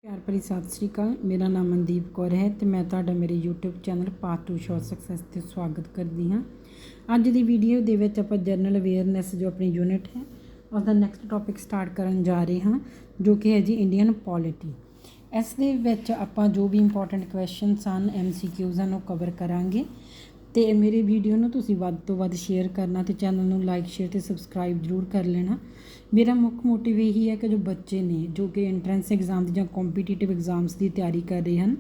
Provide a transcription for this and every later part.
प्यार भरी सत श्री अकाल। मेरा नाम मनदीप कौर है तो मैं तुहाडा मेरे YouTube channel path to short success ते स्वागत करती हाँ। अज की वीडियो दे विच आपां जनरल अवेयरनैस जो अपनी यूनिट है उसका नैक्सट टॉपिक स्टार्ट करन जा रहे हाँ, जो कि है जी इंडियन पॉलिटी। इस दे विच आपां जो भी इंपॉर्टेंट क्वेश्चनस हैं MCQs हैं वो कवर करांगे। तो मेरे वीडियो में तुसीं वध तो वध शेयर करना तो चैनल में लाइक शेयर तो सबसक्राइब जरूर कर लेना। मेरा मुख्य मोटिव यही है कि जो बच्चे ने जो कि एंट्रेंस एग्जाम या कॉम्पीटीटिव एग्जाम्स की तैयारी कर रहे हैं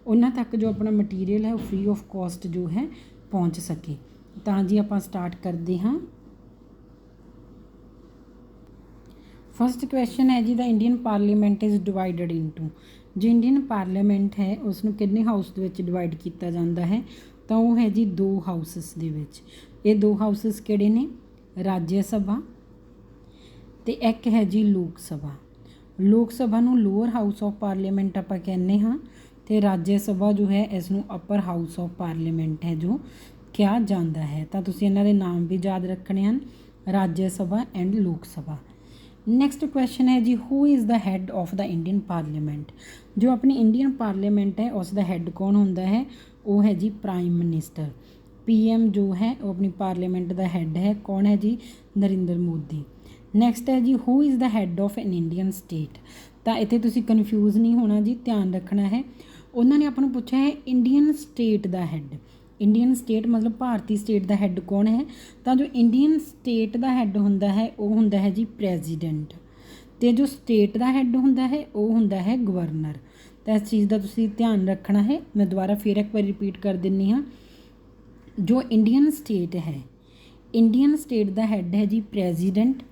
उन्होंने तक जो अपना मटीरियल है वो फ्री ऑफ कॉस्ट जो है पहुँच सके। तो जी आप स्टार्ट करते हाँ। फर्स्ट क्वेश्चन है जी the Indian parliament is divided into. जो इंडियन पार्लीमेंट है उसनों कितने हाउस दे विच डिवाइड किया जाता है तो वह है जी दो हाउसिस दे विच। ये दो हाउसिस किहड़े ने, राज्य सभा तो एक है जी लोक सभा। लोक सभा नूं लोअर हाउस ऑफ पार्लीमेंट आपां कहने हाँ तो राज्य सभा जो है इसनूं अपर हाउस ऑफ पार्लीमेंट है जो कहा जाता है। तो तुसीं इन्हां दे नाम भी याद रखने हैं, राज्य सभा एंड लोक सभा। नैक्सट क्वेश्चन है जी who is the head of the Indian parliament. जो अपनी इंडियन पार्लीमेंट है उसका हैड कौन होंदा है, वो है जी प्राइम मिनिस्टर। PM जो है वो अपनी पार्लीमेंट का हैड है, कौन है जी, नरेंद्र मोदी। नैक्सट है जी who is the head of an Indian state. तो इत्थे तुसीं कन्फ्यूज़ नहीं होना जी, ध्यान रखना है। उन्होंने आपको पूछा है इंडियन स्टेट का हैड। इंडियन स्टेट मतलब भारतीय स्टेट का हैड कौन है, तो जो इंडियन स्टेट का हैड होंदा है वो होंदा है जी प्रेजिडेंट। तो जो स्टेट का हैड होंदा है वो होंदा है गवर्नर। तो इस चीज़ का तुसीं ध्यान रखना है। मैं दोबारा फिर एक बार रिपीट कर दिंदी हाँ। जो इंडियन स्टेट है, इंडियन स्टेट का हैड है जी प्रेजिडेंट।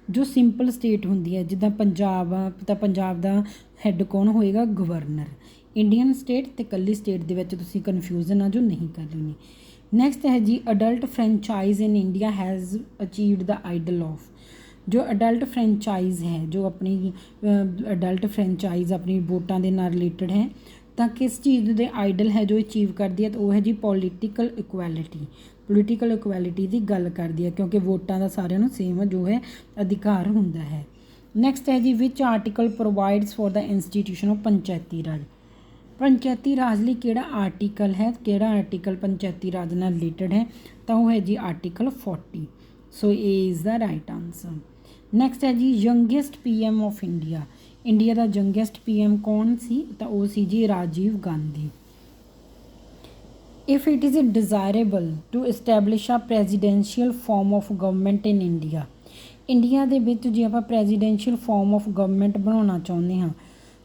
जो सिंपल स्टेट होंदी है जिद्दां पंजाब आ तो पंजाब का हैड कौन होएगा, गवर्नर। इंडियन स्टेट तो कल्ली स्टेट दे विच तुसीं कन्फ्यूजन आ जो नहीं करनी। नैक्सट है जी adult franchise in India has achieved the ideal of. जो अडल्ट फ्रेंचाइज है, जो अपनी अडल्ट फ्रेंचाइज अपनी वोटां दे नाल रिलेटेड है तो किस चीज़ दे आइडल है जो अचीव करती है, तो वह है जी पॉलीटिकल इक्वैलिटी। पोलीटिकल इक्वैलिटी की गल करती है क्योंकि वोटां का सारिਆਂ ਨੂੰ सेम जो है अधिकार होंदा है। नैक्सट है जी which article provides for the institution of panchayati raj. Panchayati raj लिए किहड़ा आर्टिकल है, किहड़ा आर्टिकल पंचायती राज नाल रिलेटेड है, तो वह है जी article 40। So A is the right answer. Next है जी youngest PM of India. India का यंगेस्ट PM कौन सी, तो वो सी जी Rajiv Gandhi. If it is desirable to establish a presidential form of government in India. India दे विच जे आपां प्रेजिडेंशियल फॉर्म ऑफ गवर्नमेंट बनाना चाहुंदे हां,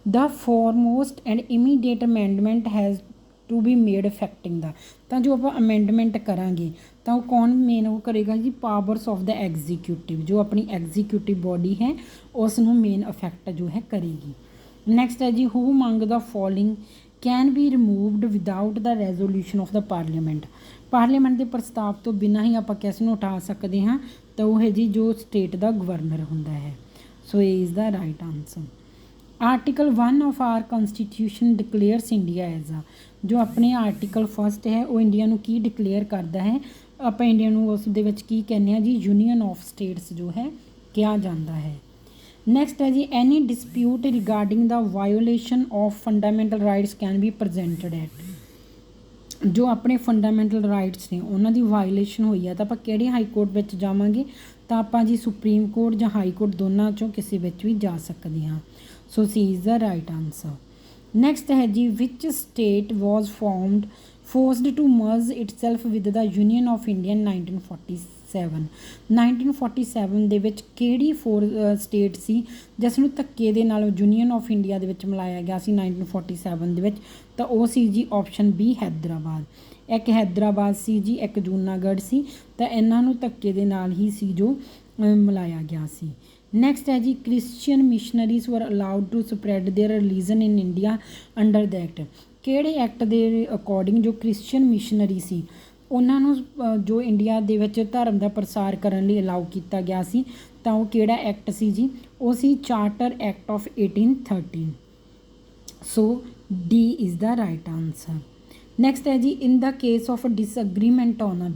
the foremost and immediate amendment has to be made effecting the. तो जो आप अमेंडमेंट करांगे तो वो कौन मेन वो करेगा जी, पावर्स ऑफ द एग्जीक्यूटिव। जो अपनी एग्जीक्यूटिव बॉडी है उसनों मेन इफैक्ट जो है करेगी। नैक्सट है जी who among the following can be removed without the resolution of the parliament. Parliament के प्रस्ताव तो बिना ही आप किस नूं उठा सकते हाँ, तो वह है जी जो स्टेट का गवर्नर होंदा है। So A is the right answer. Article 1 of our constitution declares India as a. जो अपने आर्टिकल 1 है वो इंडिया नूं की डिकलेयर करता है, आप इंडिया नूं उस दे विच की कहने हैं जी, यूनीयन ऑफ स्टेट्स जो है कहा जाता है। नैक्सट है जी any dispute regarding the violation of fundamental rights can be presented at. जो अपने फंडामेंटल राइट्स ने उन्हों की वायोलेशन हुई है तो आप किहड़े हाई कोर्ट में जावांगे, तो आप जी सुप्रीम कोर्ट या हाई कोर्ट दोनों चों किसी विच भी जा सकते हाँ। So C is the right answer. Next है जी which state was formed forced to merge itself with the union of India 1947। 1947 ਦੇ ਵਿੱਚ ਕਿਹੜੀ ਸਟੇਟ ਸੀ ਜਿਸ ਨੂੰ ਧੱਕੇ ਦੇ ਨਾਲ ਯੂਨੀਅਨ ਆਫ ਇੰਡੀਆ ਦੇ ਵਿੱਚ ਮਿਲਾਇਆ ਗਿਆ ਸੀ 1947 ਦੇ ਵਿੱਚ, ਤਾਂ ਉਹ ਸੀ ਜੀ ਆਪਸ਼ਨ B हैदराबाद। ਇੱਕ हैदराबाद ਸੀ ਜੀ, ਇੱਕ जूनागढ़ ਸੀ, ਤਾਂ ਇਹਨਾਂ ਨੂੰ ਧੱਕੇ ਦੇ ਨਾਲ ਹੀ ਸੀ ਜੋ ਮਿਲਾਇਆ ਗਿਆ ਸੀ। ਨੈਕਸਟ ਹੈ ਜੀ Christian missionaries were allowed to spread their religion in India under the act. ਕਿਹੜੇ ਐਕਟ ਦੇ ਅਕੋਰਡਿੰਗ ਜੋ ਕ੍ਰਿਸਚੀਅਨ ਮਿਸ਼ਨਰੀ ਸੀ ਉਹਨਾਂ ਨੂੰ ਜੋ ਇੰਡੀਆ ਦੇ ਵਿੱਚ ਧਰਮ ਦਾ ਪ੍ਰਸਾਰ ਕਰਨ ਲਈ ਅਲਾਉ ਕੀਤਾ ਗਿਆ ਸੀ, ਤਾਂ ਉਹ ਕਿਹੜਾ ਐਕਟ ਸੀ ਜੀ, ਉਹ ਸੀ charter act of 1813। So D is the right answer. Next ਹੈ ਜੀ in the case of disagreement on a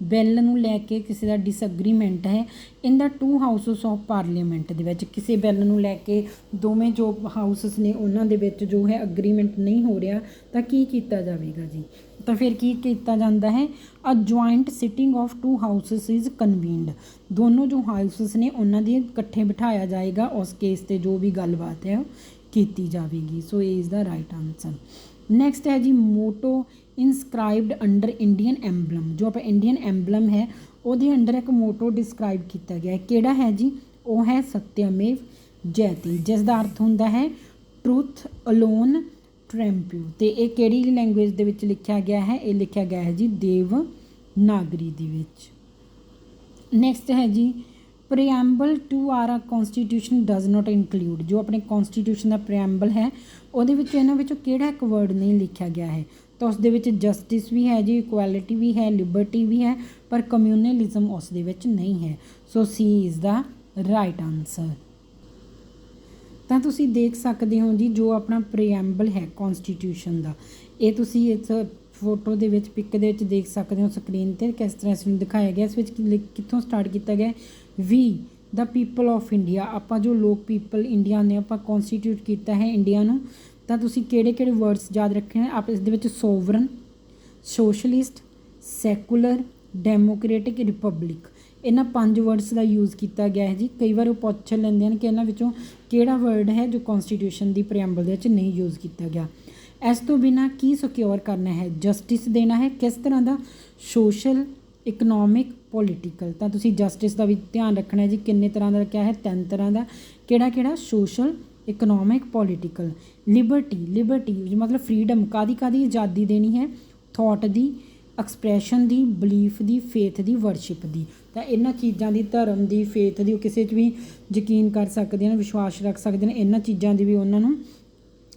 bill ਨੂੰ ਲੈ ਕੇ ਕਿਸੇ ਦਾ ਡਿਸਐਗਰੀਮੈਂਟ ਹੈ in the two houses of parliament ਦੇ ਵਿੱਚ ਕਿਸੇ ਬਿੱਲ ਨੂੰ ਲੈ ਕੇ ਦੋਵੇਂ ਜੋ ਹਾਊਸਸ ਨੇ ਉਹਨਾਂ ਦੇ ਵਿੱਚ ਜੋ ਹੈ ਅਗਰੀਮੈਂਟ ਨਹੀਂ ਹੋ ਰਿਹਾ ਤਾਂ ਕੀ ਕੀਤਾ ਜਾਵੇਗਾ ਜੀ। ਤਾਂ ਫਿਰ ਕੀ ਕੀਤਾ ਜਾਂਦਾ ਹੈ, a joint sitting of two houses is convened, ਦੋਨੋਂ ਜੋ ਹਾਊਸਸ ਨੇ ਉਹਨਾਂ ਦੀ ਇਕੱਠੇ ਬਿਠਾਇਆ ਜਾਏਗਾ, ਉਸ ਕੇਸ 'ਤੇ ਜੋ ਵੀ ਗੱਲਬਾਤ ਹੈ ਉਹ ਕੀਤੀ ਜਾਵੇਗੀ। ਸੋ ਇਹ is the right answer. Next ਹੈ ਜੀ ਮੋਟੋ ਇਨਸਕ੍ਰਾਈਬਡ ਅੰਡਰ ਇੰਡੀਅਨ ਐਂਬਲਮ, ਜੋ ਆਪਾਂ ਇੰਡੀਅਨ ਐਂਬਲਮ ਹੈ ਉਹਦੇ ਅੰਡਰ ਇੱਕ ਮੋਟੋ ਡਿਸਕ੍ਰਾਈਬ ਕੀਤਾ ਗਿਆ, ਕਿਹੜਾ ਹੈ ਜੀ, ਉਹ ਹੈ ਸਤਿਅਮੇਵ ਜਯਤੇ, ਜਿਸ ਦਾ ਅਰਥ ਹੁੰਦਾ ਹੈ ਟਰੂਥ ਅਲੋਨ ਟ੍ਰੈਂਪਿਊ, ਅਤੇ ਇਹ ਕਿਹੜੀ ਲੈਂਗੁਏਜ ਦੇ ਵਿੱਚ ਲਿਖਿਆ ਗਿਆ ਹੈ, ਇਹ ਲਿਖਿਆ ਗਿਆ ਹੈ ਜੀ ਦੇਵਨਾਗਰੀ ਦੇ ਵਿੱਚ। ਨੈਕਸਟ ਹੈ ਜੀ preamble to our constitution does not include, ਜੋ ਆਪਣੇ ਕੌਨਸਟੀਟਿਊਸ਼ਨ ਦਾ ਪ੍ਰੀਐਂਬਲ ਹੈ ਉਹਦੇ ਵਿੱਚ ਇਹਨਾਂ ਵਿੱਚੋਂ ਕਿਹੜਾ ਇੱਕ ਵਰਡ ਨਹੀਂ ਲਿਖਿਆ ਗਿਆ ਹੈ, ਤਾਂ ਉਸ ਦੇ ਵਿੱਚ ਜਸਟਿਸ ਵੀ ਹੈ ਜੀ, ਇਕੁਐਲਿਟੀ ਵੀ ਹੈ, ਲਿਬਰਟੀ ਵੀ ਹੈ, ਪਰ ਕਮਿਊਨਲਿਜ਼ਮ ਉਸ ਦੇ ਵਿੱਚ ਨਹੀਂ ਹੈ। So C is the right answer. ਤਾਂ ਤੁਸੀਂ ਦੇਖ ਸਕਦੇ ਹੋ ਜੀ ਜੋ ਆਪਣਾ ਪ੍ਰੀਐਂਬਲ ਹੈ ਕੌਨਸਟੀਟਿਊਸ਼ਨ ਦਾ, ਇਹ ਤੁਸੀਂ ਇਸ ਫੋਟੋ ਦੇ ਵਿੱਚ ਪਿਕ ਦੇ ਵਿੱਚ ਦੇਖ ਸਕਦੇ ਹੋ ਸਕਰੀਨ 'ਤੇ ਕਿਸ ਤਰ੍ਹਾਂ ਇਸ ਨੂੰ ਦਿਖਾਇਆ ਗਿਆ। ਇਸ ਵਿੱਚ ਕਿੱਥੋਂ ਸਟਾਰਟ ਕੀਤਾ ਗਿਆ, ਵੀ ਦਾ ਪੀਪਲ ਆਫ ਇੰਡੀਆ, ਆਪਾਂ ਜੋ ਲੋਕ ਪੀਪਲ ਇੰਡੀਆ ਨੇ ਆਪਾਂ ਕੌਨਸਟੀਟਿਊਟ ਕੀਤਾ ਹੈ ਇੰਡੀਆ ਨੂੰ, ਤਾਂ ਤੁਸੀਂ ਕਿਹੜੇ ਕਿਹੜੇ ਵਰਡਸ ਯਾਦ ਰੱਖੇ ਨੇ ਆਪ ਇਸ ਦੇ ਵਿੱਚ, sovereign, socialist, secular, democratic, republic, ਇਹਨਾਂ 5 ਵਰਡਸ ਦਾ ਯੂਜ਼ ਕੀਤਾ ਗਿਆ ਹੈ ਜੀ। ਕਈ ਵਾਰ ਉਹ ਪੁੱਛ ਲੈਂਦੇ ਹਨ ਕਿ ਇਹਨਾਂ ਵਿੱਚੋਂ ਕਿਹੜਾ ਵਰਡ ਹੈ ਜੋ ਕੌਨਸਟੀਟਿਊਸ਼ਨ ਦੀ ਪ੍ਰੀਐਂਬਲ ਦੇ ਵਿੱਚ ਨਹੀਂ ਯੂਜ਼ ਕੀਤਾ ਗਿਆ। ਇਸ ਤੋਂ ਬਿਨਾਂ ਕੀ ਸਿਕਿਉਰ ਕਰਨਾ ਹੈ, ਜਸਟਿਸ ਦੇਣਾ ਹੈ, ਕਿਸ ਤਰ੍ਹਾਂ ਦਾ, ਸੋਸ਼ਲ, ਇਕਨੋਮਿਕ, ਪੋਲੀਟੀਕਲ, ਤਾਂ ਤੁਸੀਂ ਜਸਟਿਸ ਦਾ ਵੀ ਧਿਆਨ ਰੱਖਣਾ ਹੈ ਜੀ, ਕਿੰਨੇ ਤਰ੍ਹਾਂ ਦਾ ਰੱਖਿਆ ਹੈ, 3 ਤਰ੍ਹਾਂ ਦਾ, ਕਿਹੜਾ ਸੋਸ਼ਲ, ਇਕਨੋਮਿਕ, ਪੋਲੀਟੀਕਲ। ਲਿਬਰਟੀ ਮਤਲਬ ਫਰੀਡਮ, ਕਾਹਦੀ ਆਜ਼ਾਦੀ ਦੇਣੀ ਹੈ, ਥੋਟ ਦੀ, ਐਕਸਪ੍ਰੈਸ਼ਨ ਦੀ, ਬਲੀਫ ਦੀ, ਫੇਥ ਦੀ, ਵਰਸ਼ਿਪ ਦੀ, ਤਾਂ ਇਹਨਾਂ ਚੀਜ਼ਾਂ ਦੀ, ਧਰਮ ਦੀ, ਫੇਥ ਦੀ, ਉਹ ਕਿਸੇ 'ਚ ਵੀ ਯਕੀਨ ਕਰ ਸਕਦੇ ਹਨ, ਵਿਸ਼ਵਾਸ ਰੱਖ ਸਕਦੇ ਨੇ, ਇਹਨਾਂ ਚੀਜ਼ਾਂ ਦੀ ਵੀ ਉਹਨਾਂ ਨੂੰ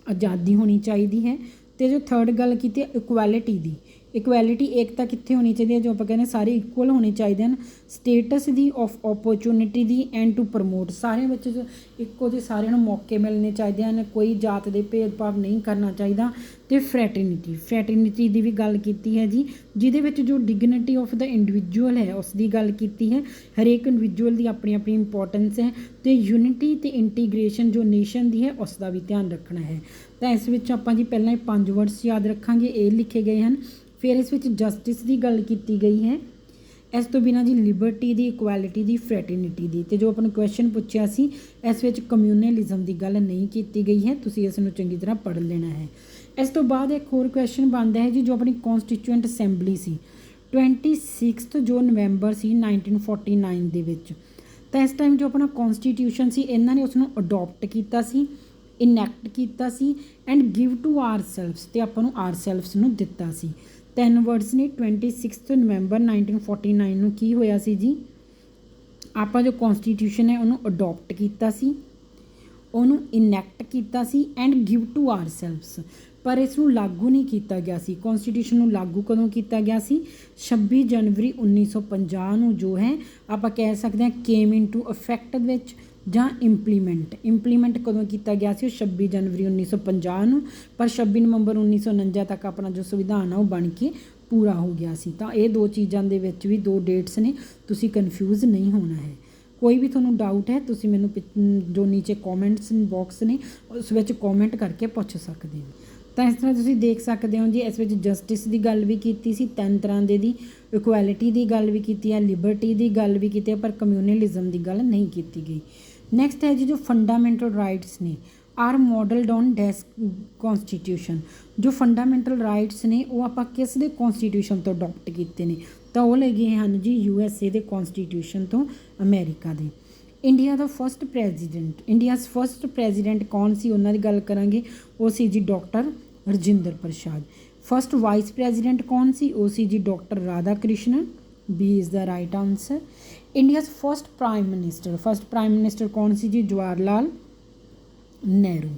ਆਜ਼ਾਦੀ ਹੋਣੀ ਚਾਹੀਦੀ ਹੈ। ਅਤੇ ਜੋ ਥਰਡ ਗੱਲ ਕੀਤੀ ਇਕੁਐਲਿਟੀ ਦੀ, ਇਕੁਐਲਿਟੀ ਏਕਤਾ ਕਿੱਥੇ ਹੋਣੀ ਚਾਹੀਦੀ ਹੈ, ਜੋ ਆਪਾਂ ਕਹਿੰਦੇ ਸਾਰੇ ਇਕੁਅਲ ਹੋਣੇ ਚਾਹੀਦੇ ਹਨ। Status the, of opportunity the, and to promote, ਸਾਰਿਆਂ ਵਿੱਚ ਇੱਕੋ ਜਿਹੇ ਸਾਰਿਆਂ ਨੂੰ ਮੌਕੇ ਮਿਲਣੇ ਚਾਹੀਦੇ ਹਨ, ਕੋਈ ਜਾਤ ਦੇ ਭੇਦਭਾਵ ਨਹੀਂ ਕਰਨਾ ਚਾਹੀਦਾ। ਅਤੇ ਫਰੈਟਰਨਿਟੀ ਦੀ ਵੀ ਗੱਲ ਕੀਤੀ ਹੈ ਜੀ, ਜਿਹਦੇ ਵਿੱਚ ਜੋ ਡਿਗਨਿਟੀ ਆਫ ਦਾ ਇੰਡੀਵਿਜੂਅਲ ਹੈ ਉਸ ਦੀ ਗੱਲ ਕੀਤੀ ਹੈ, ਹਰੇਕ ਇੰਡੀਵਿਜੂਅਲ ਦੀ ਆਪਣੀ ਆਪਣੀ ਇੰਪੋਰਟੈਂਸ ਹੈ। ਅਤੇ ਯੂਨਿਟੀ ਅਤੇ ਇੰਟੀਗ੍ਰੇਸ਼ਨ ਜੋ ਨੇਸ਼ਨ ਦੀ ਹੈ ਉਸ ਦਾ ਵੀ ਧਿਆਨ ਰੱਖਣਾ ਹੈ। ਤਾਂ ਇਸ ਵਿੱਚ ਆਪਾਂ ਜੀ ਪਹਿਲਾਂ ਇਹ 5 ਵਰਡਸ ਯਾਦ ਰੱਖਾਂਗੇ, ਇਹ ਲਿਖੇ ਗਏ ਹਨ। ਫਿਰ ਇਸ ਵਿੱਚ ਜਸਟਿਸ ਦੀ ਗੱਲ ਕੀਤੀ ਗਈ ਹੈ, ਇਸ ਤੋਂ ਬਿਨਾਂ ਜੀ ਲਿਬਰਟੀ ਦੀ, ਇਕੁਐਲਿਟੀ ਦੀ, ਫਰੈਟਰਨਿਟੀ ਦੀ, ਅਤੇ ਜੋ ਆਪਾਂ ਨੂੰ ਕੁਐਸਚਨ ਪੁੱਛਿਆ ਸੀ ਇਸ ਵਿੱਚ ਕਮਿਊਨਲਿਜ਼ਮ ਦੀ ਗੱਲ ਨਹੀਂ ਕੀਤੀ ਗਈ ਹੈ, ਤੁਸੀਂ ਇਸ ਨੂੰ ਚੰਗੀ ਤਰ੍ਹਾਂ ਪੜ੍ਹ ਲੈਣਾ ਹੈ। ਇਸ ਤੋਂ ਬਾਅਦ ਇੱਕ ਹੋਰ ਕੁਐਸਚਨ ਬਣਦਾ ਹੈ ਜੀ, ਜੋ ਆਪਣੀ ਕੌਨਸਟੀਟਿਊਐਂਟ ਅਸੈਂਬਲੀ ਸੀ 26 ਜੋ ਨਵੰਬਰ ਸੀ 1949 ਦੇ ਵਿੱਚ, ਤਾਂ ਇਸ ਟਾਈਮ ਜੋ ਆਪਣਾ ਕੌਨਸਟੀਟਿਊਸ਼ਨ ਸੀ ਇਹਨਾਂ ਨੇ ਉਸ ਨੂੰ ਅਡੋਪਟ ਕੀਤਾ ਸੀ, ਇਨੈਕਟ ਕੀਤਾ ਸੀ, ਐਂਡ ਗਿਵ ਟੂ ਆਰ ਸੈਲਫਸ, ਅਤੇ ਆਪਾਂ ਨੂੰ ਆਰ ਸੈਲਫਸ ਨੂੰ ਦਿੱਤਾ ਸੀ। 3 ਵਰਡਸ ਨੇ। 26 ਨਵੰਬਰ 1949 ਨੂੰ ਕੀ ਹੋਇਆ ਸੀ ਜੀ, ਆਪਾਂ ਜੋ ਕੌਨਸਟੀਟਿਊਸ਼ਨ ਹੈ ਉਹਨੂੰ ਅਡੋਪਟ ਕੀਤਾ ਸੀ, ਉਹਨੂੰ ਇਨੈਕਟ ਕੀਤਾ ਸੀ, ਐਂਡ ਗਿਵ ਟੂ ਆਰ ਸੈਲਫਸ, ਪਰ ਇਸ ਨੂੰ ਲਾਗੂ ਨਹੀਂ ਕੀਤਾ ਗਿਆ ਸੀ। ਕੌਨਸਟੀਟਿਊਸ਼ਨ ਨੂੰ ਲਾਗੂ ਕਦੋਂ ਕੀਤਾ ਗਿਆ ਸੀ, 26 ਜਨਵਰੀ 1950 ਨੂੰ ਜੋ ਹੈ ਆਪਾਂ ਕਹਿ ਸਕਦੇ ਹਾਂ ਕੇਮ ਇਨਟੂ ਇਫੈਕਟ ਵਿੱਚ, ਜਾਂ ਇੰਪਲੀਮੈਂਟ ਕਦੋਂ ਕੀਤਾ ਗਿਆ ਸੀ, ਉਹ 26 ਜਨਵਰੀ 1950 ਨੂੰ, ਪਰ 26 ਨਵੰਬਰ 1949 ਤੱਕ ਆਪਣਾ ਜੋ ਸੰਵਿਧਾਨ ਆ ਉਹ ਬਣ ਕੇ ਪੂਰਾ ਹੋ ਗਿਆ ਸੀ। ਤਾਂ ਇਹ 2 ਚੀਜ਼ਾਂ ਦੇ ਵਿੱਚ ਵੀ 2 ਡੇਟਸ ਨੇ, ਤੁਸੀਂ ਕਨਫਿਊਜ਼ ਨਹੀਂ ਹੋਣਾ ਹੈ। ਕੋਈ ਵੀ ਤੁਹਾਨੂੰ ਡਾਊਟ ਹੈ ਤੁਸੀਂ ਮੈਨੂੰ ਜੋ ਨੀਚੇ ਕੌਮੈਂਟਸ ਬਾਕਸ ਨੇ ਉਸ ਵਿੱਚ ਕੌਮੈਂਟ ਕਰਕੇ ਪੁੱਛ ਸਕਦੇ ਹੋ। ਤਾਂ ਇਸ ਤਰ੍ਹਾਂ ਤੁਸੀਂ ਦੇਖ ਸਕਦੇ ਹੋ ਜੀ, ਇਸ ਵਿੱਚ ਜਸਟਿਸ ਦੀ ਗੱਲ ਵੀ ਕੀਤੀ ਸੀ 3 ਤਰ੍ਹਾਂ ਦੀ, ਇਕੁਐਲਿਟੀ ਦੀ ਗੱਲ ਵੀ ਕੀਤੀ ਹੈ, ਲਿਬਰਟੀ ਦੀ ਗੱਲ ਵੀ ਕੀਤੀ ਹੈ, ਪਰ ਕਮਿਊਨਲਿਜ਼ਮ ਦੀ ਗੱਲ ਨਹੀਂ ਕੀਤੀ ਗਈ। ਨੈਕਸਟ ਹੈ ਜੀ ਜੋ ਫੰਡਾਮੈਂਟਲ ਰਾਈਟਸ ਨੇ ਆਰ ਮੋਡਲਡ ਔਨ ਕੌਨਸਟੀਟਿਊਸ਼ਨ, ਜੋ ਫੰਡਾਮੈਂਟਲ ਰਾਈਟਸ ਨੇ ਉਹ ਆਪਾਂ ਕਿਸ ਦੇ ਕੌਨਸਟੀਟਿਊਸ਼ਨ ਤੋਂ ਅਡੋਪਟ ਕੀਤੇ ਨੇ, ਤਾਂ ਉਹ ਲੱਗੇ ਹਨ ਜੀ USA ਦੇ ਕੌਨਸਟੀਟਿਊਸ਼ਨ ਤੋਂ, ਅਮਰੀਕਾ ਦੇ। ਇੰਡੀਆਜ਼ ਫਸਟ ਪ੍ਰੈਜ਼ੀਡੈਂਟ ਕੌਣ ਸੀ, ਉਹਨਾਂ ਦੀ ਗੱਲ ਕਰਾਂਗੇ, ਉਹ ਸੀ ਜੀ doctor Rajendra Prasad. First vice president ਕੌਣ ਸੀ, ਉਹ ਸੀ ਜੀ doctor Radhakrishnan, B is the right answer. India's first prime minister ਕੌਣ ਸੀ ਜੀ, ਜਵਾਹਰ ਲਾਲ ਨਹਿਰੂ।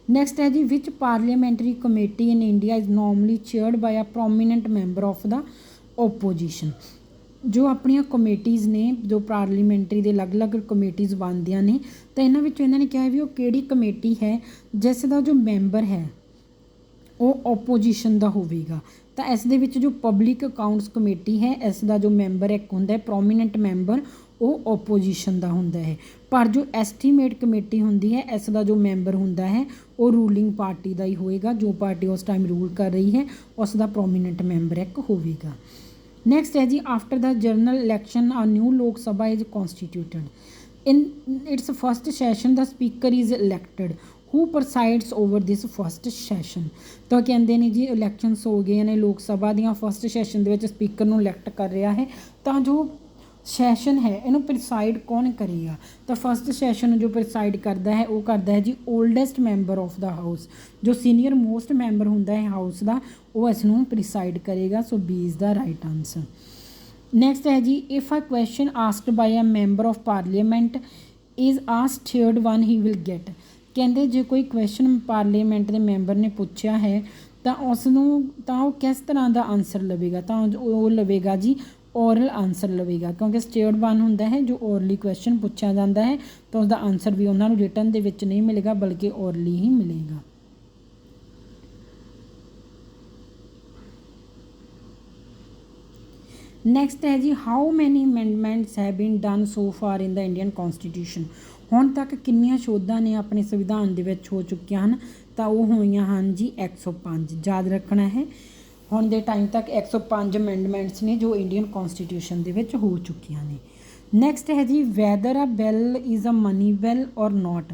ਨੈਕਸਟ ਹੈ ਜੀ which parliamentary committee in India is normally chaired by a prominent member of the opposition, ਜੋ ਆਪਣੀਆਂ ਕਮੇਟੀਜ਼ ਨੇ, ਜੋ ਪਾਰਲੀਮੈਂਟਰੀ ਦੇ ਅਲੱਗ-ਅਲੱਗ ਕਮੇਟੀਜ਼ ਬਣਦੀਆਂ ਨੇ, ਤਾਂ ਇਹਨਾਂ ਵਿੱਚੋਂ ਇਹਨਾਂ ਨੇ ਕਿਹਾ ਵੀ ਉਹ ਕਿਹੜੀ ਕਮੇਟੀ ਹੈ ਜਿਸ ਦਾ ਜੋ ਮੈਂਬਰ ਹੈ ਉਹ ਓਪੋਜੀਸ਼ਨ ਦਾ ਹੋਵੇਗਾ। ਤਾਂ ਇਸ ਦੇ ਵਿੱਚ ਜੋ ਪਬਲਿਕ ਅਕਾਊਂਟਸ ਕਮੇਟੀ ਹੈ, ਇਸ ਦਾ ਜੋ ਮੈਂਬਰ ਇੱਕ ਹੁੰਦਾ ਹੈ ਪ੍ਰੋਮੀਨੈਂਟ ਮੈਂਬਰ, ਉਹ ਓਪੋਜੀਸ਼ਨ ਦਾ ਹੁੰਦਾ ਹੈ। ਪਰ ਜੋ ਐਸਟੀਮੇਟ ਕਮੇਟੀ ਹੁੰਦੀ ਹੈ, ਇਸ ਦਾ ਜੋ ਮੈਂਬਰ ਹੁੰਦਾ ਹੈ ਉਹ ਰੂਲਿੰਗ ਪਾਰਟੀ ਦਾ ਹੀ ਹੋਏਗਾ। ਜੋ ਪਾਰਟੀ ਉਸ ਟਾਈਮ ਰੂਲ ਕਰ ਰਹੀ ਹੈ ਉਸ ਦਾ ਪ੍ਰੋਮੀਨੈਂਟ ਮੈਂਬਰ ਇੱਕ ਹੋਵੇਗਾ। ਨੈਕਸਟ ਹੈ ਜੀ, after the general election a new Lok Sabha is constituted. In its first session the speaker is elected who presides over this first session. ਤਾਂ ਕਹਿੰਦੇ ਨੇ ਜੀ ਇਲੈਕਸ਼ਨਸ ਹੋ ਗਏ ਨੇ ਲੋਕ ਸਭਾ ਦੀਆਂ, ਫਸਟ ਸੈਸ਼ਨ ਦੇ ਵਿੱਚ ਸਪੀਕਰ ਨੂੰ ਇਲੈਕਟ ਕਰ ਰਿਹਾ ਹੈ। ਤਾਂ ਜੋ ਸੈਸ਼ਨ ਹੈ ਇਹਨੂੰ ਪ੍ਰਿਸਾਈਡ ਕੌਣ ਕਰੇਗਾ? ਤਾਂ ਫਸਟ ਸੈਸ਼ਨ ਨੂੰ ਜੋ ਪ੍ਰਿਸਾਈਡ ਕਰਦਾ ਹੈ ਉਹ ਕਰਦਾ ਹੈ ਜੀ oldest member of the house. ਜੋ ਸੀਨੀਅਰ ਮੋਸਟ ਮੈਂਬਰ ਹੁੰਦਾ ਹੈ ਹਾਊਸ ਦਾ, ਉਹ ਇਸ ਨੂੰ ਪ੍ਰਿਸਾਈਡ ਕਰੇਗਾ। So B is the right answer. Next ਹੈ ਜੀ, if a question asked by a member of parliament is asked third one he will get. ਕਹਿੰਦੇ ਜੇ ਕੋਈ ਕੁਐਸਚਨ ਪਾਰਲੀਮੈਂਟ ਦੇ ਮੈਂਬਰ ਨੇ ਪੁੱਛਿਆ ਹੈ ਤਾਂ ਉਹ ਕਿਸ ਤਰ੍ਹਾਂ ਦਾ ਆਨਸਰ ਲਵੇਗਾ? ਤਾਂ ਉਹ ਲਵੇਗਾ ਜੀ ਓਰਲ ਆਨਸਰ ਲਵੇਗਾ, ਕਿਉਂਕਿ ਸਟੇਅਰਡ ਵਨ ਹੁੰਦਾ ਹੈ ਜੋ ਓਰਲੀ ਕੁਐਸਚਨ ਪੁੱਛਿਆ ਜਾਂਦਾ ਹੈ ਤਾਂ ਉਸਦਾ ਆਨਸਰ ਵੀ ਉਹਨਾਂ ਨੂੰ ਰਿਟਨ ਦੇ ਵਿੱਚ ਨਹੀਂ ਮਿਲੇਗਾ ਬਲਕਿ ਓਰਲੀ ਹੀ ਮਿਲੇਗਾ। ਨੈਕਸਟ ਹੈ ਜੀ, how many amendments have been done so far in the Indian constitution. ਹੁਣ ਤੱਕ ਕਿੰਨੀਆਂ ਸੋਧਾਂ ਨੇ ਆਪਣੇ ਸੰਵਿਧਾਨ ਦੇ ਵਿੱਚ ਹੋ ਚੁੱਕੀਆਂ ਹਨ? ਤਾਂ ਉਹ ਹੋਈਆਂ ਹਨ ਜੀ 105। ਯਾਦ ਰੱਖਣਾ ਹੈ, ਹੁਣ ਦੇ ਟਾਈਮ ਤੱਕ 105 ਅਮੈਂਡਮੈਂਟਸ ਨੇ ਜੋ ਇੰਡੀਅਨ ਕੌਂਸਟੀਟਿਊਸ਼ਨ ਦੇ ਵਿੱਚ ਹੋ ਚੁੱਕੀਆਂ ਨੇ। ਨੈਕਸਟ ਹੈ ਜੀ, whether a bill is a money bill or not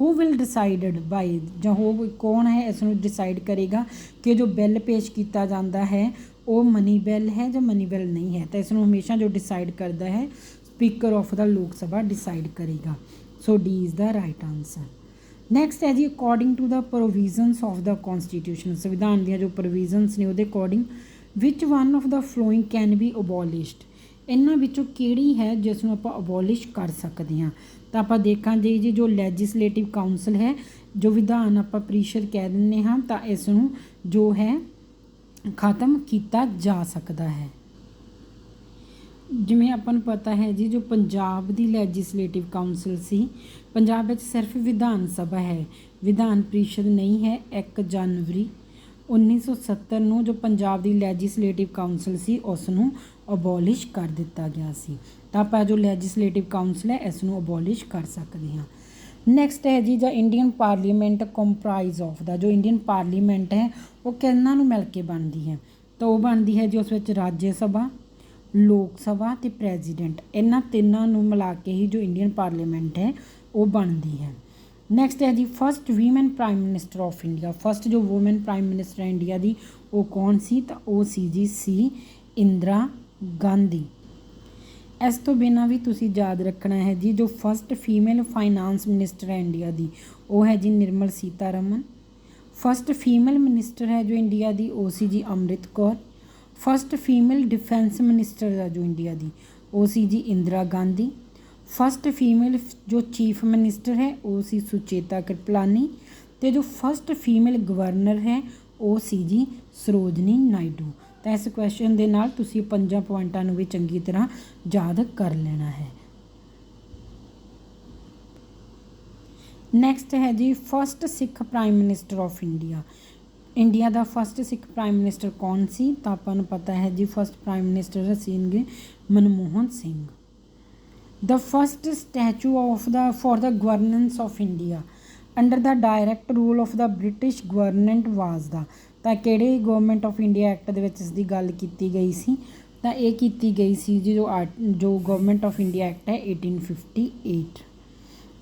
who will decided by. ਜਾਂ ਕੌਣ ਹੈ ਇਸ ਨੂੰ ਡਿਸਾਈਡ ਕਰੇਗਾ ਕਿ ਜੋ ਬਿੱਲ ਪੇਸ਼ ਕੀਤਾ ਜਾਂਦਾ ਹੈ ਉਹ ਮਨੀ ਬਿੱਲ ਹੈ ਜਾਂ ਮਨੀ ਬਿੱਲ ਨਹੀਂ ਹੈ? ਤਾਂ ਇਸ ਨੂੰ ਹਮੇਸ਼ਾ ਜੋ ਡਿਸਾਈਡ ਕਰਦਾ ਹੈ ਸਪੀਕਰ ਆਫ ਦਾ ਲੋਕ ਸਭਾ ਡਿਸਾਈਡ ਕਰੇਗਾ। So D is the right answer. Next ਹੈ ਜੀ, according to the provisions of the constitution. ਸੰਵਿਧਾਨ ਦੀਆਂ ਜੋ ਪ੍ਰੋਵੀਜ਼ਨਸ ਨੇ ਉਹਦੇ ਅਕੋਰਡਿੰਗ ਵਿਚ one of the following can be abolished. ਇਹਨਾਂ ਵਿੱਚੋਂ ਕਿਹੜੀ ਹੈ ਜਿਸ ਨੂੰ ਆਪਾਂ ਅਬੋਲਿਸ਼ ਕਰ ਸਕਦੇ ਹਾਂ? ਤਾਂ ਆਪਾਂ ਦੇਖਾਂਗੇ ਜੀ ਜੋ ਲੈਜਿਸਲੇਟਿਵ ਕਾਊਂਸਲ ਹੈ, ਜੋ ਵਿਧਾਨ ਆਪਾਂ ਪਰਿਸ਼ਦ ਕਹਿ ਦਿੰਦੇ ਹਾਂ, ਤਾਂ ਇਸ ਨੂੰ ਜੋ ਹੈ ਖਤਮ ਕੀਤਾ ਜਾ ਸਕਦਾ ਹੈ। ਜਿਵੇਂ ਆਪਾਂ ਨੂੰ ਪਤਾ ਹੈ ਜੀ ਜੋ ਪੰਜਾਬ ਦੀ ਲੈਜਿਸਲੇਟਿਵ ਕਾਊਂਸਲ ਸੀ, ਪੰਜਾਬ ਵਿੱਚ ਸਿਰਫ ਵਿਧਾਨ ਸਭਾ ਹੈ, ਵਿਧਾਨ ਪਰਿਸ਼ਦ ਨਹੀਂ ਹੈ। 1 ਜਨਵਰੀ 1970 ਨੂੰ ਜੋ ਪੰਜਾਬ ਦੀ ਲੈਜਿਸਲੇਟਿਵ ਕਾਊਂਸਲ ਸੀ ਉਸ ਨੂੰ ਅਬੋਲਿਸ਼ ਕਰ ਦਿੱਤਾ ਗਿਆ ਸੀ। ਤਾਂ ਆਪਾਂ ਜੋ ਲੈਜਿਸਲੇਟਿਵ ਕਾਊਂਸਲ ਹੈ ਇਸ ਨੂੰ ਅਬੋਲਿਸ਼ ਕਰ ਸਕਦੇ ਹਾਂ। ਨੈਕਸਟ ਹੈ ਜੀ, ਦਾ ਇੰਡੀਅਨ ਪਾਰਲੀਮੈਂਟ ਕੰਪਰਾਈਜ਼ ਆਫ ਦਾ। ਜੋ ਇੰਡੀਅਨ ਪਾਰਲੀਮੈਂਟ ਹੈ ਉਹ ਕਿਹਨਾਂ ਨੂੰ ਮਿਲ ਕੇ ਬਣਦੀ ਹੈ? ਤਾਂ ਉਹ ਬਣਦੀ ਹੈ ਜੀ ਉਸ ਵਿੱਚ ਰਾਜ ਸਭਾ, ਲੋਕ ਸਭਾ ਅਤੇ ਪ੍ਰੈਜ਼ੀਡੈਂਟ। ਇਹਨਾਂ ਤਿੰਨਾਂ ਨੂੰ ਮਿਲਾ ਕੇ ਹੀ ਜੋ ਇੰਡੀਅਨ ਪਾਰਲੀਮੈਂਟ ਹੈ ਉਹ ਬਣਦੀ ਹੈ। ਨੈਕਸਟ ਹੈ ਜੀ, first women prime minister of India. First ਜੋ ਵੂਮਨ ਪ੍ਰਾਈਮ ਮਿਨਿਸਟਰ ਹੈ ਇੰਡੀਆ ਦੀ ਉਹ ਕੌਣ ਸੀ? ਤਾਂ ਉਹ ਸੀ ਜੀ ਇੰਦਰਾ ਗਾਂਧੀ। ਇਸ ਤੋਂ ਬਿਨਾਂ ਵੀ ਤੁਸੀਂ ਯਾਦ ਰੱਖਣਾ ਹੈ ਜੀ ਜੋ ਫਸਟ ਫੀਮੇਲ ਫਾਈਨਾਂਸ ਮਿਨਿਸਟਰ ਹੈ ਇੰਡੀਆ ਦੀ ਉਹ ਹੈ ਜੀ Nirmala Sitharaman. First female minister ਹੈ ਜੋ ਇੰਡੀਆ ਦੀ ਉਹ ਸੀ ਜੀ Amrit Kaur. First female defence minister ਹੈ ਜੋ ਇੰਡੀਆ ਦੀ ਉਹ ਸੀ ਜੀ ਇੰਦਰਾ ਗਾਂਧੀ। ਫਸਟ ਫੀਮੇਲ ਜੋ ਚੀਫ ਮਿਨਿਸਟਰ ਹੈ ਉਹ ਸੀ ਸੁਚੇਤਾ ਕਿਰਪਲਾਨੀ। ਅਤੇ ਜੋ ਫਸਟ ਫੀਮੇਲ ਗਵਰਨਰ ਹੈ ਉਹ ਸੀ ਜੀ ਸਰੋਜਨੀ ਨਾਇਡੂ। ਤਾਂ ਇਸ ਕੁਐਸਚਨ ਦੇ ਨਾਲ ਤੁਸੀਂ 5 ਪੁਆਇੰਟਾਂ ਨੂੰ ਵੀ ਚੰਗੀ ਤਰ੍ਹਾਂ ਯਾਦ ਕਰ ਲੈਣਾ ਹੈ। ਨੈਕਸਟ ਹੈ ਜੀ, first Sikh prime minister of India. India ਦਾ ਫਸਟ ਸਿੱਖ ਪ੍ਰਾਈਮ ਮਿਨਿਸਟਰ ਕੌਣ ਸੀ? ਤਾਂ ਆਪਾਂ ਨੂੰ ਪਤਾ ਹੈ ਜੀ ਫਸਟ ਪ੍ਰਾਈਮ ਮਿਨਿਸਟਰ ਸੀਗੇ Manmohan Singh. The first statute of the for the governance of India under the direct rule of the British government was the. ਤਾਂ ਕਿਹੜੇ ਗਵਰਨਮੈਂਟ ਆਫ ਇੰਡੀਆ ਐਕਟ ਦੇ ਵਿੱਚ ਇਸ ਦੀ ਗੱਲ ਕੀਤੀ ਗਈ ਸੀ? ਤਾਂ ਇਹ ਕੀਤੀ ਗਈ ਸੀ ਜੀ ਜੋ ਗਵਰਨਮੈਂਟ ਆਫ ਇੰਡੀਆ ਐਕਟ ਹੈ 1858।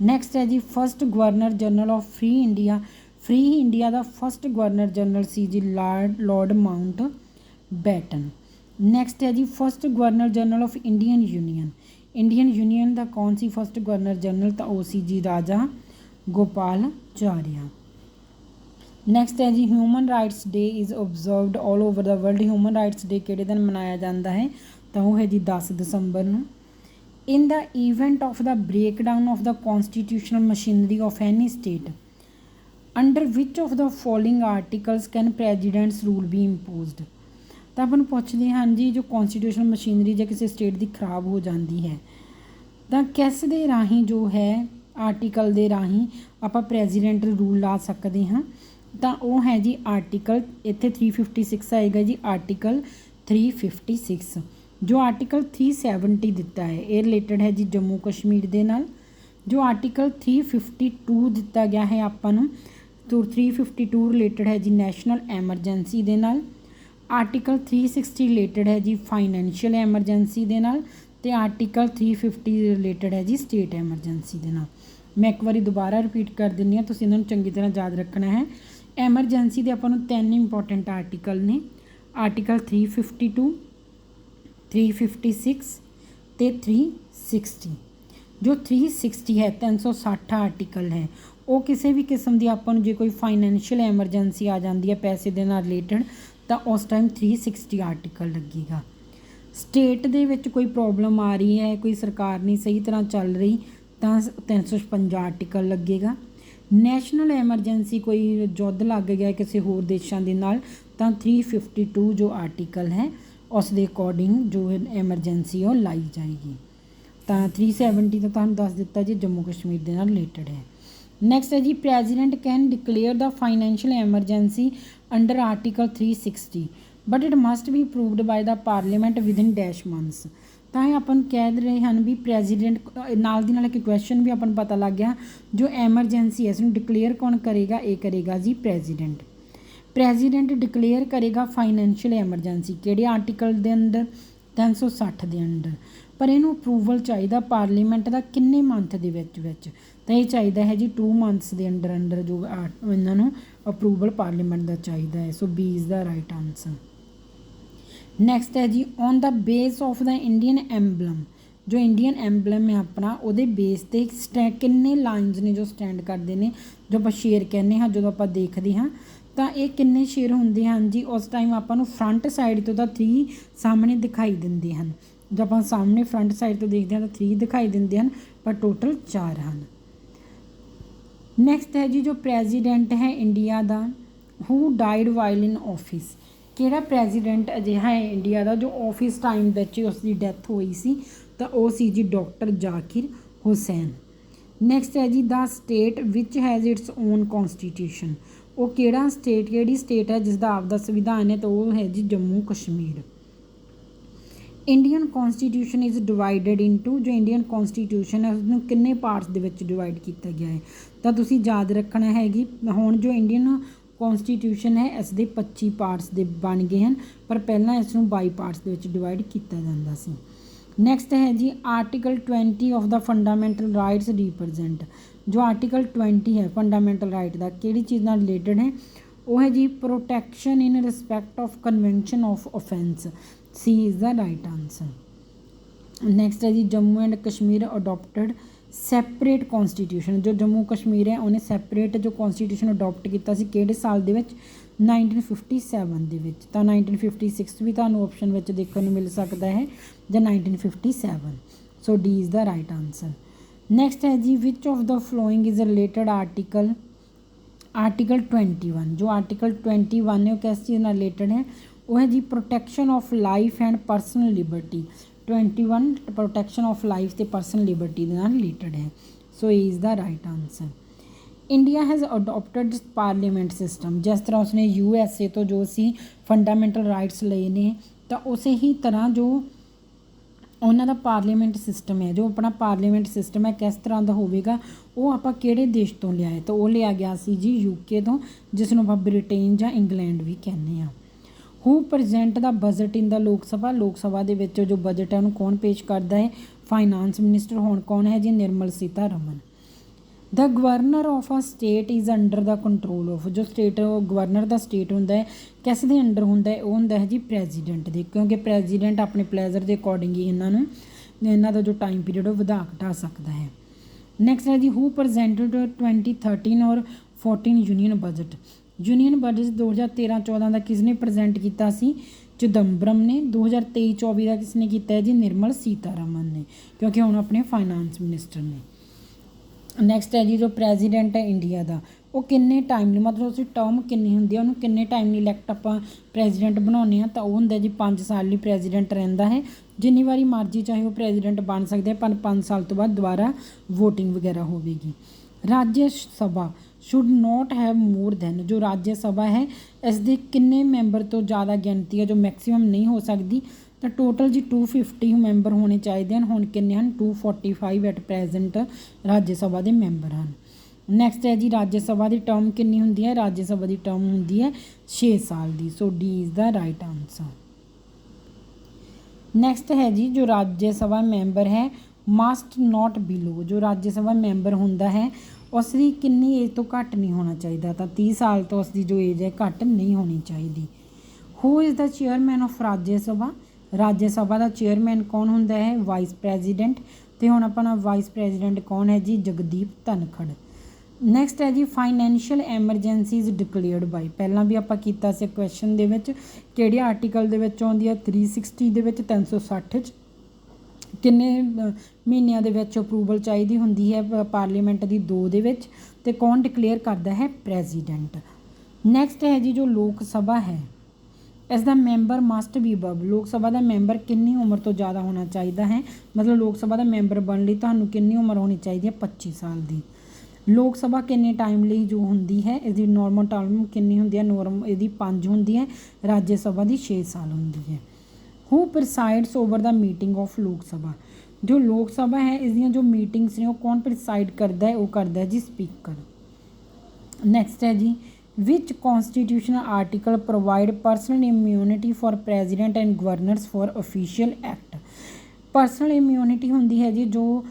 ਨੈਕਸਟ ਹੈ ਜੀ, first governor general of free India. Free India ਦਾ ਫਸਟ ਗਵਰਨਰ ਜਨਰਲ ਸੀ ਜੀ ਲਾਰਡ ਮਾਊਂਟ ਬੈਟਨ। ਨੈਕਸਟ ਹੈ ਜੀ, first governor general of Indian union. Indian union ਦਾ ਕੌਣ ਸੀ ਫਸਟ ਗਵਰਨਰ ਜਨਰਲ? ਤਾਂ ਉਹ ਸੀ ਜੀ ਰਾਜਾ ਗੋਪਾਲਾਚਾਰੀਆ। ਨੈਕਸਟ ਹੈ ਜੀ, human rights day is observed all over the world. Human rights day ਕਿਹੜੇ ਦਿਨ ਮਨਾਇਆ ਜਾਂਦਾ ਹੈ? ਤਾਂ ਉਹ ਹੈ ਜੀ 10 ਦਸੰਬਰ ਨੂੰ। In the event of the breakdown of the constitutional machinery of any state under which of the following articles can president's rule be imposed. ਤਾਂ ਆਪਾਂ ਨੂੰ ਪੁੱਛਦੇ ਹਾਂ ਜੀ ਜੋ ਕੌਂਸਟੀਟਿਊਸ਼ਨਲ ਮਸ਼ੀਨਰੀ ਜਾਂ ਕਿਸੇ ਸਟੇਟ ਦੀ ਖਰਾਬ ਹੋ ਜਾਂਦੀ ਹੈ ਤਾਂ ਕਿਸ ਦੇ ਰਾਹੀਂ ਜੋ ਹੈ ਆਰਟੀਕਲ ਦੇ ਰਾਹੀਂ ਆਪਾਂ ਪ੍ਰੈਜ਼ੀਡੈਂਟ ਰੂਲ ਲਾ ਸਕਦੇ ਹਾਂ? ਤਾਂ ਉਹ ਹੈ ਜੀ ਆਰਟੀਕਲ ਇੱਥੇ 356 ਆਏਗਾ ਜੀ, ਆਰਟੀਕਲ 356। ਜੋ ਆਰਟੀਕਲ 370 ਦਿੱਤਾ ਹੈ ਇਹ ਰਿਲੇਟਡ ਹੈ ਜੀ ਜੰਮੂ ਕਸ਼ਮੀਰ ਦੇ ਨਾਲ। ਜੋ ਆਰਟੀਕਲ 352 ਦਿੱਤਾ ਗਿਆ ਹੈ ਆਪਾਂ ਨੂੰ, ਤੋਂ 352 ਰਿਲੇਟਡ ਹੈ ਜੀ ਨੈਸ਼ਨਲ ਐਮਰਜੈਂਸੀ ਦੇ ਨਾਲ। ਆਰਟੀਕਲ 360 ਰਿਲੇਟਡ ਹੈ ਜੀ ਫਾਈਨੈਂਸ਼ੀਅਲ ਐਮਰਜੈਂਸੀ ਦੇ ਨਾਲ, ਅਤੇ ਆਰਟੀਕਲ 350 ਰਿਲੇਟਡ ਹੈ ਜੀ ਸਟੇਟ ਐਮਰਜੈਂਸੀ ਦੇ ਨਾਲ। ਮੈਂ ਇੱਕ ਵਾਰੀ ਦੁਬਾਰਾ ਰਿਪੀਟ ਕਰ ਦਿੰਦੀ ਹਾਂ, ਤੁਸੀਂ ਇਹਨਾਂ ਨੂੰ ਚੰਗੀ ਤਰ੍ਹਾਂ ਯਾਦ ਰੱਖਣਾ ਹੈ। ਐਮਰਜੈਂਸੀ ਦੇ ਆਪਾਂ ਨੂੰ 3 ਇੰਪੋਰਟੈਂਟ ਆਰਟੀਕਲ ਨੇ, ਆਰਟੀਕਲ 352, 356 ਅਤੇ 360। ਜੋ 360 ਹੈ 360 ਆਰਟੀਕਲ ਹੈ, ਉਹ ਕਿਸੇ ਵੀ ਕਿਸਮ ਦੀ ਆਪਾਂ ਨੂੰ ਜੇ ਕੋਈ ਫਾਈਨੈਂਸ਼ੀਅਲ ਐਮਰਜੈਂਸੀ ਆ ਜਾਂਦੀ ਹੈ ਪੈਸੇ ਦੇ ਨਾਲ ਰਿਲੇਟਡ, ਤਾਂ ਉਸ ਟਾਈਮ 360 ਆਰਟੀਕਲ ਲੱਗੇਗਾ। ਸਟੇਟ ਦੇ ਵਿੱਚ ਕੋਈ ਪ੍ਰੋਬਲਮ ਆ ਰਹੀ ਹੈ, ਕੋਈ ਸਰਕਾਰ ਨਹੀਂ ਸਹੀ ਤਰ੍ਹਾਂ ਚੱਲ ਰਹੀ, ਤਾਂ 356 ਆਰਟੀਕਲ ਲੱਗੇਗਾ। ਨੈਸ਼ਨਲ ਐਮਰਜੈਂਸੀ ਕੋਈ ਯੁੱਧ ਲੱਗ ਗਿਆ ਕਿਸੇ ਹੋਰ ਦੇਸ਼ਾਂ ਦੇ ਨਾਲ, ਤਾਂ 352 ਜੋ ਆਰਟੀਕਲ ਹੈ ਉਸ ਦੇ ਅਕੋਰਡਿੰਗ ਜੋ ਐਮਰਜੈਂਸੀ ਉਹ ਲਾਈ ਜਾਏਗੀ। ਤਾਂ 370 ਤਾਂ ਤੁਹਾਨੂੰ ਦੱਸ ਦਿੱਤਾ ਜੀ ਜੰਮੂ ਕਸ਼ਮੀਰ ਦੇ ਨਾਲ ਰਿਲੇਟਡ ਹੈ। ਨੈਕਸਟ ਹੈ ਜੀ president can declare the financial emergency under article 360 but it must be approved by the parliament within dash months. ਤਾਂ ਇਹ ਆਪਾਂ ਨੂੰ ਕਹਿ ਰਹੇ ਹਨ ਵੀ ਪ੍ਰੈਜ਼ੀਡੈਂਟ ਨਾਲ ਦੀ ਨਾਲ ਇੱਕ ਕੁਐਸਚਨ ਵੀ ਆਪਾਂ ਨੂੰ ਪਤਾ ਲੱਗ ਗਿਆ, ਜੋ ਐਮਰਜੈਂਸੀ ਹੈ ਇਸਨੂੰ ਡਿਕਲੇਅਰ ਕੌਣ ਕਰੇਗਾ, ਇਹ ਕਰੇਗਾ ਜੀ ਪ੍ਰੈਜ਼ੀਡੈਂਟ। ਪ੍ਰੈਜ਼ੀਡੈਂਟ ਡਿਕਲੇਅਰ ਕਰੇਗਾ ਫਾਈਨੈਂਸ਼ੀਅਲ ਐਮਰਜੈਂਸੀ ਕਿਹੜੇ ਆਰਟੀਕਲ ਦੇ ਅੰਡਰ, 360 ਦੇ ਅੰਡਰ। ਪਰ ਇਹਨੂੰ ਅਪਰੂਵਲ ਚਾਹੀਦਾ ਪਾਰਲੀਮੈਂਟ ਦਾ ਕਿੰਨੇ ਮੰਥ ਦੇ ਵਿੱਚ, ਤਾਂ ਇਹ ਚਾਹੀਦਾ ਹੈ ਜੀ 2 ਮੰਥਸ ਦੇ ਅੰਡਰ ਜੋ ਇਹਨਾਂ ਨੂੰ ਅਪਰੂਵਲ ਪਾਰਲੀਮੈਂਟ ਦਾ ਚਾਹੀਦਾ ਹੈ। So B is the right answer. Next ਹੈ ਜੀ on the base of the Indian emblem. ਜੋ ਇੰਡੀਅਨ ਐਂਬਲਮ ਹੈ ਆਪਣਾ, ਉਹਦੇ ਬੇਸ 'ਤੇ ਕਿੰਨੇ ਲਾਈਨਸ ਨੇ ਜੋ ਸਟੈਂਡ ਕਰਦੇ ਨੇ, ਜੋ ਆਪਾਂ ਸ਼ੇਰ ਕਹਿੰਦੇ ਹਾਂ ਜਦੋਂ ਆਪਾਂ ਦੇਖਦੇ ਹਾਂ, ਤਾਂ ਇਹ ਕਿੰਨੇ ਸ਼ੇਰ ਹੁੰਦੇ ਹਨ ਜੀ। ਉਸ ਟਾਈਮ ਆਪਾਂ ਨੂੰ ਫਰੰਟ ਸਾਈਡ ਤੋਂ ਤਾਂ 3 ਸਾਹਮਣੇ ਦਿਖਾਈ ਦਿੰਦੇ ਹਨ, ਜਦੋਂ ਆਪਾਂ ਸਾਹਮਣੇ ਫਰੰਟ ਸਾਈਡ ਤੋਂ ਦੇਖਦੇ ਹਾਂ ਤਾਂ 3 ਦਿਖਾਈ ਦਿੰਦੇ ਹਨ, ਪਰ ਟੋਟਲ 4 ਹਨ। ਨੈਕਸਟ ਹੈ ਜੀ ਜੋ ਪ੍ਰੈਜ਼ੀਡੈਂਟ ਹੈ ਇੰਡੀਆ ਦਾ, ਹੂ ਡਾਈਡ ਵਾਈਲ ਇਨ ਆਫਿਸ। ਕਿਹੜਾ ਪ੍ਰੈਜ਼ੀਡੈਂਟ ਅਜਿਹਾ ਹੈ ਇੰਡੀਆ ਦਾ ਜੋ ਆਫਿਸ ਟਾਈਮ ਵਿੱਚ ਉਸ ਦੀ ਡੈਥ ਹੋਈ ਸੀ, ਤਾਂ ਉਹ ਸੀ ਜੀ ਡਾਕਟਰ ਜ਼ਾਕਿਰ ਹੁਸੈਨ। ਨੈਕਸਟ ਹੈ ਜੀ the state which has its own constitution. ਉਹ ਕਿਹੜੀ ਸਟੇਟ ਹੈ ਜਿਸ ਦਾ ਆਪਦਾ ਸੰਵਿਧਾਨ ਹੈ, ਤਾਂ ਉਹ ਹੈ ਜੀ Jammu Kashmir. Indian constitution is divided into. ਜੋ ਇੰਡੀਅਨ ਕੌਨਸਟੀਟਿਊਸ਼ਨ ਹੈ ਉਸਨੂੰ ਕਿੰਨੇ ਪਾਰਟਸ ਦੇ ਵਿੱਚ ਡਿਵਾਈਡ ਕੀਤਾ ਗਿਆ ਹੈ, ਤਾਂ ਤੁਸੀਂ ਯਾਦ ਰੱਖਣਾ ਹੈਗੀ। ਹੁਣ ਜੋ ਇੰਡੀਅਨ ਕੌਨਸਟੀਟਿਊਸ਼ਨ ਹੈ ਇਸ ਦੇ 25 ਪਾਰਟਸ ਦੇ ਬਣ ਗਏ ਹਨ, ਪਰ ਪਹਿਲਾਂ ਇਸ ਨੂੰ 22 ਪਾਰਟਸ ਦੇ ਵਿੱਚ ਡਿਵਾਈਡ ਕੀਤਾ ਜਾਂਦਾ ਸੀ। ਨੈਕਸਟ ਹੈ ਜੀ article 20 of the fundamental rights represent. ਜੋ ਆਰਟੀਕਲ 20 ਹੈ ਫੰਡਾਮੈਂਟਲ ਰਾਈਟ ਦਾ ਕਿਹੜੀ ਚੀਜ਼ ਨਾਲ ਰਿਲੇਟਡ ਹੈ, ਉਹ ਹੈ ਜੀ protection in respect of convention of offence. C is the right answer. Next ਹੈ ਜੀ ਜੰਮੂ ਐਂਡ ਕਸ਼ਮੀਰ ਅਡੋਪਟਡ ਸੈਪਰੇਟ ਕੌਨਸਟੀਟਿਊਸ਼ਨ। ਜੋ ਜੰਮੂ ਕਸ਼ਮੀਰ ਹੈ ਉਹਨੇ ਸੈਪਰੇਟ ਜੋ ਕੌਨਸਟੀਟਿਊਸ਼ਨ ਅਡੋਪਟ ਕੀਤਾ ਸੀ ਕਿਹੜੇ ਸਾਲ ਦੇ ਵਿੱਚ, 1957 ਦੇ ਵਿੱਚ। ਤਾਂ 1956 ਵੀ ਤੁਹਾਨੂੰ ਆਪਸ਼ਨ ਵਿੱਚ ਦੇਖਣ ਨੂੰ ਮਿਲ ਸਕਦਾ ਹੈ, ਜਾਂ 1957। So D is the right answer. Next ਹੈ ਜੀ which of the following is related article 21। ਜੋ ਆਰਟੀਕਲ 21 ਹੈ ਉਹ ਕਿਸ ਚੀਜ਼ ਨਾਲ ਰਿਲੇਟਡ ਹੈ, ਉਹ ਹੈ ਜੀ protection of life and personal liberty. 21 protection of life ਅਤੇ ਪਰਸਨਲ ਲਿਬਰਟੀ ਦੇ ਨਾਲ ਰਿਲੇਟਡ ਹੈ। ਸੋ ਇਹ is the right answer. India has adopted parliament system. ਜਿਸ ਤਰ੍ਹਾਂ ਉਸਨੇ USA ਤੋਂ ਜੋ ਸੀ ਫੰਡਾਮੈਂਟਲ ਰਾਈਟਸ ਲਏ ਨੇ, ਤਾਂ ਉਸੇ ਹੀ ਤਰ੍ਹਾਂ ਜੋ ਉਹਨਾਂ ਦਾ ਪਾਰਲੀਮੈਂਟ ਸਿਸਟਮ ਹੈ, ਜੋ ਆਪਣਾ ਪਾਰਲੀਮੈਂਟ ਸਿਸਟਮ ਹੈ ਕਿਸ ਤਰ੍ਹਾਂ ਦਾ ਹੋਵੇਗਾ, ਉਹ ਆਪਾਂ ਕਿਹੜੇ ਦੇਸ਼ ਤੋਂ ਲਿਆ ਹੈ, ਤਾਂ ਉਹ ਲਿਆ ਗਿਆ ਸੀ ਜੀ UK ਤੋਂ, ਜਿਸ ਨੂੰ ਆਪਾਂ ਬ੍ਰਿਟੇਨ ਜਾਂ ਇੰਗਲੈਂਡ ਵੀ ਕਹਿੰਦੇ ਹਾਂ। ਹੂ ਪ੍ਰੈਜ਼ੈਂਟ ਦਾ ਬਜਟ ਇਨ ਦਾ ਲੋਕ ਸਭਾ ਦੇ ਵਿੱਚ ਜੋ ਬਜਟ ਹੈ ਉਹਨੂੰ ਕੌਣ ਪੇਸ਼ ਕਰਦਾ ਹੈ, ਫਾਈਨਾਂਸ ਮਿਨਿਸਟਰ ਹੁਣ ਕੌਣ ਹੈ ਜੀ, Nirmala Sitharaman. The governor of a state is under the control of. ਜੋ ਸਟੇਟ ਗਵਰਨਰ ਦਾ ਸਟੇਟ ਹੁੰਦਾ ਹੈ ਕਿਸ ਦੇ ਅੰਡਰ ਹੁੰਦਾ ਹੈ, ਉਹ ਹੁੰਦਾ ਹੈ ਜੀ ਪ੍ਰੈਜ਼ੀਡੈਂਟ ਦੇ, ਕਿਉਂਕਿ ਪ੍ਰੈਜ਼ੀਡੈਂਟ ਆਪਣੇ ਪਲੇਜ਼ਰ ਦੇ ਅਕੋਰਡਿੰਗ ਹੀ ਇਹਨਾਂ ਦਾ ਜੋ ਟਾਈਮ ਪੀਰੀਅਡ ਉਹ ਵਧਾ ਘਟਾ ਸਕਦਾ ਹੈ। ਨੈਕਸਟ ਹੈ ਜੀ ਹੂ ਪ੍ਰੈਜ਼ੈਂਟਡ 2013 ਔਰ 14 ਯੂਨੀਅਨ ਬਜਟ। ਯੂਨੀਅਨ ਬਜਟ 2013-14 ਦਾ ਕਿਸ ਨੇ ਪ੍ਰੈਜ਼ੈਂਟ ਕੀਤਾ ਸੀ, ਚਿਦੰਬਰਮ ਨੇ। 2023-24 ਦਾ ਕਿਸ ਨੇ ਕੀਤਾ ਹੈ ਜੀ, ਨਿਰਮਲ ਸੀਤਾ ਰਮਨ ਨੇ, ਕਿਉਂਕਿ ਹੁਣ ਆਪਣੇ ਫਾਈਨਾਂਸ ਮਿਨਿਸਟਰ ਨੇ। ਨੈਕਸਟ ਹੈ ਜੀ ਜੋ ਪ੍ਰੈਜ਼ੀਡੈਂਟ ਹੈ ਇੰਡੀਆ ਦਾ, ਉਹ ਕਿੰਨੇ ਟਾਈਮ ਲਈ, ਮਤਲਬ ਉਸਦੀ ਟਰਮ ਕਿੰਨੀ ਹੁੰਦੀ ਹੈ, ਉਹਨੂੰ ਕਿੰਨੇ ਟਾਈਮ ਲਈ ਇਲੈਕਟ ਆਪਾਂ ਪ੍ਰੈਜ਼ੀਡੈਂਟ ਬਣਾਉਂਦੇ ਹਾਂ, ਤਾਂ ਉਹ ਹੁੰਦਾ ਜੀ 5 ਸਾਲ ਲਈ ਪ੍ਰੈਜ਼ੀਡੈਂਟ ਰਹਿੰਦਾ ਹੈ। ਜਿੰਨੀ ਵਾਰੀ ਮਰਜ਼ੀ ਚਾਹੇ ਉਹ ਪ੍ਰੈਜ਼ੀਡੈਂਟ ਬਣ ਸਕਦੇ, ਪਰ 5 ਸਾਲ ਤੋਂ ਬਾਅਦ ਦੁਬਾਰਾ ਵੋਟਿੰਗ ਵਗੈਰਾ ਹੋਵੇਗੀ। Rajya Sabha should not have more than, जो राज्य सभा है इस दे किन्ने मैंबर तो ज़्यादा गिनती है जो मैक्सीमम नहीं हो सकती, तो टोटल जी 250 मैंबर होने चाहिए हैं। हुण किन्ने हैं 245 एट प्रेजेंट राज्य सभा के मैंबर हैं। नैक्सट है जी राज्य सभा की टर्म कितनी होंगी है, राज्य सभा की टर्म होंगी है 6 साल की। So D is the right answer. Next है जी जो राज्य सभा मैंबर है मस्ट नॉट बिलो, जो राज्य सभा मैंबर होंदा है उसकी कितनी एज तो घट नहीं होना चाहिए, तो 30 साल तो उसकी जो एज है घट नहीं होनी चाहिए। हू इज़ द चेयरमैन ऑफ राज्य सभा, राज्य सभा का चेयरमैन कौन होंदा है, वाइस प्रैजीडेंट। तो हुण अपना वाइस प्रैजीडेंट कौन है जी, जगदीप धनखड़। नैक्सट है जी फाइनैंशियल एमरजेंसीज डिकलेयर्ड बाई, पहला भी आपां कीता सी क्वेश्चन दे विच किहड़े आर्टिकल दे विच आउंदी है 360 दे विच 360 च किन्ने महीनों के अप्रूवल चाहिए होंगी है पार्लीमेंट की 2 दे विच, ते कौन डिकलेयर करता है, प्रेजीडेंट। नैक्सट है जी जो लोक सभा है इसका मैंबर मस्ट बी अबव, लोक सभा का मैंबर कितनी उम्र तो ज़्यादा होना चाहिए है, मतलब लोक सभा का मैंबर बनने लई तुहानूं कितनी उम्र होनी चाहिए है, 25 साल की। लोक सभा किन्ने टाइम ਲਈ जो होंगी है, इसकी नॉर्मल टर्म कितनी होंगी है, नॉर्म इसकी 5 होंगी है, राज्य सभा की 6 साल होंगी है। Who presides over the meeting of Lok Sabha, जो लोक सभा है इसदियां जो मीटिंग्स ने वो कौन प्रिसाइड करता है, वो करता है जी स्पीकर। नैक्सट है जी which constitutional article provide personal immunity for president and governors for official act. Personal immunity होंदी है जी जो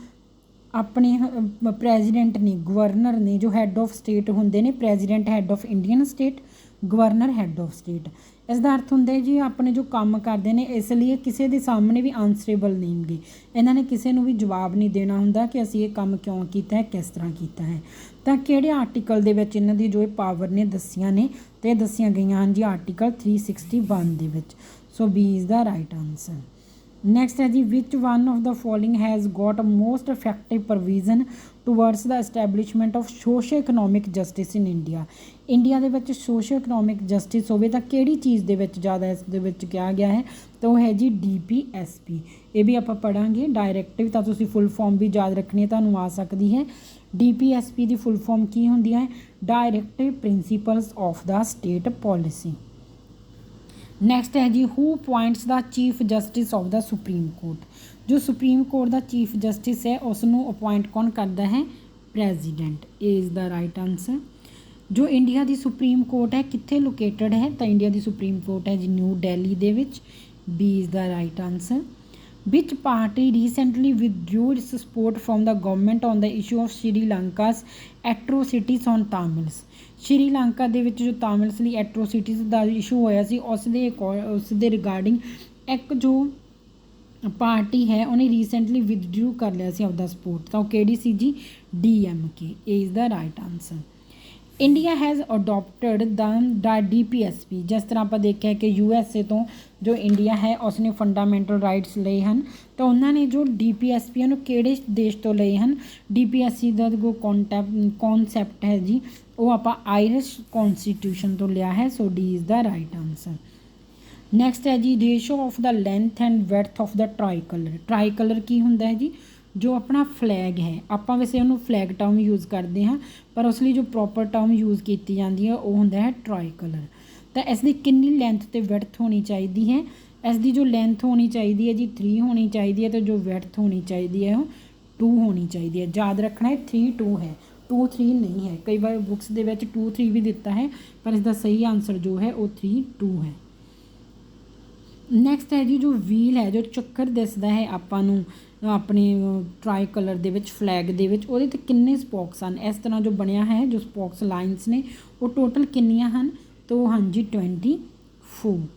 अपने प्रेजिडेंट ने, गवर्नर ने, जो हैड ऑफ स्टेट होंदे ने, president had of Indian state, governor had of state. इसका अर्थ होंदा है जी अपने जो काम करते हैं इसलिए किसी के सामने भी आंसरेबल नहीं गे, इन्होंने किसी को भी जवाब नहीं देना होंदा कि असीं ये काम क्यों किया है, किस तरह किया है। तो किहड़े आर्टिकल दे विच इन्हां दी जो पावर ने दसियां ने, तो ये दसियां गईयां हैं जी आर्टिकल 361 दे विच। So B is the right answer. Next है जी which one of the following has got most effective provision towards the establishment of socio economic justice in India. India दे विच सोशो इकनॉमिक जस्टिस होवे तां किहड़ी चीज़ दे विच ज़्यादा इस दे विच कहा गया है, तो है जी DPSP। ये भी आपां पढ़ांगे डायरैक्टिव, तां तुसीं फुल फॉर्म भी याद रखनी है, तुहानूं आ सकदी है। DPSP की फुल फॉर्म की होंदी है, directive principles of the state policy. Next है जी who appoints the chief justice of the supreme court, जो सुप्रीम कोर्ट का चीफ जस्टिस है उसनों अपॉइंट कौन करता है, president. A is the right answer. जो इंडिया की सुप्रीम कोर्ट है कित्थे लोकेटेड है, तो इंडिया की सुप्रीम कोर्ट है जी न्यू दिल्ली दे विच। B is the right answer. Which party recently withdrew its support from the government on the issue of Sri Lanka's atrocities on Tamils. Sri Lanka दे विच जो तामिल्स ਲਈ एट्रोसिटीज़ का इशू होया सी उस दे रिगार्डिंग एक जो पार्टी है उन्हें रीसेंटली विदड्रू कर लिया सी आपदा सपोर्ट, तो किहड़ी सी जी, DMK। A is the right answer. India has adopted the DPSP, जिस तरह आप देखा कि USA तो जो इंडिया है उसने फंडामेंटल राइट्स लिए हैं, तो उन्होंने जो DPSP उन्होंने किहड़े देश तो लिए हैं। DPSP का जो कॉन्सैप्ट है जी वो आप आयरिश कॉन्स्टिट्यूशन तो लिया है। So D is the right answer. Next है जी ratio of the length and width of the tricolour. Tricolour की होंदा है जी, जो अपना फ्लैग है आप वैसे उन्होंने फ्लैग टर्म यूज़ करते हैं, पर उस लिए जो प्रॉपर टर्म यूज़ की जाती है वो होंदा है ट्राई कलर। तो इसकी कितनी लेंथ तो विड्थ होनी चाहिए है, इसकी जो लेंथ होनी चाहिए है जी 3 होनी चाहिए है, तो जो विड्थ होनी चाहिए है वो 2 होनी चाहिए है। याद रखना है 3 2 है, 2 3 नहीं है। कई बार बुक्स के 2 3 भी दिता है, पर इसका सही आंसर जो है वो 3 2 है। नैक्सट है जी जो व्हील है, जो चक्कर दिसदा है आपां नूं अपने ट्राई कलर दे विच फ्लैग दे विच, उहदे ते किन्ने स्पोक्स हैं, इस तरह जो बनया है जो स्पोक्स लाइन्स ने वो टोटल किन्नियां हैं, तो हाँ जी 24।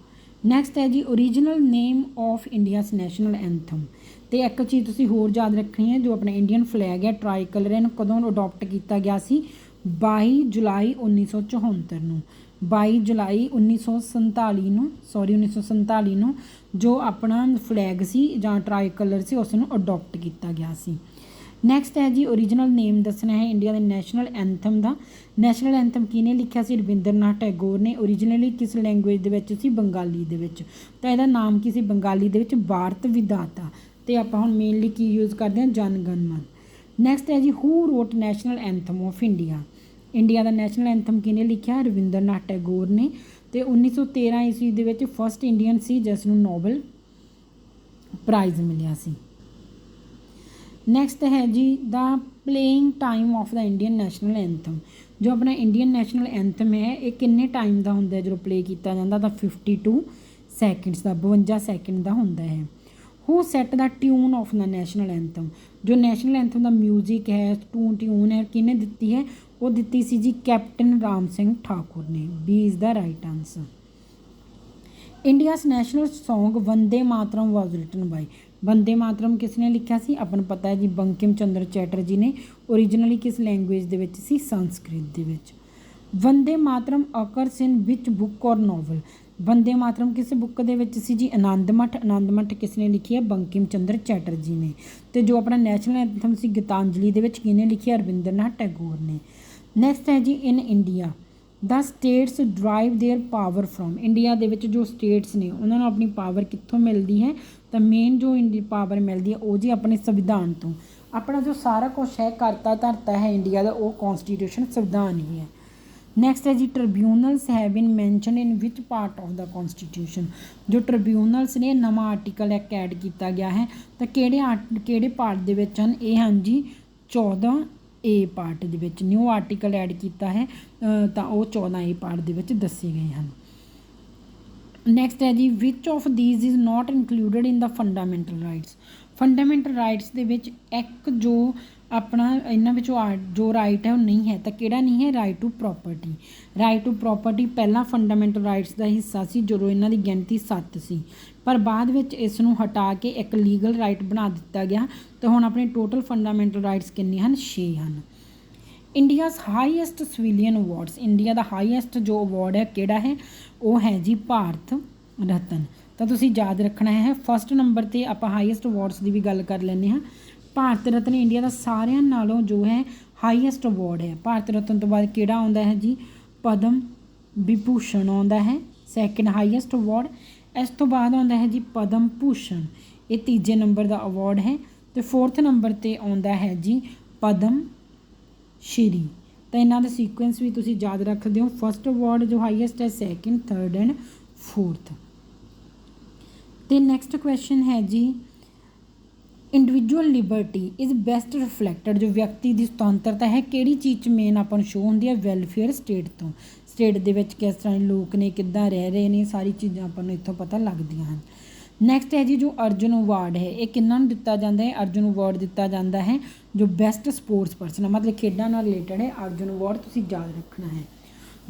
नैक्सट है जी original name of India's national anthem. तो एक चीज़ तुसीं होर याद रखनी है, जो अपना इंडियन फ्लैग है ट्राई कलर इन्हूं कदों अडोप्ट किया गया सी, 22 जुलाई 1974 नूं। 22 जुलाई 1947 नूं जो अपना फ्लैग सी जां ट्राई कलर से उसनूं अडोप्ट किया गया सी। नैक्सट है जी ओरिजिनल नेम दसना है इंडिया के नैशनल एंथम का। नैशनल एंथम किने लिखा सी, रविंद्रनाथ टैगोर ने। ओरिजिनली किस लैंगुएज दे विच सी, बंगाली दे विच। तो इसदा नाम की सी बंगाली दे विच, भारत विधाता। तो आप हुण मेनली की यूज़ करते हैं, जन गण मन। नैक्सट है जी who wrote national anthem of India. India ਦਾ ਨੈਸ਼ਨਲ ਐਂਥਮ ਕਿਹਨੇ ਲਿਖਿਆ? ਰਵਿੰਦਰਨਾਥ ਟੈਗੋਰ ਨੇ। ਅਤੇ 1913 ਈਸਵੀ ਦੇ ਵਿੱਚ ਫਸਟ ਇੰਡੀਅਨ ਸੀ ਜਿਸ ਨੂੰ ਨੋਬਲ ਪ੍ਰਾਈਜ਼ ਮਿਲਿਆ ਸੀ। ਨੈਕਸਟ ਹੈ ਜੀ the playing time of the Indian national anthem. ਜੋ ਆਪਣਾ ਇੰਡੀਅਨ ਨੈਸ਼ਨਲ ਐਂਥਮ ਹੈ ਇਹ ਕਿੰਨੇ ਟਾਈਮ ਦਾ ਹੁੰਦਾ ਜਦੋਂ ਪਲੇ ਕੀਤਾ ਜਾਂਦਾ? ਤਾਂ 52 ਸੈਕਿੰਡਸ ਦਾ, 52 ਸੈਕਿੰਡ ਦਾ ਹੁੰਦਾ ਹੈ। Who set the tune of the national anthem. ਜੋ ਨੈਸ਼ਨਲ ਐਂਥਮ ਦਾ ਮਿਊਜ਼ਿਕ ਹੈ, ਟਿਊਨ ਹੈ, ਕਿਹਨੇ ਦਿੱਤੀ ਹੈ? ਉਹ ਦਿੱਤੀ ਸੀ ਜੀ ਕੈਪਟਨ ਰਾਮ ਸਿੰਘ ਠਾਕੁਰ ਨੇ। B is the right answer. India's national song Vande Mataram was written by. Vande Mataram ਕਿਸ ਨੇ ਲਿਖਿਆ ਸੀ? ਆਪਾਂ ਨੂੰ ਪਤਾ ਹੈ ਜੀ ਬੰਕਿਮ ਚੰਦਰ ਚੈਟਰਜੀ ਨੇ। ਓਰੀਜਨਲੀ ਕਿਸ ਲੈਂਗੁਏਜ ਦੇ ਵਿੱਚ ਸੀ? ਸੰਸਕ੍ਰਿਤ ਦੇ ਵਿੱਚ। ਵੰਦੇ ਮਾਤਰਮ ਅਕਰਸ ਇਨ ਵਿਚ ਬੁੱਕ ਔਰ ਨੋਵਲ। ਵੰਦੇ ਮਾਤਰਮ ਕਿਸ ਬੁੱਕ ਦੇ ਵਿੱਚ ਸੀ ਜੀ? ਆਨੰਦ ਮਠ। ਆਨੰਦ ਮਠ ਕਿਸ ਨੇ ਲਿਖੀ ਹੈ? ਬੰਕਿਮ ਚੰਦਰ ਚੈਟਰਜੀ ਨੇ। ਅਤੇ ਜੋ ਆਪਣਾ ਨੈਸ਼ਨਲ ਐਂਥਮ ਸੀ ਗੀਤਾਂਜਲੀ ਦੇ ਵਿੱਚ ਕਿਹਨੇ ਲਿਖਿਆ? ਰਵਿੰਦਰਨਾਥ ਟੈਗੋਰ ਨੇ। ਨੈਕਸਟ ਹੈ ਜੀ in India the states drive their power from. India ਦੇ ਵਿੱਚ ਜੋ ਸਟੇਟਸ ਨੇ ਉਹਨਾਂ ਨੂੰ ਆਪਣੀ ਪਾਵਰ ਕਿੱਥੋਂ ਮਿਲਦੀ ਹੈ? ਤਾਂ ਮੇਨ ਜੋ ਪਾਵਰ ਮਿਲਦੀ ਹੈ ਉਹ ਜੀ ਆਪਣੇ ਸੰਵਿਧਾਨ ਤੋਂ। ਆਪਣਾ ਜੋ ਸਾਰਾ ਕੁਛ ਹੈ ਕਰਤਾ ਧਰਤਾ ਹੈ ਇੰਡੀਆ ਦਾ ਉਹ ਕੌਨਸਟੀਟਿਊਸ਼ਨ ਸੰਵਿਧਾਨ ਹੀ ਹੈ। ਨੈਕਸਟ ਹੈ ਜੀ tribunals have been mention in which part of the constitution. ਜੋ ਟ੍ਰਿਬਿਊਨਲਸ ਨੇ ਨਵਾਂ ਆਰਟੀਕਲ ਇੱਕ ਐਡ ਕੀਤਾ ਗਿਆ ਹੈ ਤਾਂ ਕਿਹੜੇ ਪਾਰਟ ਦੇ ਵਿੱਚ ਹਨ? ਇਹ ਹਨ ਜੀ 14A ਪਾਰਟ ਦੇ ਵਿੱਚ ਨਿਊ ਆਰਟੀਕਲ ਐਡ ਕੀਤਾ ਹੈ ਤਾਂ ਉਹ 14A ਪਾਰਟ ਦੇ ਵਿੱਚ ਦੱਸੇ ਗਏ ਹਨ। ਨੈਕਸਟ ਹੈ ਜੀ which of these is not included in the fundamental rights. Fundamental rights ਦੇ ਵਿੱਚ ਇੱਕ ਜੋ ਆਪਣਾ ਇਹਨਾਂ ਵਿੱਚੋਂ ਜੋ ਰਾਈਟ ਹੈ ਉਹ ਨਹੀਂ ਹੈ ਤਾਂ ਕਿਹੜਾ ਨਹੀਂ ਹੈ? Right to property. Right to property ਪਹਿਲਾਂ ਫੰਡਾਮੈਂਟਲ ਰਾਈਟਸ ਦਾ ਹਿੱਸਾ ਸੀ ਜਦੋਂ ਇਹਨਾਂ ਦੀ ਗਿਣਤੀ 7 ਸੀ, ਪਰ ਬਾਅਦ ਵਿੱਚ ਇਸ ਨੂੰ ਹਟਾ ਕੇ ਇੱਕ ਲੀਗਲ ਰਾਈਟ ਬਣਾ ਦਿੱਤਾ ਗਿਆ ਅਤੇ ਹੁਣ ਆਪਣੇ ਟੋਟਲ ਫੰਡਾਮੈਂਟਲ ਰਾਈਟਸ ਕਿੰਨੇ ਹਨ? 6 ਹਨ। India's highest civilian awards. India ਦਾ ਹਾਈਐਸਟ ਜੋ ਅਵਾਰਡ ਹੈ ਕਿਹੜਾ ਹੈ? ਉਹ ਹੈ ਜੀ ਭਾਰਤ ਰਤਨ। ਤਾਂ ਤੁਸੀਂ ਯਾਦ ਰੱਖਣਾ ਹੈ ਫਸਟ ਨੰਬਰ 'ਤੇ ਆਪਾਂ ਹਾਈਐਸਟ ਅਵਾਰਡਸ ਦੀ ਵੀ ਗੱਲ ਕਰ ਲੈਂਦੇ ਹਾਂ। ਭਾਰਤ ਰਤਨ ਇੰਡੀਆ ਦਾ ਸਾਰਿਆਂ ਨਾਲੋਂ ਜੋ ਹੈ ਹਾਈਐਸਟ ਅਵਾਰਡ ਹੈ। ਭਾਰਤ ਰਤਨ ਤੋਂ ਬਾਅਦ ਕਿਹੜਾ ਆਉਂਦਾ ਹੈ ਜੀ? ਪਦਮ ਵਿਭੂਸ਼ਣ ਆਉਂਦਾ ਹੈ, ਸੈਕਿੰਡ ਹਾਈਐਸਟ ਅਵਾਰਡ। ਇਸ ਤੋਂ ਬਾਅਦ ਆਉਂਦਾ ਹੈ ਜੀ ਪਦਮ ਭੂਸ਼ਣ, ਇਹ ਤੀਜੇ ਨੰਬਰ ਦਾ ਅਵਾਰਡ ਹੈ। ਅਤੇ ਫੋਰਥ ਨੰਬਰ 'ਤੇ ਆਉਂਦਾ ਹੈ ਜੀ ਪਦਮ ਸ਼੍ਰੀ। ਤਾਂ ਇਹਨਾਂ ਦਾ ਸੀਕੁਐਂਸ ਵੀ ਤੁਸੀਂ ਯਾਦ ਰੱਖਦੇ ਹੋ। ਫਸਟ ਅਵਾਰਡ ਜੋ ਹਾਈਐਸਟ ਹੈ, ਸੈਕਿੰਡ, ਥਰਡ ਐਂਡ ਫੋਰਥ। ਅਤੇ ਨੈਕਸਟ ਕੁਐਸਚਨ ਹੈ ਜੀ ਇੰਡੀਵਿਜੂਅਲ ਲਿਬਰਟੀ ਇਜ਼ ਬੈਸਟ ਰਿਫਲੈਕਟਡ। ਜੋ ਵਿਅਕਤੀ ਦੀ ਸੁਤੰਤਰਤਾ ਹੈ ਕਿਹੜੀ ਚੀਜ਼ 'ਚ ਮੇਨ ਆਪਾਂ ਨੂੰ ਸ਼ੋ ਹੁੰਦੀ ਹੈ? ਵੈਲਫੇਅਰ ਸਟੇਟ ਤੋਂ। ਸਟੇਟ ਦੇ ਵਿੱਚ ਕਿਸ ਤਰ੍ਹਾਂ ਦੇ ਲੋਕ ਨੇ, ਕਿੱਦਾਂ ਰਹਿ ਰਹੇ ਨੇ, ਸਾਰੀ ਚੀਜ਼ਾਂ ਆਪਾਂ ਨੂੰ ਇੱਥੋਂ ਪਤਾ ਲੱਗਦੀਆਂ ਹਨ। ਨੈਕਸਟ ਹੈ ਜੀ ਜੋ ਅਰਜੁਨ ਅਵਾਰਡ ਹੈ ਇਹ ਕਿਹਨਾਂ ਨੂੰ ਦਿੱਤਾ ਜਾਂਦਾ ਹੈ? ਅਰਜੁਨ ਅਵਾਰਡ ਦਿੱਤਾ ਜਾਂਦਾ ਹੈ ਜੋ ਬੈਸਟ ਸਪੋਰਟਸ ਪਰਸਨ, ਮਤਲਬ ਖੇਡਾਂ ਨਾਲ ਰਿਲੇਟਡ ਹੈ। ਅਰਜੁਨ ਅਵਾਰਡ ਤੁਸੀਂ ਯਾਦ ਰੱਖਣਾ ਹੈ।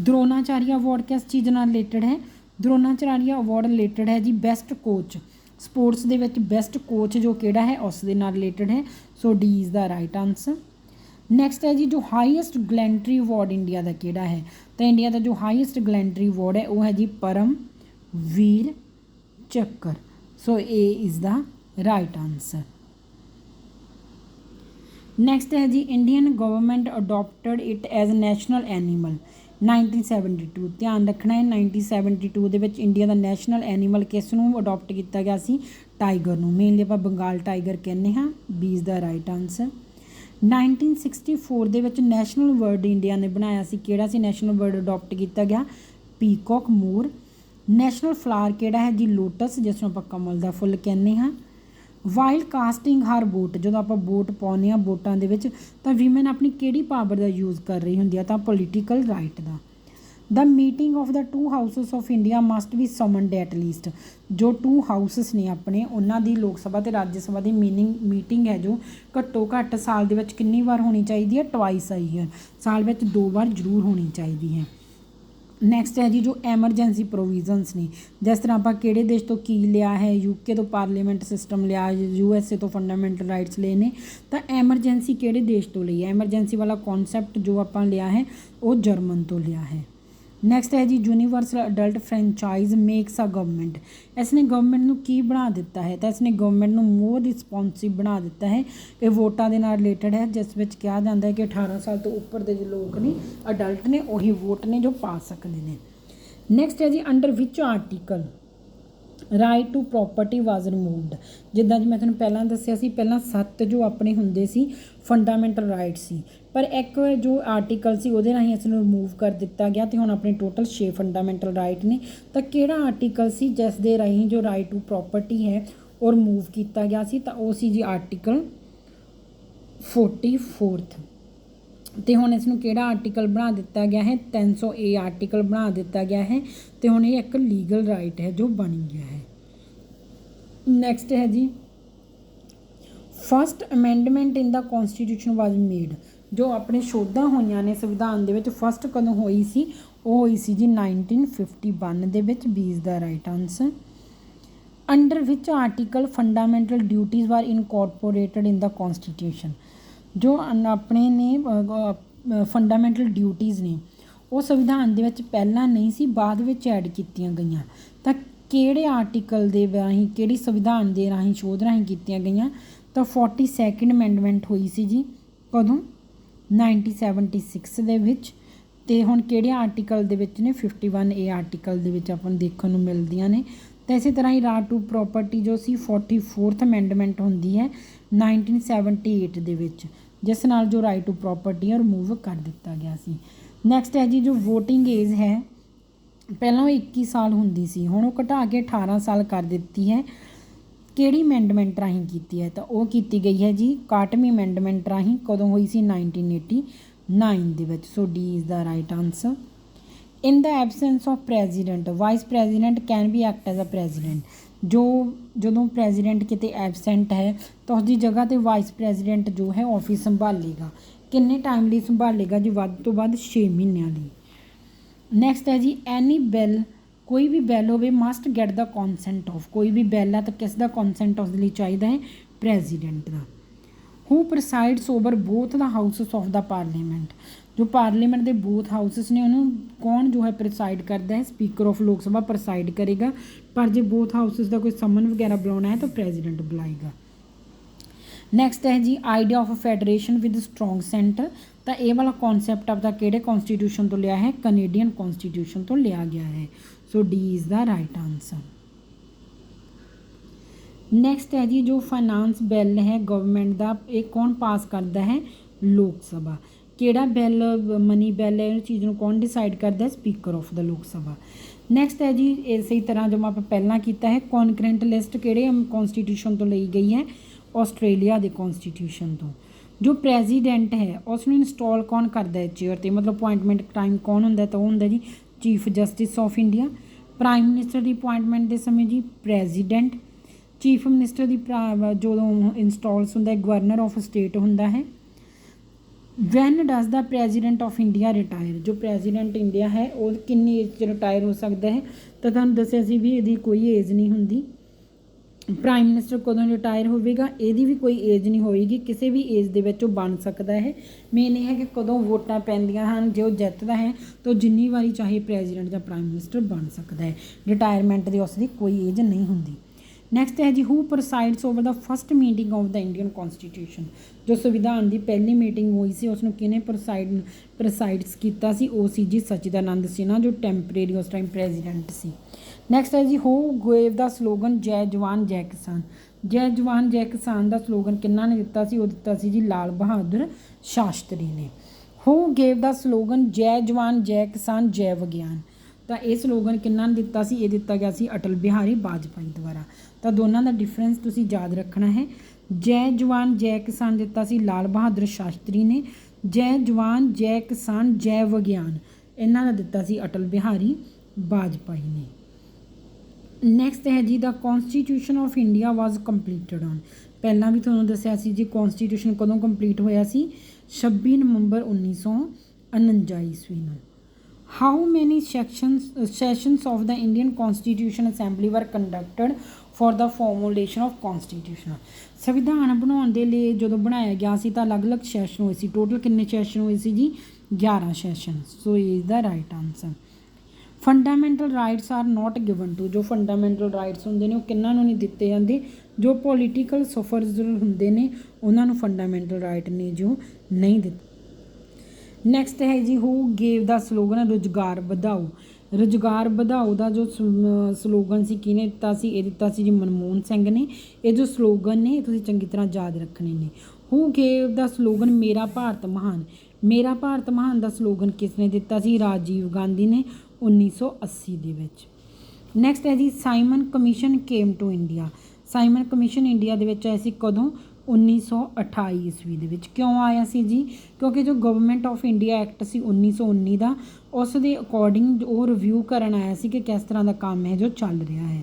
ਦਰੋਨਾਚਾਰੀਆ ਅਵਾਰਡ ਕਿਸ ਚੀਜ਼ ਨਾਲ ਰਿਲੇਟਡ ਹੈ? ਦਰੋਨਾਚਾਰੀਆ ਅਵਾਰਡ ਰਿਲੇਟਡ ਹੈ ਜੀ ਬੈਸਟ ਕੋਚ। ਸਪੋਰਟਸ ਦੇ ਵਿੱਚ ਬੈਸਟ ਕੋਚ ਜੋ ਕਿਹੜਾ ਹੈ ਉਸ ਦੇ ਨਾਲ ਰਿਲੇਟਡ ਹੈ। So D is the right answer. Next ਹੈ ਜੀ ਜੋ ਹਾਈਐਸਟ ਗਲੈਂਟਰੀ ਅਵਾਰਡ ਇੰਡੀਆ ਦਾ ਕਿਹੜਾ ਹੈ? ਤਾਂ ਇੰਡੀਆ ਦਾ ਜੋ ਹਾਈਐਸਟ ਗਲੈਂਟਰੀ ਅਵਾਰਡ ਹੈ ਉਹ ਹੈ ਜੀ Param Vir Chakra. So A is the right answer. Next ਹੈ ਜੀ Indian government adopted it as national animal 1972। ਧਿਆਨ ਰੱਖਣਾ ਹੈ 1972 ਦੇ ਵਿੱਚ ਇੰਡੀਆ ਦਾ ਨੈਸ਼ਨਲ ਐਨੀਮਲ ਕਿਸ ਨੂੰ ਅਡੋਪਟ ਕੀਤਾ ਗਿਆ ਸੀ? ਟਾਈਗਰ ਨੂੰ। ਮੇਨਲੀ ਆਪਾਂ ਬੰਗਾਲ ਟਾਈਗਰ ਕਹਿੰਦੇ ਹਾਂ। B is the right answer. 1964 ਦੇ ਵਿੱਚ ਨੈਸ਼ਨਲ ਬਰਡ ਇੰਡੀਆ ਨੇ ਬਣਾਇਆ ਸੀ, ਕਿਹੜਾ ਸੀ ਨੈਸ਼ਨਲ ਬਰਡ ਅਡੋਪਟ ਕੀਤਾ ਗਿਆ? ਪੀਕੌਕ, ਮੋਰ। ਨੈਸ਼ਨਲ ਫਲਾਵਰ ਕਿਹੜਾ ਹੈ ਜੀ? ਲੋਟਸ, ਜਿਸ ਨੂੰ ਆਪਾਂ ਕਮਲ ਦਾ ਫੁੱਲ ਕਹਿੰਦੇ ਹਾਂ। ਵਾਈਲ ਕਾਸਟਿੰਗ ਹਰ ਵੋਟ, ਜਦੋਂ ਆਪਾਂ ਵੋਟ ਪਾਉਂਦੇ ਹਾਂ ਵੋਟਾਂ ਦੇ ਵਿੱਚ ਤਾਂ ਵੀਮੈਨ ਆਪਣੀ ਕਿਹੜੀ ਪਾਵਰ ਦਾ ਯੂਜ਼ ਕਰ ਰਹੀ ਹੁੰਦੀ ਆ? ਤਾਂ ਪੋਲੀਟੀਕਲ ਰਾਈਟ ਦਾ। The meeting of the 2 houses of India must be summoned at least. ਜੋ 2 ਹਾਊਸਸ ਨੇ ਆਪਣੇ ਉਹਨਾਂ ਦੀ ਲੋਕ ਸਭਾ ਅਤੇ ਰਾਜ ਸਭਾ ਦੀ ਮੀਟਿੰਗ ਹੈ ਜੋ ਘੱਟੋ ਘੱਟ ਸਾਲ ਦੇ ਵਿੱਚ ਕਿੰਨੀ ਵਾਰ ਹੋਣੀ ਚਾਹੀਦੀ ਹੈ? ਟਵਾਈਸ ਆ ਈਅਰ, ਸਾਲ ਵਿੱਚ 2 ਵਾਰ ਜ਼ਰੂਰ ਹੋਣੀ ਚਾਹੀਦੀ ਹੈ। ਨੈਕਸਟ ਹੈ ਜੀ ਜੋ ਐਮਰਜੈਂਸੀ ਪ੍ਰੋਵੀਜ਼ਨਸ ਨੇ, ਜਿਸ ਤਰ੍ਹਾਂ ਆਪਾਂ ਕਿਹੜੇ ਦੇਸ਼ ਤੋਂ ਕੀ ਲਿਆ ਹੈ? UK ਤੋਂ ਪਾਰਲੀਮੈਂਟ ਸਿਸਟਮ ਲਿਆ, USA ਤੋਂ ਫੰਡਾਮੈਂਟਲ ਰਾਈਟਸ ਲਏ ਨੇ। ਤਾਂ ਐਮਰਜੈਂਸੀ ਕਿਹੜੇ ਦੇਸ਼ ਤੋਂ ਲਈ ਹੈ? ਐਮਰਜੈਂਸੀ ਵਾਲਾ ਕੌਨਸੈਪਟ ਜੋ ਆਪਾਂ ਲਿਆ ਹੈ ਉਹ ਜਰਮਨ ਤੋਂ ਲਿਆ ਹੈ। ਨੈਕਸਟ ਹੈ ਜੀ universal adult franchise makes a government. ਇਸ ਨੇ ਗਵਰਨਮੈਂਟ ਨੂੰ ਕੀ ਬਣਾ ਦਿੱਤਾ ਹੈ? ਤਾਂ ਇਸ ਨੇ ਗਵਰਨਮੈਂਟ ਨੂੰ ਮੋਰ ਰਿਸਪੋਂਸਿਵ ਬਣਾ ਦਿੱਤਾ ਹੈ। ਇਹ ਵੋਟਾਂ ਦੇ ਨਾਲ ਰਿਲੇਟਡ ਹੈ, ਜਿਸ ਵਿੱਚ ਕਿਹਾ ਜਾਂਦਾ ਹੈ ਕਿ 18 ਸਾਲ ਤੋਂ ਉੱਪਰ ਦੇ ਜੋ ਲੋਕ ਨੇ ਅਡਲਟ ਨੇ ਉਹੀ ਵੋਟ ਨੇ ਜੋ ਪਾ ਸਕਦੇ ਨੇ। ਨੈਕਸਟ ਹੈ ਜੀ under which article right to property was removed. ਜਿੱਦਾਂ ਜੀ ਮੈਂ ਤੁਹਾਨੂੰ ਪਹਿਲਾਂ ਦੱਸਿਆ ਸੀ, ਪਹਿਲਾਂ 7 ਜੋ ਆਪਣੇ ਹੁੰਦੇ ਸੀ ਫੰਡਾਮੈਂਟਲ ਰਾਈਟ ਸੀ, ਪਰ ਇੱਕ ਜੋ ਆਰਟੀਕਲ ਸੀ ਉਹਦੇ ਰਾਹੀਂ ਇਸ ਨੂੰ ਰਿਮੂਵ ਕਰ ਦਿੱਤਾ ਗਿਆ ਅਤੇ ਹੁਣ ਆਪਣੇ ਟੋਟਲ 6 ਫੰਡਾਮੈਂਟਲ ਰਾਈਟ ਨੇ। ਤਾਂ ਕਿਹੜਾ ਆਰਟੀਕਲ ਸੀ ਜਿਸ ਦੇ ਰਾਹੀਂ ਜੋ ਰਾਈਟ ਟੂ ਪ੍ਰੋਪਰਟੀ ਹੈ ਉਹ ਰਿਮੂਵ ਕੀਤਾ ਗਿਆ ਸੀ? ਤਾਂ ਉਹ ਸੀ ਜੀ ਆਰਟੀਕਲ 44th। ਅਤੇ ਹੁਣ ਇਸ ਨੂੰ ਕਿਹੜਾ ਆਰਟੀਕਲ ਬਣਾ ਦਿੱਤਾ ਗਿਆ ਹੈ? 300A ਆਰਟੀਕਲ ਬਣਾ ਦਿੱਤਾ ਗਿਆ ਹੈ ਅਤੇ ਹੁਣ ਇਹ ਇੱਕ ਲੀਗਲ ਰਾਈਟ ਹੈ ਜੋ ਬਣ ਗਿਆ ਹੈ। ਨੈਕਸਟ ਹੈ ਜੀ first amendment in the ਕੌਨਸਟੀਟਿਊਸ਼ਨ was made. ਜੋ ਆਪਣੇ ਸੋਧਾਂ ਹੋਈਆਂ ਨੇ ਸੰਵਿਧਾਨ ਦੇ ਵਿੱਚ ਫਸਟ ਕਦੋਂ ਹੋਈ ਸੀ? ਉਹ ਹੋਈ ਸੀ ਜੀ 1951 ਦੇ ਵਿੱਚ। B is the right answer. Under which article fundamental duties were incorporated in the constitution. ਜੋ ਆਪਣੇ ਨੇ ਫੰਡਾਮੈਂਟਲ ਡਿਊਟੀਜ਼ ਨੇ ਉਹ ਸੰਵਿਧਾਨ ਦੇ ਵਿੱਚ ਪਹਿਲਾਂ ਨਹੀਂ ਸੀ, ਬਾਅਦ ਵਿੱਚ ਐਡ ਕੀਤੀਆਂ ਗਈਆਂ। ਤਾਂ ਕਿਹੜੇ ਆਰਟੀਕਲ ਦੇ ਰਾਹੀਂ, ਕਿਹੜੀ ਸੰਵਿਧਾਨ ਦੇ ਰਾਹੀਂ ਸੋਧ ਰਾਹੀਂ ਕੀਤੀਆਂ ਗਈਆਂ? ਤਾਂ 42nd ਅਮੈਂਡਮੈਂਟ ਹੋਈ ਸੀ ਜੀ। ਕਦੋਂ? 1976 ਦੇ ਵਿੱਚ। ਅਤੇ ਹੁਣ ਕਿਹੜੇ ਆਰਟੀਕਲ ਦੇ ਵਿੱਚ ਨੇ? 51A ਆਰਟੀਕਲ ਦੇ ਵਿੱਚ ਆਪਾਂ ਨੂੰ ਦੇਖਣ ਨੂੰ ਮਿਲਦੀਆਂ ਨੇ। ਤਾਂ ਇਸੇ ਤਰ੍ਹਾਂ ਹੀ ਰਾਈਟ ਟੂ ਪ੍ਰੋਪਰਟੀ ਜੋ ਸੀ 44th ਅਮੈਂਡਮੈਂਟ ਹੁੰਦੀ ਹੈ 1978 ਦੇ ਵਿੱਚ, ਜਿਸ ਨਾਲ ਜੋ ਰਾਈਟ ਟੂ ਪ੍ਰੋਪਰਟੀ ਹੈ ਰਿਮੂਵ ਕਰ ਦਿੱਤਾ ਗਿਆ ਸੀ। ਨੈਕਸਟ ਹੈ ਜੀ ਜੋ ਵੋਟਿੰਗ ਏਜ ਹੈ, ਪਹਿਲਾਂ ਉਹ 21 ਸਾਲ ਹੁੰਦੀ ਸੀ, ਹੁਣ ਉਹ ਘਟਾ ਕੇ 18 ਸਾਲ ਕਰ ਦਿੱਤੀ ਹੈ। ਕਿਹੜੀ ਅਮੈਂਡਮੈਂਟ ਰਾਹੀਂ ਕੀਤੀ ਹੈ? ਤਾਂ ਉਹ ਕੀਤੀ ਗਈ ਹੈ ਜੀ 61ਵੀਂ ਅਮੈਂਡਮੈਂਟ ਰਾਹੀਂ। ਕਦੋਂ ਹੋਈ ਸੀ? 1989 ਦੇ ਵਿੱਚ। So D is the right answer. In the absence of president vice president can be act as a president. ਜਦੋਂ ਪ੍ਰੈਜ਼ੀਡੈਂਟ ਕਿਤੇ ਐਬਸੈਂਟ ਹੈ ਤਾਂ ਉਸਦੀ ਜਗ੍ਹਾ 'ਤੇ ਵਾਈਸ ਪ੍ਰੈਜ਼ੀਡੈਂਟ ਜੋ ਹੈ ਆਫਿਸ ਸੰਭਾਲੇਗਾ। ਕਿੰਨੇ ਟਾਈਮ ਲਈ ਸੰਭਾਲੇਗਾ ਜੀ? ਵੱਧ ਤੋਂ ਵੱਧ 6 ਮਹੀਨਿਆਂ ਲਈ। ਨੈਕਸਟ ਹੈ ਜੀ ਐਨੀ ਬਿੱਲ, ਕੋਈ ਵੀ ਬਿੱਲ ਹੋਵੇ ਮਸਟ ਗੈਟ ਦਾ ਕੌਨਸੈਂਟ ਆਫ। ਕੋਈ ਵੀ ਬਿੱਲ ਹੈ ਤਾਂ ਕਿਸ ਦਾ ਕੌਨਸੈਂਟ ਉਸ ਲਈ ਚਾਹੀਦਾ ਹੈ? ਪ੍ਰੈਜ਼ੀਡੈਂਟ ਦਾ। Who presides over both the houses of the parliament. ਜੋ ਪਾਰਲੀਮੈਂਟ ਦੇ ਬੋਥ ਹਾਊਸਸ ਨੇ ਉਹਨੂੰ ਕੌਣ ਜੋ ਹੈ ਪ੍ਰਸਾਈਡ ਕਰਦਾ ਹੈ? ਸਪੀਕਰ ਆਫ ਲੋਕ ਸਭਾ ਪ੍ਰਸਾਈਡ ਕਰੇਗਾ, ਪਰ ਜੇ ਬੋਥ ਹਾਊਸਸ ਦਾ ਕੋਈ ਸਮਨ ਵਗੈਰਾ ਬੁਲਾਉਣਾ ਹੈ ਤਾਂ ਪ੍ਰੈਜ਼ੀਡੈਂਟ ਬੁਲਾਏਗਾ। ਨੈਕਸਟ ਹੈ ਜੀ idea of federation with strong centre. ਤਾਂ ਇਹ ਵਾਲਾ ਕੌਨਸੈਪਟ ਆਪਦਾ ਕਿਹੜੇ ਕੌਨਸਟੀਟਿਊਸ਼ਨ ਤੋਂ ਲਿਆ ਹੈ? ਕੈਨੇਡੀਅਨ ਕੌਨਸਟੀਟਿਊਸ਼ਨ ਤੋਂ ਲਿਆ ਗਿਆ ਹੈ। So D is the right answer. Next ਹੈ ਜੀ ਜੋ ਫਾਈਨਾਂਸ ਬਿੱਲ ਹੈ ਗਵਰਨਮੈਂਟ ਦਾ, ਇਹ ਕੌਣ ਪਾਸ ਕਰਦਾ ਹੈ? ਲੋਕ ਸਭਾ। ਕਿਹੜਾ ਬਿੱਲ ਮਨੀ ਬਿੱਲ ਹੈ, ਇਸ ਚੀਜ਼ ਨੂੰ ਕੌਣ ਡਿਸਾਈਡ ਕਰਦਾ ਹੈ? ਸਪੀਕਰ ਆਫ ਦਾ ਲੋਕ ਸਭਾ। ਨੈਕਸਟ ਹੈ ਜੀ ਇਸੇ ਤਰ੍ਹਾਂ ਜੋ ਆਪਾਂ ਪਹਿਲਾਂ ਕੀਤਾ ਹੈ ਕੌਨਕਰੈਂਟ ਲਿਸਟ ਕਿਹੜੇ ਕੌਨਸਟੀਟਿਊਸ਼ਨ ਤੋਂ ਲਈ ਗਈ ਹੈ? ਆਸਟ੍ਰੇਲੀਆ ਦੇ ਕੌਨਸਟੀਟਿਊਸ਼ਨ ਤੋਂ। ਜੋ ਪ੍ਰੈਜ਼ੀਡੈਂਟ ਹੈ ਉਸ ਨੂੰ ਇੰਸਟਾਲ ਕੌਣ ਕਰਦਾ ਹੈ ਚੇਅਰ 'ਤੇ? ਮਤਲਬ ਅਪੁਆਇੰਟਮੈਂਟ ਟਾਈਮ ਕੌਣ ਹੁੰਦਾ? ਤਾਂ ਉਹ ਹੁੰਦਾ ਜੀ chief justice of India. Prime minister the appointment ਦੇ ਸਮੇਂ ਜੀ ਪ੍ਰੈਜ਼ੀਡੈਂਟ। ਚੀਫ ਮਿਨਿਸਟਰ ਦੀ ਜਦੋਂ ਇੰਸਟਾਲਸ ਹੁੰਦਾ ਗਵਰਨਰ ਆਫ ਸਟੇਟ ਹੁੰਦਾ ਹੈ। When does the president of India retire. ਜੋ ਪ੍ਰੈਜ਼ੀਡੈਂਟ ਇੰਡੀਆ ਹੈ ਉਹ ਕਿੰਨੀ ਏਜ 'ਚ ਰਿਟਾਇਰ ਹੋ ਸਕਦਾ ਹੈ? ਤਾਂ ਤੁਹਾਨੂੰ ਦੱਸਿਆ ਸੀ ਵੀ ਇਹਦੀ ਕੋਈ ਏਜ ਨਹੀਂ ਹੁੰਦੀ। ਪ੍ਰਾਈਮ ਮਿਨਿਸਟਰ ਕਦੋਂ ਰਿਟਾਇਰ ਹੋਵੇਗਾ? ਇਹਦੀ ਵੀ ਕੋਈ ਏਜ ਨਹੀਂ ਹੋਏਗੀ, ਕਿਸੇ ਵੀ ਏਜ ਦੇ ਵਿੱਚ ਉਹ ਬਣ ਸਕਦਾ ਹੈ। ਮੇਨ ਇਹ ਹੈ ਕਿ ਕਦੋਂ ਵੋਟਾਂ ਪੈਂਦੀਆਂ ਹਨ, ਜੇ ਉਹ ਜਿੱਤਦਾ ਹੈ ਤਾਂ ਜਿੰਨੀ ਵਾਰੀ ਚਾਹੇ ਪ੍ਰੈਜ਼ੀਡੈਂਟ ਜਾਂ ਪ੍ਰਾਈਮ ਮਿਨਿਸਟਰ ਬਣ ਸਕਦਾ ਹੈ। ਰਿਟਾਇਰਮੈਂਟ ਦੀ ਉਸ ਦੀ ਕੋਈ ਏਜ ਨਹੀਂ ਹੁੰਦੀ। ਨੈਕਸਟ ਹੈ ਜੀ who presides over the first meeting of the Indian constitution. ਜੋ ਸੰਵਿਧਾਨ ਦੀ ਪਹਿਲੀ ਮੀਟਿੰਗ ਹੋਈ ਸੀ ਉਸ ਨੂੰ ਕਿਹਨੇ ਪ੍ਰਸਾਈਡਸ ਕੀਤਾ ਸੀ? ਉਹ ਸੀ ਜੀ ਸਚਿਦਾਨੰਦ ਸਿਨਹਾ, ਜੋ ਟੈਂਪਰੇਰੀ ਉਸ ਟਾਈਮ ਪ੍ਰੈਜ਼ੀਡੈਂਟ ਸੀ। ਨੈਕਸਟ ਹੈ ਜੀ ਹੂ ਗੇਵ ਦਾ ਸਲੋਗਨ ਜੈ ਜਵਾਨ ਜੈ ਕਿਸਾਨ। ਜੈ ਜਵਾਨ ਜੈ ਕਿਸਾਨ ਦਾ ਸਲੋਗਨ ਕਿਹਨਾਂ ਨੇ ਦਿੱਤਾ ਸੀ? ਉਹ ਦਿੱਤਾ ਸੀ ਜੀ ਲਾਲ ਬਹਾਦਰ ਸ਼ਾਸਤਰੀ ਨੇ। ਹੂ ਗੇਵ ਦਾ ਸਲੋਗਨ ਜੈ ਜਵਾਨ ਜੈ ਕਿਸਾਨ ਜੈ ਵਿਗਿਆਨ। ਤਾਂ ਇਹ ਸਲੋਗਨ ਕਿਹਨਾਂ ਨੇ ਦਿੱਤਾ ਸੀ? ਇਹ ਦਿੱਤਾ ਗਿਆ ਸੀ ਅਟਲ ਬਿਹਾਰੀ ਵਾਜਪਾਈ ਦੁਆਰਾ। ਤਾਂ ਦੋਨਾਂ ਦਾ ਡਿਫਰੈਂਸ ਤੁਸੀਂ ਯਾਦ ਰੱਖਣਾ ਹੈ। ਜੈ ਜਵਾਨ ਜੈ ਕਿਸਾਨ ਦਿੱਤਾ ਸੀ ਲਾਲ ਬਹਾਦਰ ਸ਼ਾਸਤਰੀ ਨੇ। ਜੈ ਜਵਾਨ ਜੈ ਕਿਸਾਨ ਜੈ ਵਿਗਿਆਨ ਇਹਨਾਂ ਦਾ ਦਿੱਤਾ ਸੀ ਅਟਲ ਬਿਹਾਰੀ ਵਾਜਪਾਈ ਨੇ। ਨੈਕਸਟ ਹੈ ਜੀ the constitution of India was completed on. ਪਹਿਲਾਂ ਵੀ ਤੁਹਾਨੂੰ ਦੱਸਿਆ ਸੀ ਜੀ ਕੌਨਸਟੀਟਿਊਸ਼ਨ ਕਦੋਂ ਕੰਪਲੀਟ ਹੋਇਆ ਸੀ? 26 ਨਵੰਬਰ 1949 ਈਸਵੀ ਨੂੰ। How many sessions of the Indian constitution assembly were conducted for the formulation of constitution. ਸੰਵਿਧਾਨ ਬਣਾਉਣ ਦੇ ਲਈ ਜਦੋਂ ਬਣਾਇਆ ਗਿਆ ਸੀ ਤਾਂ ਅਲੱਗ-ਅਲੱਗ ਸੈਸ਼ਨ ਹੋਏ ਸੀ। ਟੋਟਲ ਕਿੰਨੇ ਸੈਸ਼ਨ ਹੋਏ ਸੀ ਜੀ? 11 session. So is the right answer. Fundamental rights are not given to. ਜੋ ਫੰਡਾਮੈਂਟਲ ਰਾਈਟਸ ਹੁੰਦੇ ਨੇ ਉਹ ਕਿਹਨਾਂ ਨੂੰ ਨਹੀਂ ਦਿੱਤੇ ਜਾਂਦੇ? ਜੋ ਪੋਲੀਟੀਕਲ ਸਫਰਜ਼ ਹੁੰਦੇ ਨੇ ਉਹਨਾਂ ਨੂੰ ਫੰਡਾਮੈਂਟਲ ਰਾਈਟ ਨੇ ਜੋ ਨਹੀਂ ਦਿੱਤੇ। ਨੈਕਸਟ ਹੈ ਜੀ ਹੂ ਗੇਵ ਦਾ ਸਲੋਗਨ ਰੁਜ਼ਗਾਰ ਵਧਾਓ। ਰੁਜ਼ਗਾਰ ਵਧਾਓ ਦਾ ਜੋ ਸਲੋਗਨ ਸੀ ਕਿਹਨੇ ਦਿੱਤਾ ਸੀ? ਇਹ ਦਿੱਤਾ ਸੀ ਜੀ ਮਨਮੋਹਨ ਸਿੰਘ ਨੇ। ਇਹ ਜੋ ਸਲੋਗਨ ਨੇ ਇਹ ਤੁਸੀਂ ਚੰਗੀ ਤਰ੍ਹਾਂ ਯਾਦ ਰੱਖਣੇ ਨੇ। ਹੂ ਗੇਵ ਦਾ ਸਲੋਗਨ ਮੇਰਾ ਭਾਰਤ ਮਹਾਨ? ਮੇਰਾ ਭਾਰਤ ਮਹਾਨ ਦਾ ਸਲੋਗਨ ਕਿਸ ਨੇ ਦਿੱਤਾ ਸੀ? ਰਾਜੀਵ ਗਾਂਧੀ ਨੇ 1980 ਦੇ ਵਿੱਚ। ਨੈਕਸਟ ਹੈ ਜੀ Simon Commission came to India. Simon Commission India ਦੇ ਵਿੱਚ ਆਇਆ ਸੀ ਕਦੋਂ? 1928 ਈਸਵੀ ਦੇ ਵਿੱਚ। ਕਿਉਂ ਆਇਆ ਸੀ ਜੀ? ਕਿਉਂਕਿ ਜੋ ਗਵਰਨਮੈਂਟ ਆਫ ਇੰਡੀਆ ਐਕਟ ਸੀ 1919 ਦਾ, ਉਸ ਦੇ ਅਕੋਰਡਿੰਗ ਉਹ ਰਿਵਿਊ ਕਰਨ ਆਇਆ ਸੀ ਕਿ ਕਿਸ ਤਰ੍ਹਾਂ ਦਾ ਕੰਮ ਹੈ ਜੋ ਚੱਲ ਰਿਹਾ ਹੈ।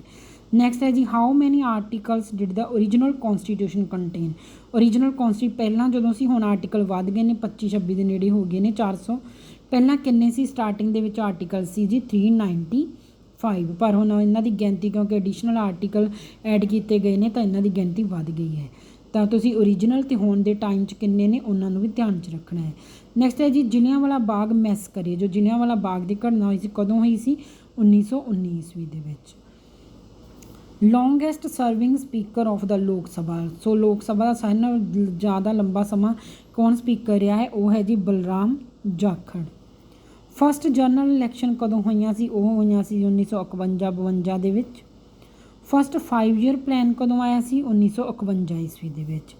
ਨੈਕਸਟ ਹੈ ਜੀ how many articles did the original constitution contain? Original ਪਹਿਲਾਂ ਜਦੋਂ ਸੀ, ਹੁਣ ਆਰਟੀਕਲ ਵੱਧ ਗਏ ਨੇ, 25-26 ਦੇ ਨੇੜੇ ਹੋ ਗਏ ਨੇ, 400। ਪਹਿਲਾਂ ਕਿੰਨੇ ਸੀ ਸਟਾਰਟਿੰਗ ਦੇ ਵਿੱਚ ਆਰਟੀਕਲ ਸੀ ਜੀ? 395। ਪਰ ਹੁਣ ਇਹਨਾਂ ਦੀ ਗਿਣਤੀ ਕਿਉਂਕਿ ਐਡੀਸ਼ਨਲ ਆਰਟੀਕਲ ਐਡ ਕੀਤੇ ਗਏ ਨੇ ਤਾਂ ਇਹਨਾਂ ਦੀ ਗਿਣਤੀ ਵੱਧ ਗਈ ਹੈ। ਤਾਂ ਤੁਸੀਂ ਓਰੀਜਨਲ ਅਤੇ ਹੁਣ ਦੇ ਟਾਈਮ 'ਚ ਕਿੰਨੇ ਨੇ ਉਹਨਾਂ ਨੂੰ ਵੀ ਧਿਆਨ 'ਚ ਰੱਖਣਾ ਹੈ। ਨੈਕਸਟ ਹੈ ਜੀ ਜਲਿਆਂਵਾਲਾ ਬਾਗ ਮੈਸਕਰੇ। ਜੋ ਜਲਿਆਂਵਾਲਾ ਬਾਗ ਦੀ ਘਟਨਾ ਹੋਈ ਸੀ ਕਦੋਂ ਹੋਈ ਸੀ? 1919 ਈਸਵੀ ਦੇ ਵਿੱਚ। ਲੌਂਗੈਸਟ ਸਰਵਿੰਗ ਸਪੀਕਰ ਆਫ ਦਾ ਲੋਕ ਸਭਾ। ਸੋ ਲੋਕ ਸਭਾ ਦਾ ਸਾਰਿਆਂ ਨਾਲੋਂ ਜ਼ਿਆਦਾ ਲੰਬਾ ਸਮਾਂ ਕੌਣ ਸਪੀਕਰ ਰਿਹਾ ਹੈ? ਉਹ ਹੈ ਜੀ Balram Jakhar. First general election ਕਦੋਂ ਹੋਈਆਂ ਸੀ? ਉਹ ਹੋਈਆਂ ਸੀ 1951-52 ਦੇ ਵਿੱਚ। ਫਸਟ 5 ਈਅਰ ਪਲਾਨ ਕਦੋਂ ਆਇਆ ਸੀ? 1951 ਈਸਵੀ ਦੇ ਵਿੱਚ।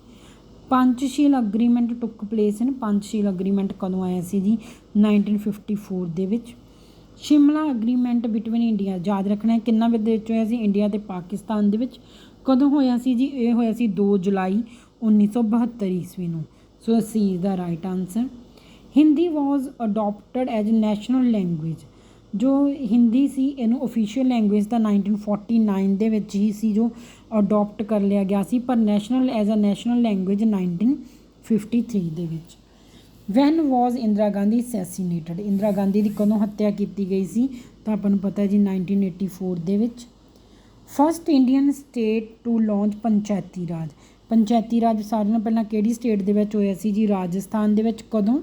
ਪੰਚਸ਼ੀਲ ਅਗਰੀਮੈਂਟ ਟੁੱਕ ਪਲੇਸ ਇਨ। ਪੰਚਸ਼ੀਲ ਅਗਰੀਮੈਂਟ ਕਦੋਂ ਆਇਆ ਸੀ ਜੀ? 1954 ਦੇ ਵਿੱਚ। ਸ਼ਿਮਲਾ ਅਗਰੀਮੈਂਟ ਬਿਟਵੀਨ ਇੰਡੀਆ, ਯਾਦ ਰੱਖਣਾ ਹੈ ਕਿੰਨਾ ਦੇ ਵਿੱਚ ਹੋਇਆ ਸੀ? ਇੰਡੀਆ ਅਤੇ ਪਾਕਿਸਤਾਨ ਦੇ ਵਿੱਚ। ਕਦੋਂ ਹੋਇਆ ਸੀ ਜੀ? ਇਹ ਹੋਇਆ ਸੀ 2 ਜੁਲਾਈ 1972 ਈਸਵੀ ਨੂੰ। So C is the right answer. Hindi was adopted as national language. ਜੋ ਹਿੰਦੀ ਸੀ ਇਹਨੂੰ ਓਫੀਸ਼ੀਅਲ ਲੈਂਗੁਏਜ ਤਾਂ 1949 ਦੇ ਵਿੱਚ ਹੀ ਸੀ ਜੋ ਅਡੋਪਟ ਕਰ ਲਿਆ ਗਿਆ ਸੀ, ਪਰ national as a national language 1953 ਦੇ ਵਿੱਚ। When was Indira Gandhi assassinated. Indira Gandhi ਦੀ ਕਦੋਂ ਹੱਤਿਆ ਕੀਤੀ ਗਈ ਸੀ? ਤਾਂ ਆਪਾਂ ਨੂੰ ਪਤਾ ਜੀ 1984 ਦੇ ਵਿੱਚ। First Indian state to launch Panchayati Raj. ਪੰਚਾਇਤੀ ਰਾਜ ਸਾਰਿਆਂ ਨਾਲੋਂ ਪਹਿਲਾਂ ਕਿਹੜੀ ਸਟੇਟ ਦੇ ਵਿੱਚ ਹੋਇਆ ਸੀ ਜੀ? ਰਾਜਸਥਾਨ ਦੇ ਵਿੱਚ। ਕਦੋਂ?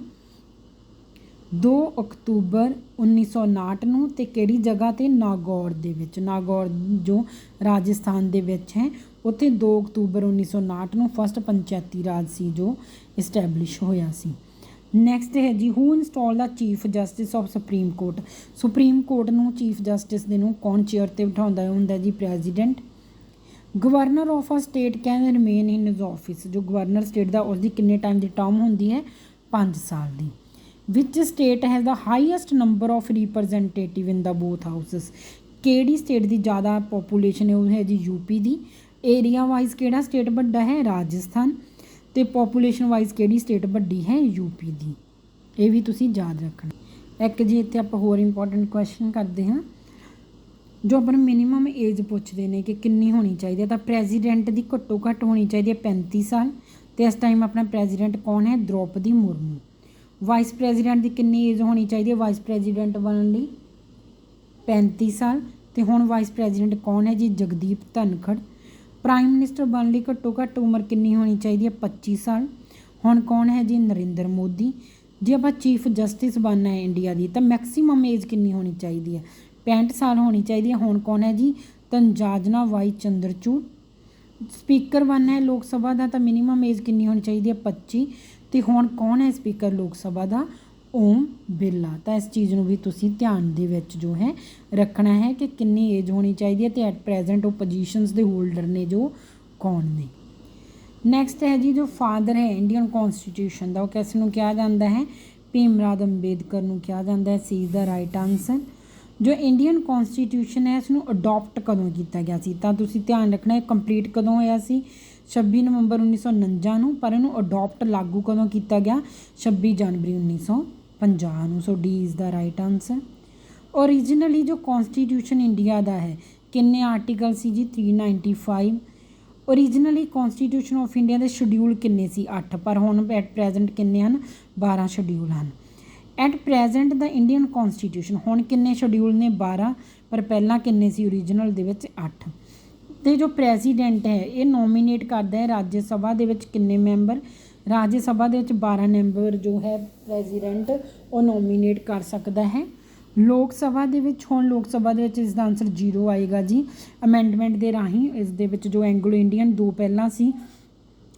2 ਅਕਤੂਬਰ 1959 ਨੂੰ। ਅਤੇ ਕਿਹੜੀ ਜਗ੍ਹਾ 'ਤੇ? ਨਾਗੌਰ ਦੇ ਵਿੱਚ। ਨਾਗੌਰ ਜੋ ਰਾਜਸਥਾਨ ਦੇ ਵਿੱਚ ਹੈ ਉੱਥੇ 2 ਅਕਤੂਬਰ 1959 ਨੂੰ ਫਸਟ ਪੰਚਾਇਤੀ ਰਾਜ ਸੀ ਜੋ ਇਸਟੈਬਲਿਸ਼ ਹੋਇਆ ਸੀ। ਨੈਕਸਟ ਹੈ ਜੀ who install the chief justice of supreme court. Supreme court ਨੂੰ ਚੀਫ ਜਸਟਿਸ ਦੇ ਨੂੰ ਕੌਣ ਚੇਅਰ 'ਤੇ ਬਿਠਾਉਂਦਾ ਹੁੰਦਾ ਜੀ? President. Governor of a state can remain in his office. ਜੋ ਗਵਰਨਰ ਸਟੇਟ ਦਾ ਉਸਦੀ ਕਿੰਨੇ ਟਾਈਮ ਦੀ ਟਰਮ ਹੁੰਦੀ ਹੈ? 5 ਸਾਲ ਦੀ। Which state has the highest number of representative in the both houses. ਕਿਹੜੀ ਸਟੇਟ ਦੀ ਜ਼ਿਆਦਾ ਪੋਪੂਲੇਸ਼ਨ ਹੈ? ਉਹ ਹੈ ਜੀ ਯੂਪੀ ਦੀ। ਏਰੀਆ ਵਾਈਜ਼ ਕਿਹੜਾ ਸਟੇਟ ਵੱਡਾ ਹੈ? ਰਾਜਸਥਾਨ। ਅਤੇ ਪੋਪੂਲੇਸ਼ਨ ਵਾਈਜ਼ ਕਿਹੜੀ ਸਟੇਟ ਵੱਡੀ ਹੈ? ਯੂਪੀ ਦੀ। ਇਹ ਵੀ ਤੁਸੀਂ ਯਾਦ ਰੱਖਣਾ। ਇੱਕ ਜੀ ਇੱਥੇ ਆਪਾਂ ਹੋਰ ਇੰਪੋਰਟੈਂਟ ਕੁਐਸਚਨ ਕਰਦੇ ਹਾਂ ਜੋ ਆਪਾਂ ਨੂੰ ਮਿਨੀਮਮ ਏਜ ਪੁੱਛਦੇ ਨੇ ਕਿ ਕਿੰਨੀ ਹੋਣੀ ਚਾਹੀਦੀ ਹੈ। ਤਾਂ ਪ੍ਰੈਜ਼ੀਡੈਂਟ ਦੀ ਘੱਟੋ ਘੱਟ ਹੋਣੀ ਚਾਹੀਦੀ ਹੈ 35 ਸਾਲ। ਅਤੇ ਇਸ ਟਾਈਮ ਆਪਣਾ ਪ੍ਰੈਜ਼ੀਡੈਂਟ ਕੌਣ ਹੈ? ਦ੍ਰੋਪਦੀ ਮੁਰਮੂ। ਵਾਈਸ ਪ੍ਰੈਜ਼ੀਡੈਂਟ ਦੀ ਕਿੰਨੀ ਏਜ ਹੋਣੀ ਚਾਹੀਦੀ ਹੈ ਵਾਈਸ ਪ੍ਰੈਜ਼ੀਡੈਂਟ ਬਣਨ ਲਈ? 35 ਸਾਲ। ਅਤੇ ਹੁਣ ਵਾਈਸ ਪ੍ਰੈਜ਼ੀਡੈਂਟ ਕੌਣ ਹੈ ਜੀ? ਜਗਦੀਪ ਧਨਖੜ। ਪ੍ਰਾਈਮ ਮਿਨਿਸਟਰ ਬਣਨ ਲਈ ਘੱਟੋ ਘੱਟ ਉਮਰ ਕਿੰਨੀ ਹੋਣੀ ਚਾਹੀਦੀ ਹੈ? 25 ਸਾਲ। ਹੁਣ ਕੌਣ ਹੈ ਜੀ? ਨਰਿੰਦਰ ਮੋਦੀ। ਜੇ ਆਪਾਂ ਚੀਫ ਜਸਟਿਸ ਬਣਨਾ ਹੈ ਇੰਡੀਆ ਦੀ ਤਾਂ ਮੈਕਸੀਮਮ ਏਜ ਕਿੰਨੀ ਹੋਣੀ ਚਾਹੀਦੀ ਹੈ? 65 ਸਾਲ ਹੋਣੀ ਚਾਹੀਦੀ ਹੈ। ਹੁਣ ਕੌਣ ਹੈ ਜੀ? ਤੰਜਾਜਨਾ ਵਾਈ ਚੰਦਰਚੂੜ। ਸਪੀਕਰ ਬਣਨਾ ਹੈ ਲੋਕ ਸਭਾ ਦਾ ਤਾਂ ਮਿਨੀਮਮ ਏਜ ਕਿੰਨੀ ਹੋਣੀ ਚਾਹੀਦੀ ਹੈ? 25। ਅਤੇ ਹੁਣ ਕੌਣ ਹੈ ਸਪੀਕਰ ਲੋਕ ਸਭਾ ਦਾ? ਓਮ ਬਿਰਲਾ। ਤਾਂ ਇਸ ਚੀਜ਼ ਨੂੰ ਵੀ ਤੁਸੀਂ ਧਿਆਨ ਦੇ ਵਿੱਚ ਜੋ ਹੈ ਰੱਖਣਾ ਹੈ ਕਿ ਕਿੰਨੀ ਏਜ ਹੋਣੀ ਚਾਹੀਦੀ ਹੈ ਅਤੇ ਐਟ ਪ੍ਰੈਜ਼ੈਂਟ ਉਹ ਪੋਜੀਸ਼ਨਸ ਦੇ ਹੋਲਡਰ ਨੇ ਜੋ ਕੌਣ ਨੇ। ਨੈਕਸਟ ਹੈ ਜੀ ਜੋ ਫਾਦਰ ਹੈ ਇੰਡੀਅਨ ਕੌਨਸਟੀਟਿਊਸ਼ਨ ਦਾ ਉਹ ਕਿਸ ਨੂੰ ਕਿਹਾ ਜਾਂਦਾ ਹੈ? ਭੀਮ ਰਾਓ ਅੰਬੇਦਕਰ ਨੂੰ ਕਿਹਾ ਜਾਂਦਾ ਹੈ। ਸੀ ਇਜ਼ ਦਾ ਰਾਈਟ ਆਨਸਰ। ਜੋ ਇੰਡੀਅਨ ਕੌਨਸਟੀਟਿਊਸ਼ਨ ਹੈ ਇਸ ਨੂੰ ਅਡੋਪਟ ਕਦੋਂ ਕੀਤਾ ਗਿਆ ਸੀ? ਤਾਂ ਤੁਸੀਂ ਧਿਆਨ ਰੱਖਣਾ ਹੈ ਕੰਪਲੀਟ ਕਦੋਂ ਹੋਇਆ ਸੀ? 26 ਨਵੰਬਰ 1949 ਨੂੰ। ਪਰ ਇਹਨੂੰ ਅਡੋਪਟ ਲਾਗੂ ਕਦੋਂ ਕੀਤਾ ਗਿਆ? 26 ਜਨਵਰੀ 1950 ਨੂੰ। So D is the right answer. Originally ਜੋ ਕੌਨਸਟੀਟਿਊਸ਼ਨ ਇੰਡੀਆ ਦਾ ਹੈ ਕਿੰਨੇ ਆਰਟੀਕਲ ਸੀ ਜੀ? 395। ਓਰੀਜਨਲੀ ਕੌਨਸਟੀਟਿਊਸ਼ਨ ਆਫ ਇੰਡੀਆ ਦੇ ਸ਼ਡਿਊਲ ਕਿੰਨੇ ਸੀ? 8। ਪਰ ਹੁਣ ਐਟ ਪ੍ਰੈਜ਼ੈਂਟ ਕਿੰਨੇ ਹਨ? 12 ਸ਼ਡਿਊਲ ਹਨ। ਐਟ ਪ੍ਰੈਜ਼ੈਂਟ ਦਾ ਇੰਡੀਅਨ ਕੌਨਸਟੀਟਿਊਸ਼ਨ ਹੁਣ ਕਿੰਨੇ ਸ਼ਡਿਊਲ ਨੇ? 12। ਪਰ ਪਹਿਲਾਂ ਕਿੰਨੇ ਸੀ ਓਰੀਜਨਲ ਦੇ ਵਿੱਚ? 8। ਅਤੇ ਜੋ ਪ੍ਰੈਜ਼ੀਡੈਂਟ ਹੈ ਇਹ ਨੋਮੀਨੇਟ ਕਰਦਾ ਹੈ ਰਾਜ ਸਭਾ ਦੇ ਵਿੱਚ ਕਿੰਨੇ ਮੈਂਬਰ? ਰਾਜ ਸਭਾ ਦੇ ਵਿੱਚ 12 ਮੈਂਬਰ ਜੋ ਹੈ ਪ੍ਰੈਜ਼ੀਡੈਂਟ ਉਹ ਨੋਮੀਨੇਟ ਕਰ ਸਕਦਾ ਹੈ। ਲੋਕ ਸਭਾ ਦੇ ਵਿੱਚ ਹੁਣ ਲੋਕ ਸਭਾ ਦੇ ਵਿੱਚ ਇਸ ਦਾ ਆਨਸਰ 0 ਆਏਗਾ ਜੀ। ਅਮੈਂਡਮੈਂਟ ਦੇ ਰਾਹੀਂ ਇਸ ਦੇ ਵਿੱਚ ਜੋ ਐਂਗਲੋ ਇੰਡੀਅਨ 2 ਪਹਿਲਾਂ ਸੀ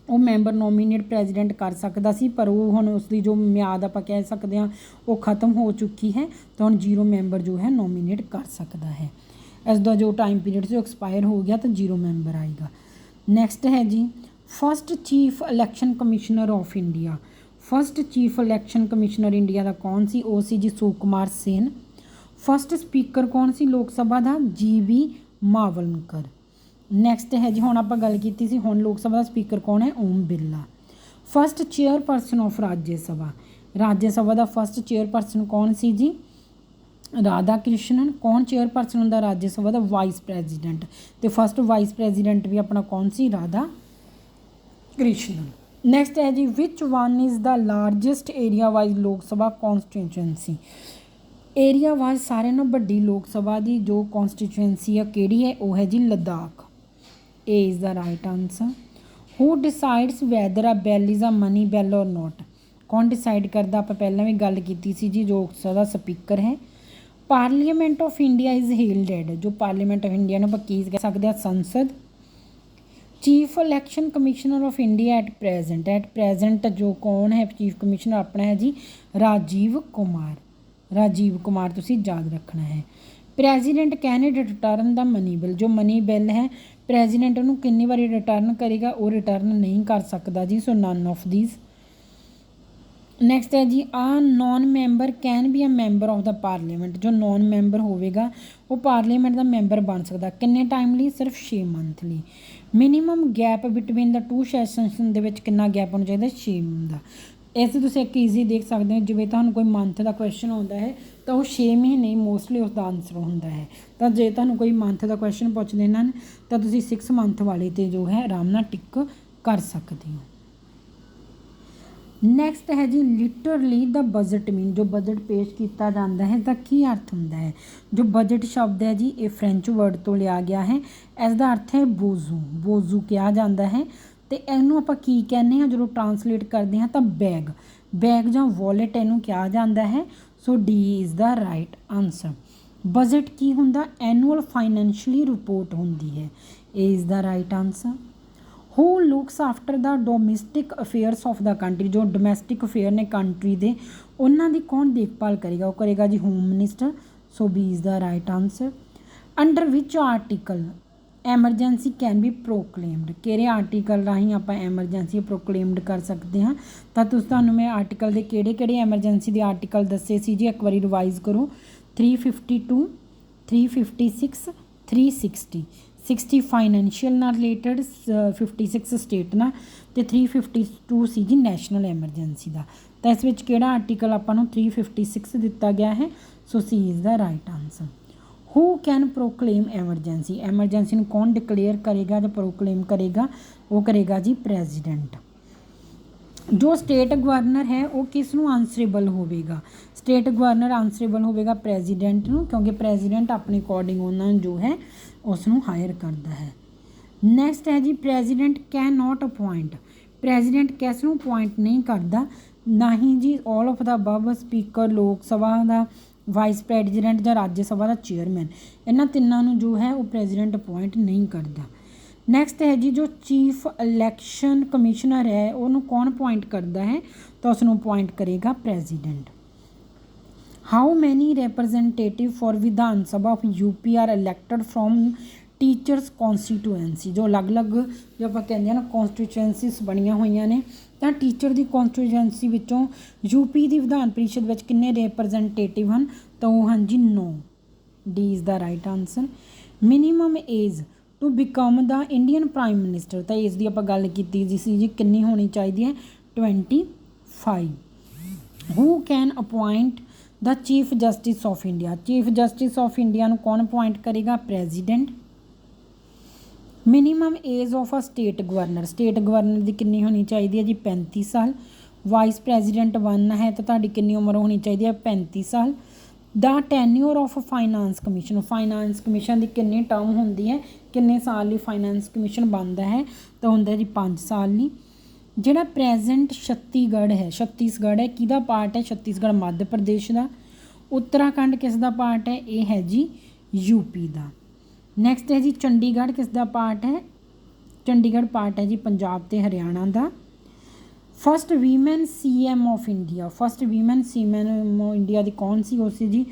ਉਹ ਮੈਂਬਰ ਨੋਮੀਨੇਟ ਪ੍ਰੈਜ਼ੀਡੈਂਟ ਕਰ ਸਕਦਾ ਸੀ, ਪਰ ਉਹ ਹੁਣ ਉਸਦੀ ਜੋ ਮਿਆਦ ਆਪਾਂ ਕਹਿ ਸਕਦੇ ਹਾਂ ਉਹ ਖ਼ਤਮ ਹੋ ਚੁੱਕੀ ਹੈ, ਤਾਂ ਹੁਣ 0 ਮੈਂਬਰ ਜੋ ਹੈ ਨੋਮੀਨੇਟ ਕਰ ਸਕਦਾ ਹੈ। ਇਸ ਦਾ ਜੋ ਟਾਈਮ ਪੀਰੀਅਡ ਸੀ ਉਹ ਐਕਸਪਾਇਰ ਹੋ ਗਿਆ, ਤਾਂ 0 ਮੈਂਬਰ ਆਏਗਾ। ਨੈਕਸਟ ਹੈ ਜੀ first chief election commissioner of India. First chief election commissioner India ਦਾ ਕੌਣ ਸੀ? ਉਹ ਸੀ ਜੀ ਸੁਕੁਮਾਰ ਸੇਨ। ਫਸਟ ਸਪੀਕਰ ਕੌਣ ਸੀ ਲੋਕ ਸਭਾ ਦਾ? GB ਮਾਵਲੰਕਰ। ਨੈਕਸਟ ਹੈ ਜੀ, ਹੁਣ ਆਪਾਂ ਗੱਲ ਕੀਤੀ ਸੀ, ਹੁਣ ਲੋਕ ਸਭਾ ਦਾ ਸਪੀਕਰ ਕੌਣ ਹੈ? Om Birla. First chairperson of Rajya Sabha. Rajya Sabha ਦਾ ਫਸਟ ਚੇਅਰਪਰਸਨ ਕੌਣ ਸੀ ਜੀ? ਰਾਧਾ ਕ੍ਰਿਸ਼ਨਨ। ਕੌਣ ਚੇਅਰਪਰਸਨ ਹੁੰਦਾ ਰਾਜ ਸਭਾ ਦਾ? Vice president. ਅਤੇ ਫਸਟ ਵਾਈਸ ਪ੍ਰੈਜ਼ੀਡੈਂਟ ਵੀ ਆਪਣਾ ਕੌਣ ਸੀ? ਰਾਧਾ ਕ੍ਰਿਸ਼ਨਨ। ਨੈਕਸਟ ਹੈ ਜੀ which one is the largest area wise Lok Sabha constituency. Area wise ਸਾਰਿਆਂ ਨਾਲੋਂ ਵੱਡੀ ਲੋਕ ਸਭਾ ਦੀ ਜੋ ਕੌਂਸਟੀਚੁਐਂਸੀ ਆ ਕਿਹੜੀ ਹੈ? ਉਹ ਹੈ ਜੀ Ladakh. A is the right answer. Who decides whether a bill is a money bill or not. ਕੌਣ ਡਿਸਾਈਡ ਕਰਦਾ? ਆਪਾਂ ਪਹਿਲਾਂ ਵੀ ਗੱਲ ਕੀਤੀ ਸੀ ਜੀ, ਲੋਕ ਸਭਾ ਦਾ ਸਪੀਕਰ ਹੈ। Parliament of India is held at. ਜੋ ਪਾਰਲੀਮੈਂਟ ਆਫ ਇੰਡੀਆ ਨੂੰ ਆਪਾਂ ਕੀ ਕਹਿ ਸਕਦੇ ਹਾਂ? ਸੰਸਦ। Chief election commissioner of India at present ਜੋ ਕੌਣ ਹੈ ਚੀਫ ਕਮਿਸ਼ਨਰ? ਆਪਣਾ ਹੈ ਜੀ ਰਾਜੀਵ ਕੁਮਾਰ। ਰਾਜੀਵ ਕੁਮਾਰ ਤੁਸੀਂ ਯਾਦ ਰੱਖਣਾ ਹੈ। President can return the money bill. ਜੋ ਮਨੀ ਬਿੱਲ ਹੈ ਪ੍ਰੈਜ਼ੀਡੈਂਟ ਉਹਨੂੰ ਕਿੰਨੀ ਵਾਰੀ ਰਿਟਰਨ ਕਰੇਗਾ? ਉਹ ਰਿਟਰਨ ਨਹੀਂ ਕਰ ਸਕਦਾ ਜੀ। So none of these. Next ਹੈ ਜੀ a known member can be a member of the parliament. ਜੋ ਨੋਨ ਮੈਂਬਰ ਹੋਵੇਗਾ ਉਹ ਪਾਰਲੀਮੈਂਟ ਦਾ ਮੈਂਬਰ ਬਣ ਸਕਦਾ। ਕਿੰਨੇ ਟਾਈਮ ਲਈ? ਸਿਰਫ 6 ਮੰਥ ਲਈ। ਮਿਨੀਮਮ ਗੈਪ ਬਿਟਵੀਨ ਦਾ 2 ਸੈਸ਼ਨਸ ਦੇ ਵਿੱਚ ਕਿੰਨਾ ਗੈਪ ਹੋਣਾ ਚਾਹੀਦਾ? 6 ਦਾ। ਇਸ ਤੁਸੀਂ ਇੱਕ ਈਜ਼ੀ ਦੇਖ ਸਕਦੇ ਹੋ, ਜਿਵੇਂ ਤੁਹਾਨੂੰ ਕੋਈ ਮੰਥ ਦਾ ਕੁਐਸਚਨ ਆਉਂਦਾ ਹੈ ਤਾਂ ਉਹ 6 ਮਹੀਨੇ ਮੋਸਟਲੀ ਉਸਦਾ ਆਨਸਰ ਹੁੰਦਾ ਹੈ। ਤਾਂ ਜੇ ਤੁਹਾਨੂੰ ਕੋਈ ਮੰਥ ਦਾ ਕੁਐਸਚਨ ਪੁੱਛਦੇ ਹਨ ਤਾਂ ਤੁਸੀਂ 6 ਮੰਥ ਵਾਲੇ 'ਤੇ ਜੋ ਹੈ ਆਰਾਮ ਨਾਲ ਟਿਕ ਕਰ ਸਕਦੇ ਹੋ। ਨੈਕਸਟ ਹੈ ਜੀ ਲਿਟਰਲੀ ਦਾ ਬਜਟ ਮੀਨ। ਜੋ ਬਜਟ ਪੇਸ਼ ਕੀਤਾ ਜਾਂਦਾ ਹੈ ਤਾਂ ਕੀ ਅਰਥ ਹੁੰਦਾ ਹੈ? ਜੋ ਬਜਟ ਸ਼ਬਦ ਹੈ ਜੀ ਇਹ ਫਰੈਂਚ ਵਰਡ ਤੋਂ ਲਿਆ ਗਿਆ ਹੈ। ਇਸ ਦਾ ਅਰਥ ਹੈ ਬੋਜ਼ੂ। ਬੋਜ਼ੂ ਕਿਹਾ ਜਾਂਦਾ ਹੈ। ਅਤੇ ਇਹਨੂੰ ਆਪਾਂ ਕੀ ਕਹਿੰਦੇ ਹਾਂ ਜਦੋਂ ਟਰਾਂਸਲੇਟ ਕਰਦੇ ਹਾਂ? ਤਾਂ ਬੈਗ। ਬੈਗ ਜਾਂ ਵੋਲਟ ਇਹਨੂੰ ਕਿਹਾ ਜਾਂਦਾ ਹੈ। So D is the right answer. Budget ਕੀ ਹੁੰਦਾ? ਐਨੂਅਲ ਫਾਈਨੈਂਸ਼ੀਅਲੀ ਰਿਪੋਰਟ ਹੁੰਦੀ ਹੈ। A is the right answer. Who looks after the domestic affairs of the country. ਜੋ ਡੋਮੈਸਟਿਕ ਅਫੇਅਰ ਨੇ ਕੰਟਰੀ ਦੇ ਉਹਨਾਂ ਦੀ ਕੌਣ ਦੇਖਭਾਲ ਕਰੇਗਾ? ਉਹ ਕਰੇਗਾ ਜੀ home minister. So B is the right answer. Under which article emergency can be proclaimed. ਕਿਹੜੇ ਆਰਟੀਕਲ ਰਾਹੀਂ ਆਪਾਂ ਐਮਰਜੈਂਸੀ ਪ੍ਰੋਕਲੇਮਡ ਕਰ ਸਕਦੇ ਹਾਂ? ਤਾਂ ਤੁਹਾਨੂੰ ਮੈਂ ਆਰਟੀਕਲ ਦੇ ਕਿਹੜੇ ਐਮਰਜੈਂਸੀ ਦੇ ਆਰਟੀਕਲ ਦੱਸੇ ਸੀ ਜੀ, ਇੱਕ ਵਾਰੀ ਰਿਵਾਈਜ਼ ਕਰੋ। 352 356 360 60 ਫਾਈਨੈਂਸ਼ੀਅਲ ਨਾਲ ਰਿਲੇਟਡ, 56 ਸਟੇਟ ਨਾਲ, ਅਤੇ 352 ਸੀ ਜੀ ਨੈਸ਼ਨਲ ਐਮਰਜੈਂਸੀ ਦਾ। ਤਾਂ ਇਸ ਵਿੱਚ ਕਿਹੜਾ ਆਰਟੀਕਲ ਆਪਾਂ ਨੂੰ 356 ਦਿੱਤਾ ਗਿਆ ਹੈ? So C is the right answer. Who can proclaim emergency. Emergency ਨੂੰ ਕੌਣ ਡਿਕਲੇਅਰ ਕਰੇਗਾ ਜਾਂ ਪ੍ਰੋਕਲੇਮ ਕਰੇਗਾ? ਉਹ ਕਰੇਗਾ ਜੀ ਪ੍ਰੈਜ਼ੀਡੈਂਟ। ਜੋ ਸਟੇਟ ਗਵਰਨਰ ਹੈ ਉਹ ਕਿਸ ਨੂੰ ਆਨਸਰੇਬਲ ਹੋਵੇਗਾ? ਸਟੇਟ ਗਵਰਨਰ ਆਨਸਰੇਬਲ ਹੋਵੇਗਾ ਪ੍ਰੈਜ਼ੀਡੈਂਟ ਨੂੰ, ਕਿਉਂਕਿ ਪ੍ਰੈਜ਼ੀਡੈਂਟ ਆਪਣੇ ਅਕੋਰਡਿੰਗ ਉਹਨਾਂ ਨੂੰ ਜੋ ਹੈ ਉਸ ਨੂੰ ਹਾਇਰ ਕਰਦਾ ਹੈ। ਨੈਕਸਟ ਹੈ ਜੀ president can not appoint. President ਕਿਸ ਨੂੰ ਅਪੁਆਇੰਟ ਨਹੀਂ ਕਰਦਾ? ਨਾ ਹੀ ਜੀ all of the above speaker ਲੋਕ ਸਭਾ ਦਾ, ਵਾਈਸ ਪ੍ਰੈਜ਼ੀਡੈਂਟ ਜਾਂ ਰਾਜ ਸਭਾ ਦਾ ਚੇਅਰਮੈਨ। ਇਹਨਾਂ ਤਿੰਨਾਂ ਨੂੰ ਜੋ ਹੈ ਉਹ ਪ੍ਰੈਜ਼ੀਡੈਂਟ ਅਪੁਆਇੰਟ ਨਹੀਂ ਕਰਦਾ। ਨੈਕਸਟ ਹੈ ਜੀ ਜੋ ਚੀਫ ਇਲੈਕਸ਼ਨ ਕਮਿਸ਼ਨਰ ਹੈ ਉਹਨੂੰ ਕੌਣ ਅਪੁਆਇੰਟ ਕਰਦਾ ਹੈ? ਤਾਂ ਉਸ ਨੂੰ ਅਪੁਆਇੰਟ ਕਰੇਗਾ president. How many representative for Vidhan Sabha of UP are elected from teachers constituency. ਜੋ ਅਲੱਗ-ਅਲੱਗ ਜੋ ਆਪਾਂ ਕਹਿੰਦੇ ਹਾਂ ਨਾ ਕੌਂਸਟੀਟੂਐਂਸੀਸ ਬਣੀਆਂ ਹੋਈਆਂ ਨੇ, ਤਾਂ ਟੀਚਰ ਦੀ ਕੌਂਸਟੀਟੂਐਂਸੀ ਵਿੱਚੋਂ UP ਦੀ ਵਿਧਾਨ ਪਰਿਸ਼ਦ ਵਿੱਚ ਕਿੰਨੇ ਰਿਪਰੈਜ਼ੈਂਟੇਟਿਵ ਹਨ? ਤਾਂ ਉਹ ਹਨ ਜੀ 9। D is the right answer. Minimum age to become the Indian prime minister. ਤਾਂ ਏਜ ਦੀ ਆਪਾਂ ਗੱਲ ਕੀਤੀ ਸੀ ਜੀ ਕਿੰਨੀ ਹੋਣੀ ਚਾਹੀਦੀ ਹੈ? 25। Who can appoint the chief justice of India. Chief justice of India ਨੂੰ ਕੌਣ ਅਪੁਆਇੰਟ ਕਰੇਗਾ? President. Minimum age of a state governor. State governor ਦੀ ਕਿੰਨੀ ਹੋਣੀ ਚਾਹੀਦੀ ਹੈ ਜੀ? 35 ਸਾਲ। ਵਾਈਸ ਪ੍ਰੈਜ਼ੀਡੈਂਟ 1 ਹੈ ਤਾਂ ਤੁਹਾਡੀ ਕਿੰਨੀ ਉਮਰ ਹੋਣੀ ਚਾਹੀਦੀ ਹੈ? 35 ਸਾਲ। The tenure of finance commission. Finance commission ਦੀ ਕਿੰਨੀ ਟਰਮ ਹੁੰਦੀ ਹੈ? ਕਿੰਨੇ ਸਾਲ ਲਈ ਫਾਈਨਾਂਸ ਕਮਿਸ਼ਨ ਬਣਦਾ ਹੈ? ਤਾਂ ਹੁੰਦਾ ਜੀ 5 ਸਾਲ ਲਈ। ਜਿਹੜਾ ਪ੍ਰੈਜ਼ੈਂਟ ਛੱਤੀਸਗੜ੍ਹ ਹੈ ਕਿਹਦਾ ਪਾਰਟ ਹੈ? ਛੱਤੀਸਗੜ੍ਹ ਮੱਧ ਪ੍ਰਦੇਸ਼ ਦਾ। ਉੱਤਰਾਖੰਡ ਕਿਸ ਦਾ ਪਾਰਟ ਹੈ? ਇਹ ਹੈ ਜੀ UP ਦਾ। ਨੈਕਸਟ ਹੈ ਜੀ ਚੰਡੀਗੜ੍ਹ ਕਿਸ ਦਾ ਪਾਰਟ ਹੈ? ਚੰਡੀਗੜ੍ਹ ਪਾਰਟ ਹੈ ਜੀ ਪੰਜਾਬ ਤੇ ਹਰਿਆਣਾ ਦਾ। First women CM of India, first women CM India ਦੀ ਕੌਣ ਸੀ? ਉਹ ਸੀ ਜੀ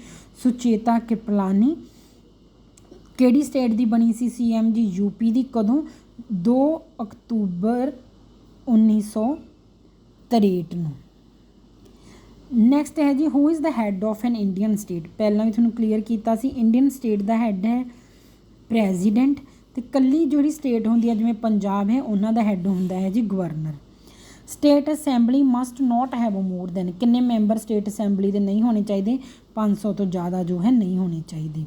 ਸੁਚੇਤਾ ਕਿਪਲਾਨੀ। ਕਿਹੜੀ ਸਟੇਟ ਦੀ ਬਣੀ ਸੀ CM ਜੀ? UP ਦੀ। ਕਦੋਂ? 2 ਅਕਤੂਬਰ 1963 ਨੂੰ। ਨੈਕਸਟ ਹੈ ਜੀ who is the head of N Indian state. ਪਹਿਲਾਂ ਵੀ ਤੁਹਾਨੂੰ ਕਲੀਅਰ ਕੀਤਾ ਸੀ, ਇੰਡੀਅਨ ਸਟੇਟ ਦਾ ਹੈੱਡ ਹੈ ਪ੍ਰੈਜ਼ੀਡੈਂਟ, ਅਤੇ ਇਕੱਲੀ ਜਿਹੜੀ ਸਟੇਟ ਹੁੰਦੀ ਹੈ ਜਿਵੇਂ ਪੰਜਾਬ ਹੈ ਉਹਨਾਂ ਦਾ ਹੈੱਡ ਹੁੰਦਾ ਹੈ ਜੀ governor. State assembly must not have more than, ਕਿੰਨੇ ਮੈਂਬਰ ਸਟੇਟ ਅਸੈਂਬਲੀ ਦੇ ਨਹੀਂ ਹੋਣੇ ਚਾਹੀਦੇ? 500 ਤੋਂ ਜ਼ਿਆਦਾ ਜੋ ਹੈ ਨਹੀਂ ਹੋਣੇ ਚਾਹੀਦੇ।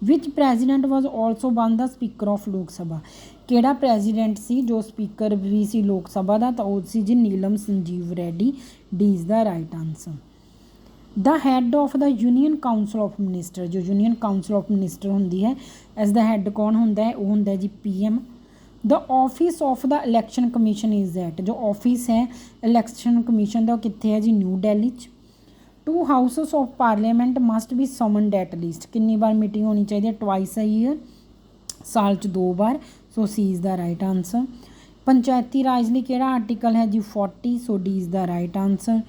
Which president was also been the speaker of Lok Sabha. ਕਿਹੜਾ ਪ੍ਰੈਜ਼ੀਡੈਂਟ ਸੀ ਜੋ ਸਪੀਕਰ ਵੀ ਸੀ ਲੋਕ ਸਭਾ ਦਾ? ਤਾਂ ਉਹ ਸੀ ਜੀ Neelam Sanjeev ready. D is the right answer. The head of the union council of minister, ਜੋ ਯੂਨੀਅਨ ਕਾਊਂਸਲ ਆਫ ਮਿਨਿਸਟਰ ਹੁੰਦੀ ਹੈ ਇਸ ਦਾ ਹੈੱਡ ਕੌਣ ਹੁੰਦਾ ਹੈ? ਉਹ ਹੁੰਦਾ ਜੀ PM। The office of the election commission is at, ਜੋ ਆਫਿਸ ਹੈ ਇਲੈਕਸ਼ਨ ਕਮਿਸ਼ਨ ਦਾ ਉਹ ਕਿੱਥੇ ਹੈ ਜੀ? ਨਿਊ ਦਿੱਲੀ 'ਚ। 2 houses of parliament must be summoned at least, ਕਿੰਨੀ ਵਾਰ ਮੀਟਿੰਗ ਹੋਣੀ ਚਾਹੀਦੀ ਹੈ? ਟਵਾਈਸ ਅ ਈਅਰ, ਸਾਲ 'ਚ 2 ਵਾਰ। So C is the right answer. Panchayati Raj ਲਈ ਕਿਹੜਾ ਆਰਟੀਕਲ ਹੈ ਜੀ? 40। So D is the right answer.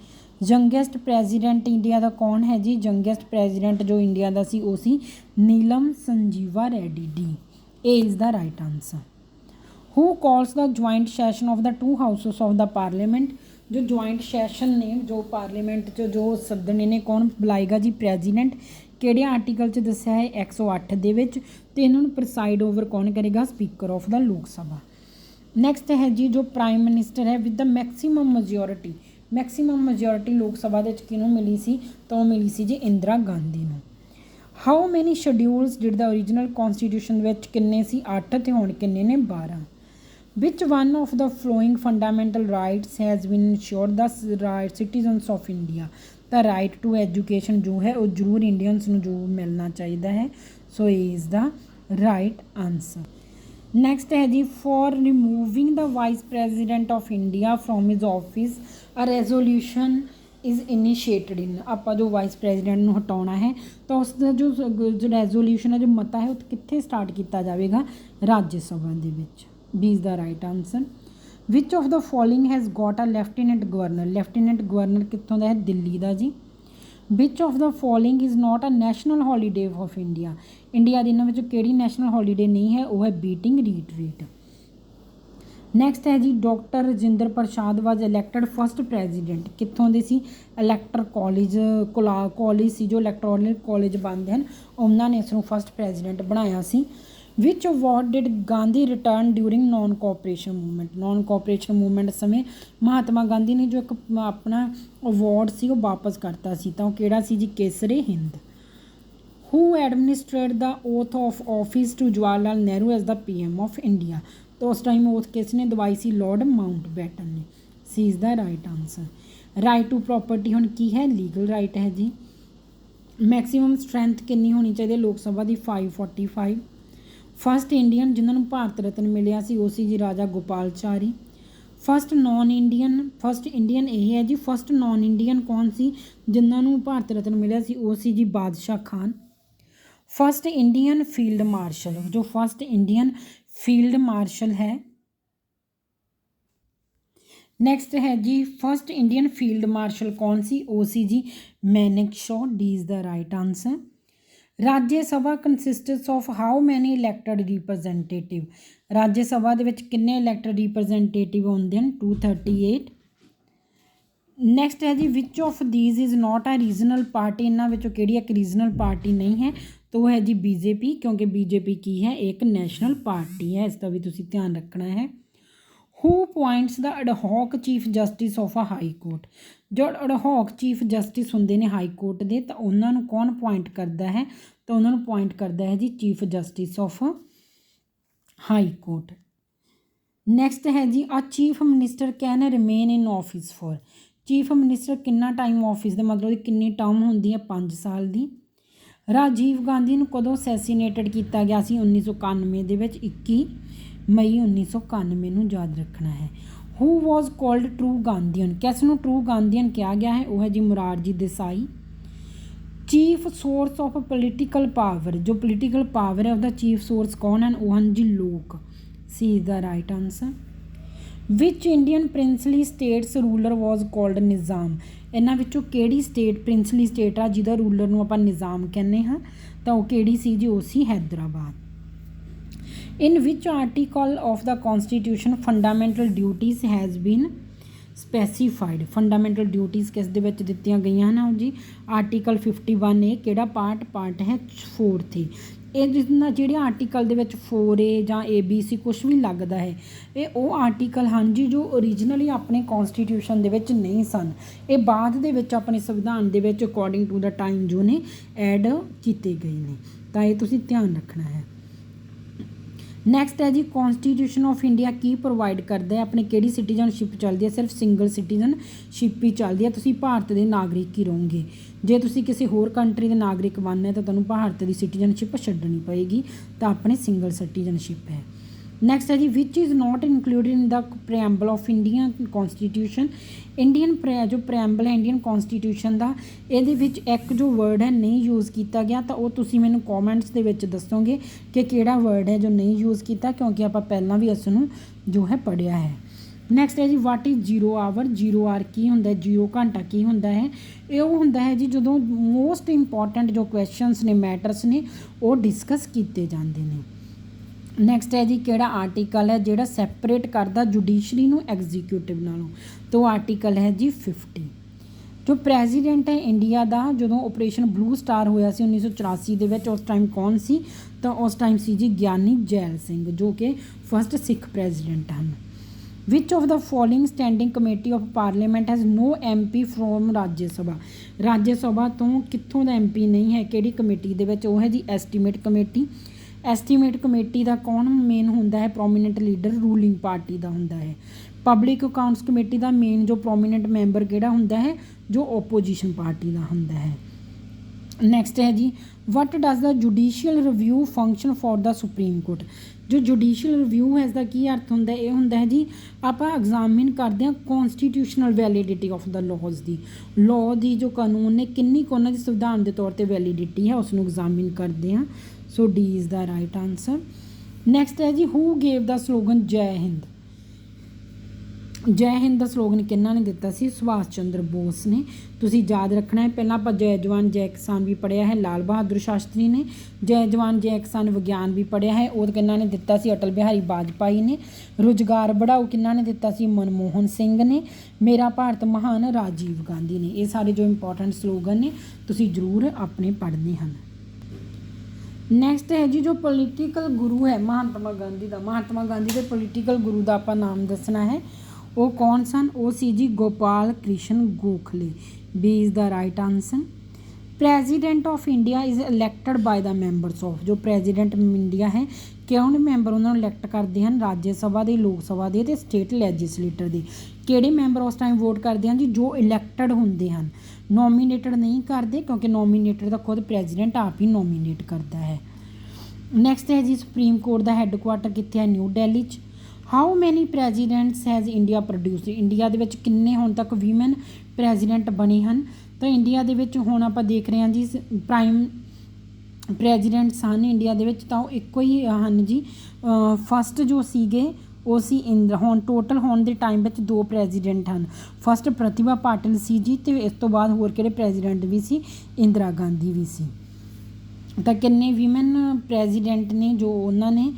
Youngest president India ਦਾ ਕੌਣ ਹੈ ਜੀ? ਯੰਗੈਸਟ ਪ੍ਰੈਜ਼ੀਡੈਂਟ ਜੋ ਇੰਡੀਆ ਦਾ ਸੀ ਉਹ ਸੀ Neelam Sanjiva Reddy. D A is the right answer. Who calls the joint session of the 2 houses of the parliament, ਜੋ ਜੁਆਇੰਟ ਸੈਸ਼ਨ ਨੇ ਜੋ ਪਾਰਲੀਮੈਂਟ 'ਚ ਜੋ ਸੱਦਣੇ ਨੇ ਕੌਣ ਬੁਲਾਏਗਾ ਜੀ? ਪ੍ਰੈਜ਼ੀਡੈਂਟ। ਕਿਹੜੇ ਆਰਟੀਕਲ 'ਚ ਦੱਸਿਆ ਹੈ? 108 ਦੇ ਵਿੱਚ। ਅਤੇ ਇਹਨਾਂ ਨੂੰ ਪ੍ਰਸਾਈਡ ਓਵਰ ਕੌਣ ਕਰੇਗਾ? ਸਪੀਕਰ ਆਫ ਦਾ ਲੋਕ ਸਭਾ। ਨੈਕਸਟ ਹੈ ਜੀ ਜੋ ਪ੍ਰਾਈਮ ਮਿਨਿਸਟਰ ਹੈ with the maximum majority, maximum majority ਲੋਕ ਸਭਾ ਦੇ ਵਿੱਚ ਕਿਹਨੂੰ ਮਿਲੀ ਸੀ? ਤਾਂ ਉਹ ਮਿਲੀ ਸੀ ਜੀ ਇੰਦਰਾ ਗਾਂਧੀ ਨੂੰ। ਹਾਊ ਮੈਨੀ ਸ਼ਡਿਊਲਸ ਡਿਡ ਦਾ ਓਰੀਜਨਲ ਕੌਨਸਟੀਟਿਊਸ਼ਨ ਵਿੱਚ ਕਿੰਨੇ ਸੀ? 8 ਅਤੇ ਹੁਣ ਕਿੰਨੇ ਨੇ? 12। Which one of the following fundamental rights has been insured the citizens of India. ਤਾਂ ਰਾਈਟ ਟੂ ਐਜੂਕੇਸ਼ਨ ਜੋ ਹੈ ਉਹ ਜ਼ਰੂਰ ਇੰਡੀਅਨਸ ਨੂੰ ਜੋ ਮਿਲਣਾ ਚਾਹੀਦਾ ਹੈ। So is the right answer. Next ਹੈ ਜੀ for removing the vice president of India from his office a resolution is initiated in. ਆਪਾਂ ਜੋ ਵਾਈਸ ਪ੍ਰੈਜ਼ੀਡੈਂਟ ਨੂੰ ਹਟਾਉਣਾ ਹੈ ਤਾਂ ਉਸ ਦਾ ਜੋ ਰੈਜ਼ੋਲਿਊਸ਼ਨ ਹੈ ਜੋ ਮਤਾ ਹੈ ਉਹ ਕਿੱਥੇ ਸਟਾਰਟ ਕੀਤਾ ਜਾਵੇਗਾ? ਰਾਜ ਸਭਾ ਦੇ ਵਿੱਚ। B is the right answer. Which of the following has got a lieutenant governor, lieutenant governor ਕਿੱਥੋਂ ਦਾ ਹੈ? ਦਿੱਲੀ ਦਾ ਜੀ। Which of the following is not a national holiday of India, India ਦੀ ਇਹਨਾਂ ਵਿੱਚੋਂ ਕਿਹੜੀ ਨੈਸ਼ਨਲ ਹੌਲੀਡੇ ਨਹੀਂ ਹੈ? ਉਹ ਹੈ ਬੀਟਿੰਗ ਰੀਟਰੀਟ। ਨੈਕਸਟ ਹੈ ਜੀ ਡਾਕਟਰ ਰਜਿੰਦਰ ਪ੍ਰਸਾਦ ਵਾਜ ਇਲੈਕਟਡ ਫਸਟ ਪ੍ਰੈਜ਼ੀਡੈਂਟ, ਕਿੱਥੋਂ ਦੇ ਸੀ? ਇਲੈਕਟਰ ਕਾਲਜ ਕਾਲਜ ਸੀ ਜੋ ਇਲੈਕਟੋਰਲ ਕਾਲਜ ਬਣਦੇ ਹਨ ਉਹਨਾਂ ਨੇ ਇਸ ਨੂੰ ਫਸਟ ਪ੍ਰੈਜ਼ੀਡੈਂਟ ਬਣਾਇਆ ਸੀ। Which award did Gandhi return during non cooperation movement, non cooperation movement ਸਮੇਂ ਮਹਾਤਮਾ ਗਾਂਧੀ ਨੇ ਜੋ ਇੱਕ ਆਪਣਾ ਅਵਾਰਡ ਸੀ ਉਹ ਵਾਪਸ ਕਰਤਾ ਸੀ, ਤਾਂ ਉਹ ਕਿਹੜਾ ਸੀ ਜੀ? Kesare Hind. Who administrate the oath of office to Jawahar Lal Nehru as the PM of India. ਤਾਂ ਉਸ ਟਾਈਮ ਓਥ ਕਿਸ ਨੇ ਦਵਾਈ ਸੀ? ਲਾਰਡ ਮਾਊਂਟ ਬੈਟਨ ਨੇ। C is the right answer. Right to property ਹੁਣ ਕੀ ਹੈ? ਲੀਗਲ ਰਾਈਟ ਹੈ ਜੀ। ਮੈਕਸੀਮਮ ਸਟਰੈਂਥ ਕਿੰਨੀ ਹੋਣੀ ਚਾਹੀਦੀ ਹੈ ਲੋਕ ਸਭਾ ਦੀ? 545। ਫਸਟ ਇੰਡੀਅਨ ਜਿਨ੍ਹਾਂ ਨੂੰ ਭਾਰਤ ਰਤਨ ਮਿਲਿਆ ਸੀ ਉਹ ਸੀ ਜੀ ਰਾਜਾ ਗੋਪਾਲਚਾਰੀ। ਫਸਟ ਇੰਡੀਅਨ ਇਹ ਹੈ ਜੀ, ਫਸਟ ਨੋਨ ਇੰਡੀਅਨ ਕੌਣ ਸੀ ਜਿਨ੍ਹਾਂ ਨੂੰ ਭਾਰਤ ਰਤਨ ਮਿਲਿਆ ਸੀ? ਉਹ ਸੀ ਜੀ ਬਾਦਸ਼ਾਹ Khan. First Indian field marshal, ਜੋ ਫਸਟ ਇੰਡੀਅਨ ਫੀਲਡ ਮਾਰਸ਼ਲ ਹੈ। ਨੈਕਸਟ ਹੈ ਜੀ ਫਸਟ ਇੰਡੀਅਨ ਫੀਲਡ ਮਾਰਸ਼ਲ ਕੌਣ ਸੀ? ਉਹ ਸੀ ਜੀ Manekshaw. D is the right answer. Rajya Sabha consists of how many elected representative, ਰਾਜ ਸਭਾ ਦੇ ਵਿੱਚ ਕਿੰਨੇ ਇਲੈਕਟਡ ਰਿਪਰੈਜ਼ੈਂਟੇਟਿਵ ਹੁੰਦੇ ਹਨ? 238। ਨੈਕਸਟ ਹੈ ਜੀ which of these is not a regional party, ਇਹਨਾਂ ਵਿੱਚੋਂ ਕਿਹੜੀ ਇੱਕ ਰੀਜਨਲ ਪਾਰਟੀ ਨਹੀਂ ਹੈ? ਤਾਂ ਉਹ ਹੈ ਜੀ BJP, ਕਿਉਂਕਿ BJP ਕੀ ਹੈ? ਇੱਕ ਨੈਸ਼ਨਲ ਪਾਰਟੀ ਹੈ, ਇਸ ਦਾ ਵੀ ਤੁਸੀਂ ਧਿਆਨ ਰੱਖਣਾ ਹੈ। Who points the ad hoc chief justice of a high court, ਜੋ ਅਡਹੌਕ ਚੀਫ ਜਸਟਿਸ ਹੁੰਦੇ ਨੇ ਹਾਈ ਕੋਰਟ ਦੇ ਤਾਂ ਉਹਨਾਂ ਨੂੰ ਕੌਣ ਪੁਆਇੰਟ ਕਰਦਾ ਹੈ? ਤਾਂ ਉਹਨਾਂ ਨੂੰ ਪੁਆਇੰਟ ਕਰਦਾ ਹੈ ਜੀ chief justice of high court. Next ਹੈ ਜੀ ਆ chief minister can remain in office for, chief minister ਕਿੰਨਾ ਟਾਈਮ ਆਫਿਸ ਦੇ ਮਤਲਬ ਦੀ ਕਿੰਨੀ ਟਰਮ ਹੁੰਦੀ ਹੈ? 5 ਸਾਲ ਦੀ। ਰਾਜੀਵ ਗਾਂਧੀ ਨੂੰ ਕਦੋਂ ਅਸੈਸੀਨੇਟਡ ਕੀਤਾ ਗਿਆ ਸੀ? 1991 ਦੇ ਵਿੱਚ, 21 ਮਈ 1991 ਨੂੰ ਯਾਦ ਰੱਖਣਾ ਹੈ। ਹੂ ਵਾਜ਼ ਕਾਲਡ ਟਰੂ ਗਾਂਧੀਅਨ, ਕਿਸ ਨੂੰ ਟਰੂ ਗਾਂਧੀਅਨ ਕਿਹਾ ਗਿਆ ਹੈ? ਉਹ ਹੈ ਜੀ Morarji Desai. Chief source of political power, ਜੋ ਪੋਲੀਟੀਕਲ ਪਾਵਰ ਹੈ ਉਹਦਾ ਚੀਫ ਸੋਰਸ ਕੌਣ ਹਨ? ਉਹ ਹਨ ਜੀ ਲੋਕ। C is the right answer. Which Indian princely states ruler was called Nizam. ਇਹਨਾਂ ਵਿੱਚੋਂ ਕਿਹੜੀ ਸਟੇਟ ਪ੍ਰਿੰਸਲੀ ਸਟੇਟ ਆ ਜਿਹਦਾ ਰੂਲਰ ਨੂੰ ਆਪਾਂ ਨਿਜ਼ਾਮ ਕਹਿੰਦੇ ਹਾਂ, ਤਾਂ ਉਹ ਕਿਹੜੀ ਸੀ ਜੀ? ਉਹ ਸੀ Hyderabad. In which article of the constitution fundamental duties has been specified. Fundamental duties ਕਿਸ ਦੇ ਵਿੱਚ ਦਿੱਤੀਆਂ ਗਈਆਂ ਹਨ ਜੀ? Article 51A। ਕਿਹੜਾ ਪਾਰਟ ਹੈ? 4th। ਇਹ ਜਿੰਨਾ ਜਿਹੜੇ ਆਰਟੀਕਲ ਦੇ ਵਿੱਚ 4A ਜਾਂ ABC ਕੁਛ ਵੀ ਲੱਗਦਾ ਹੈ, ਇਹ ਉਹ ਆਰਟੀਕਲ ਹਨ ਜੀ ਜੋ ਓਰੀਜਨਲੀ ਆਪਣੇ ਕੌਨਸਟੀਟਿਊਸ਼ਨ ਦੇ ਵਿੱਚ ਨਹੀਂ ਸਨ। ਇਹ ਬਾਅਦ ਦੇ ਵਿੱਚ ਆਪਣੇ ਸੰਵਿਧਾਨ ਦੇ ਵਿੱਚ ਅਕੋਰਡਿੰਗ ਟੂ ਦਾ ਟਾਈਮ ਜੋ ਨੇ ਐਡ ਕੀਤੇ ਗਏ ਨੇ, ਤਾਂ ਇਹ ਤੁਸੀਂ ਧਿਆਨ ਰੱਖਣਾ ਹੈ। ਨੈਕਸਟ ਹੈ ਜੀ ਕੌਨਸਟੀਟਿਊਸ਼ਨ ਆਫ ਇੰਡੀਆ ਕੀ ਪ੍ਰੋਵਾਈਡ ਕਰਦਾ ਹੈ? ਆਪਣੀ ਕਿਹੜੀ ਸਿਟੀਜ਼ਨਸ਼ਿਪ ਚੱਲਦੀ ਹੈ? ਸਿਰਫ ਸਿੰਗਲ ਸਿਟੀਜ਼ਨਸ਼ਿਪ ਹੀ ਚੱਲਦੀ ਹੈ। ਤੁਸੀਂ ਭਾਰਤ ਦੇ ਨਾਗਰਿਕ ਹੀ ਰਹੋਗੇ। ਜੇ ਤੁਸੀਂ ਕਿਸੇ ਹੋਰ ਕੰਟਰੀ ਦੇ ਨਾਗਰਿਕ ਬਣਨਾ ਤਾਂ ਤੁਹਾਨੂੰ ਭਾਰਤ ਦੀ ਸਿਟੀਜ਼ਨਸ਼ਿਪ ਛੱਡਣੀ ਪਏਗੀ, ਤਾਂ ਆਪਣੇ ਸਿੰਗਲ ਸਿਟੀਜ਼ਨਸ਼ਿਪ ਹੈ। ਨੈਕਸਟ ਹੈ ਜੀ which is not included in the preamble of Indian constitution. ਜੋ ਪ੍ਰੈਂਬਲ ਹੈ ਇੰਡੀਅਨ ਕੌਨਸਟੀਟਿਊਸ਼ਨ ਦਾ, ਇਹਦੇ ਵਿੱਚ ਇੱਕ ਜੋ ਵਰਡ ਹੈ ਨਹੀਂ ਯੂਜ਼ ਕੀਤਾ ਗਿਆ, ਤਾਂ ਉਹ ਤੁਸੀਂ ਮੈਨੂੰ ਕੌਮੈਂਟਸ ਦੇ ਵਿੱਚ ਦੱਸੋਗੇ ਕਿ ਕਿਹੜਾ ਵਰਡ ਹੈ ਜੋ ਨਹੀਂ ਯੂਜ਼ ਕੀਤਾ, ਕਿਉਂਕਿ ਆਪਾਂ ਪਹਿਲਾਂ ਵੀ ਇਸ ਨੂੰ ਜੋ ਹੈ ਪੜ੍ਹਿਆ ਹੈ। ਨੈਕਸਟ ਹੈ ਜੀ ਵਾਟ ਇਜ਼ 0 ਆਵਰ। 0 ਆਰ ਕੀ ਹੁੰਦਾ? 0 ਘੰਟਾ ਕੀ ਹੁੰਦਾ ਹੈ? ਇਹ ਉਹ ਹੁੰਦਾ ਹੈ ਜੀ ਜਦੋਂ ਮੋਸਟ ਇੰਪੋਰਟੈਂਟ ਜੋ ਕੁਐਸਚਨਸ ਨੇ, ਮੈਟਰਸ ਨੇ, ਉਹ ਡਿਸਕਸ ਕੀਤੇ ਜਾਂਦੇ ਨੇ। ਨੈਕਸਟ ਹੈ ਜੀ ਕਿਹੜਾ ਆਰਟੀਕਲ ਹੈ ਜਿਹੜਾ ਸੈਪਰੇਟ ਕਰਦਾ ਜੁਡੀਸ਼ਰੀ ਨੂੰ ਐਗਜ਼ੀਕਿਊਟਿਵ ਨਾਲੋਂ? ਤਾਂ ਉਹ ਆਰਟੀਕਲ ਹੈ ਜੀ 50। ਜੋ ਪ੍ਰੈਜ਼ੀਡੈਂਟ ਹੈ ਇੰਡੀਆ ਦਾ, ਜਦੋਂ ਆਪਰੇਸ਼ਨ ਬਲੂ ਸਟਾਰ ਹੋਇਆ ਸੀ 1984 ਦੇ ਵਿੱਚ, ਉਸ ਟਾਈਮ ਕੌਣ ਸੀ? ਤਾਂ ਉਸ ਟਾਈਮ ਸੀ ਜੀ ਗਿਆਨੀ ਜੈਲ ਸਿੰਘ, ਜੋ ਕਿ ਫਸਟ ਸਿੱਖ ਪ੍ਰੈਜ਼ੀਡੈਂਟ ਹਨ। Which of the following standing committee of parliament has no MP from Rajya Sabha. Rajya Sabha ਤੋਂ ਕਿੱਥੋਂ ਦਾ MP ਨਹੀਂ ਹੈ ਕਿਹੜੀ ਕਮੇਟੀ ਦੇ ਵਿੱਚ? ਉਹ ਹੈ ਜੀ ਐਸਟੀਮੇਟ ਕਮੇਟੀ। ਐਸਟੀਮੇਟ ਕਮੇਟੀ ਦਾ ਕੌਣ ਮੇਨ ਹੁੰਦਾ ਹੈ? ਪ੍ਰੋਮੀਨੈਂਟ ਲੀਡਰ ਰੂਲਿੰਗ ਪਾਰਟੀ ਦਾ ਹੁੰਦਾ ਹੈ। ਪਬਲਿਕ ਅਕਾਊਂਟਸ ਕਮੇਟੀ ਦਾ ਮੇਨ ਜੋ ਪ੍ਰੋਮੀਨੈਂਟ ਮੈਂਬਰ ਕਿਹੜਾ ਹੁੰਦਾ ਹੈ? ਜੋ ਓਪੋਜੀਸ਼ਨ ਪਾਰਟੀ ਦਾ ਹੁੰਦਾ ਹੈ। ਨੈਕਸਟ ਹੈ ਜੀ what does the judicial review function for the supreme court. ਜੋ ਜੁਡੀਸ਼ੀਅਲ ਰਿਵਿਊ ਹੈ ਇਸਦਾ ਕੀ ਅਰਥ ਹੁੰਦਾ? ਇਹ ਹੁੰਦਾ ਹੈ ਜੀ ਆਪਾਂ ਐਗਜ਼ਾਮਿਨ ਕਰਦੇ ਹਾਂ ਕੌਨਸਟੀਟਿਊਸ਼ਨਲ validity of the ਲਾਜ਼ the. Law ਦੀ ਜੋ ਕਾਨੂੰਨ ਨੇ ਕਿੰਨੀ ਕੁ ਉਹਨਾਂ ਦੀ ਸੰਵਿਧਾਨ ਦੇ ਤੌਰ 'ਤੇ ਵੈਲੀਡਿਟੀ ਹੈ, ਉਸ ਨੂੰ ਐਗਜ਼ਾਮਿਨ ਕਰਦੇ ਹਾਂ। So D is the right answer. Next ਹੈ ਜੀ ਹੂ ਗੇਵ ਦਾ ਸਲੋਗਨ ਜੈ ਹਿੰਦ। ਜੈ ਹਿੰਦ ਦਾ ਸਲੋਗਨ ਕਿਹਨਾਂ ਨੇ ਦਿੱਤਾ ਸੀ? ਸੁਭਾਸ਼ ਚੰਦਰ ਬੋਸ ਨੇ। ਤੁਸੀਂ ਯਾਦ ਰੱਖਣਾ ਹੈ, ਪਹਿਲਾਂ ਆਪਾਂ ਜੈ ਜਵਾਨ ਜੈ ਕਿਸਾਨ ਵੀ ਪੜ੍ਹਿਆ ਹੈ, ਲਾਲ ਬਹਾਦਰ ਸ਼ਾਸਤਰੀ ਨੇ। ਜੈ ਜਵਾਨ ਜੈ ਕਿਸਾਨ ਵਿਗਿਆਨ ਵੀ ਪੜ੍ਹਿਆ ਹੈ, ਉਹ ਕਿਹਨਾਂ ਨੇ ਦਿੱਤਾ ਸੀ? ਅਟਲ ਬਿਹਾਰੀ ਵਾਜਪਾਈ ਨੇ। ਰੁਜ਼ਗਾਰ ਬੜਾਓ ਕਿਹਨਾਂ ਨੇ ਦਿੱਤਾ ਸੀ? ਮਨਮੋਹਨ ਸਿੰਘ ਨੇ। ਮੇਰਾ ਭਾਰਤ ਮਹਾਨ ਰਾਜੀਵ ਗਾਂਧੀ ਨੇ। ਇਹ ਸਾਰੇ ਜੋ ਇੰਪੋਰਟੈਂਟ ਸਲੋਗਨ ਨੇ ਤੁਸੀਂ ਜ਼ਰੂਰ ਆਪਣੇ ਪੜ੍ਹਨੇ ਹਨ। ਨੈਕਸਟ ਹੈ ਜੀ ਜੋ ਪੋਲੀਟੀਕਲ ਗੁਰੂ ਹੈ ਮਹਾਤਮਾ ਗਾਂਧੀ ਦਾ। ਮਹਾਤਮਾ ਗਾਂਧੀ ਦੇ ਪੋਲੀਟੀਕਲ ਗੁਰੂ ਦਾ ਆਪਾਂ ਨਾਮ ਦੱਸਣਾ ਹੈ। ਉਹ ਕੌਣ ਸਨ? ਉਹ ਸੀ ਜੀ Gopal Krishna Gokhale. B is the right answer. President of India is elected by the members of. ਜੋ ਪ੍ਰੈਜ਼ੀਡੈਂਟ ਇੰਡੀਆ ਹੈ ਕਿਉਂ ਮੈਂਬਰ ਉਹਨਾਂ ਨੂੰ ਇਲੈਕਟ ਕਰਦੇ ਹਨ? ਰਾਜ ਸਭਾ ਦੇ, ਲੋਕ ਸਭਾ ਦੇ ਅਤੇ ਸਟੇਟ ਲੈਜਿਸਲੇਟਰ ਦੇ। ਕਿਹੜੇ ਮੈਂਬਰ ਉਸ ਟਾਈਮ ਵੋਟ ਕਰਦੇ ਹਨ ਜੀ? ਜੋ ਇਲੈਕਟਡ ਹੁੰਦੇ ਹਨ। ਨੋਮੀਨੇਟਡ ਨਹੀਂ ਕਰਦੇ, ਕਿਉਂਕਿ ਨੋਮੀਨੇਟਡ ਦਾ ਖੁਦ ਪ੍ਰੈਜ਼ੀਡੈਂਟ ਆਪ ਹੀ ਨੋਮੀਨੇਟ ਕਰਦਾ ਹੈ। ਨੈਕਸਟ ਹੈ ਜੀ ਸੁਪਰੀਮ ਕੋਰਟ ਦਾ ਹੈੱਡਕੁਆਟਰ ਕਿੱਥੇ ਹੈ? ਨਿਊ ਦਿੱਲੀ 'ਚ। How many presidents has India produced. India ਦੇ ਵਿੱਚ ਕਿੰਨੇ ਹੁਣ ਤੱਕ ਵੀਮਨ ਪ੍ਰੈਜ਼ੀਡੈਂਟ ਬਣੇ ਹਨ? ਤਾਂ ਇੰਡੀਆ ਦੇ ਵਿੱਚ ਹੁਣ ਆਪਾਂ ਦੇਖ ਰਹੇ ਹਾਂ ਜੀ ਪ੍ਰਾਈਮ ਪ੍ਰੈਜ਼ੀਡੈਂਟਸ ਹਨ ਇੰਡੀਆ ਦੇ ਵਿੱਚ, ਤਾਂ ਉਹ ਇੱਕੋ ਹੀ ਹਨ ਜੀ। ਫਸਟ ਜੋ ਸੀਗੇ ਉਹ ਸੀ ਇੰਦਰਾ। ਹੁਣ ਟੋਟਲ ਹੋਣ ਦੇ ਟਾਈਮ ਵਿੱਚ 2 ਪ੍ਰੈਜ਼ੀਡੈਂਟ ਹਨ। ਫਸਟ ਪ੍ਰਤਿਭਾ ਪਾਟਿਲ ਸੀ ਜੀ, ਅਤੇ ਇਸ ਤੋਂ ਬਾਅਦ ਹੋਰ ਕਿਹੜੇ ਪ੍ਰੈਜ਼ੀਡੈਂਟ ਵੀ ਸੀ? ਇੰਦਰਾ ਗਾਂਧੀ ਵੀ ਸੀ। ਤਾਂ ਕਿੰਨੇ ਵੀਮਨ ਪ੍ਰੈਜ਼ੀਡੈਂਟ ਨੇ ਜੋ ਉਹਨਾਂ ਨੇ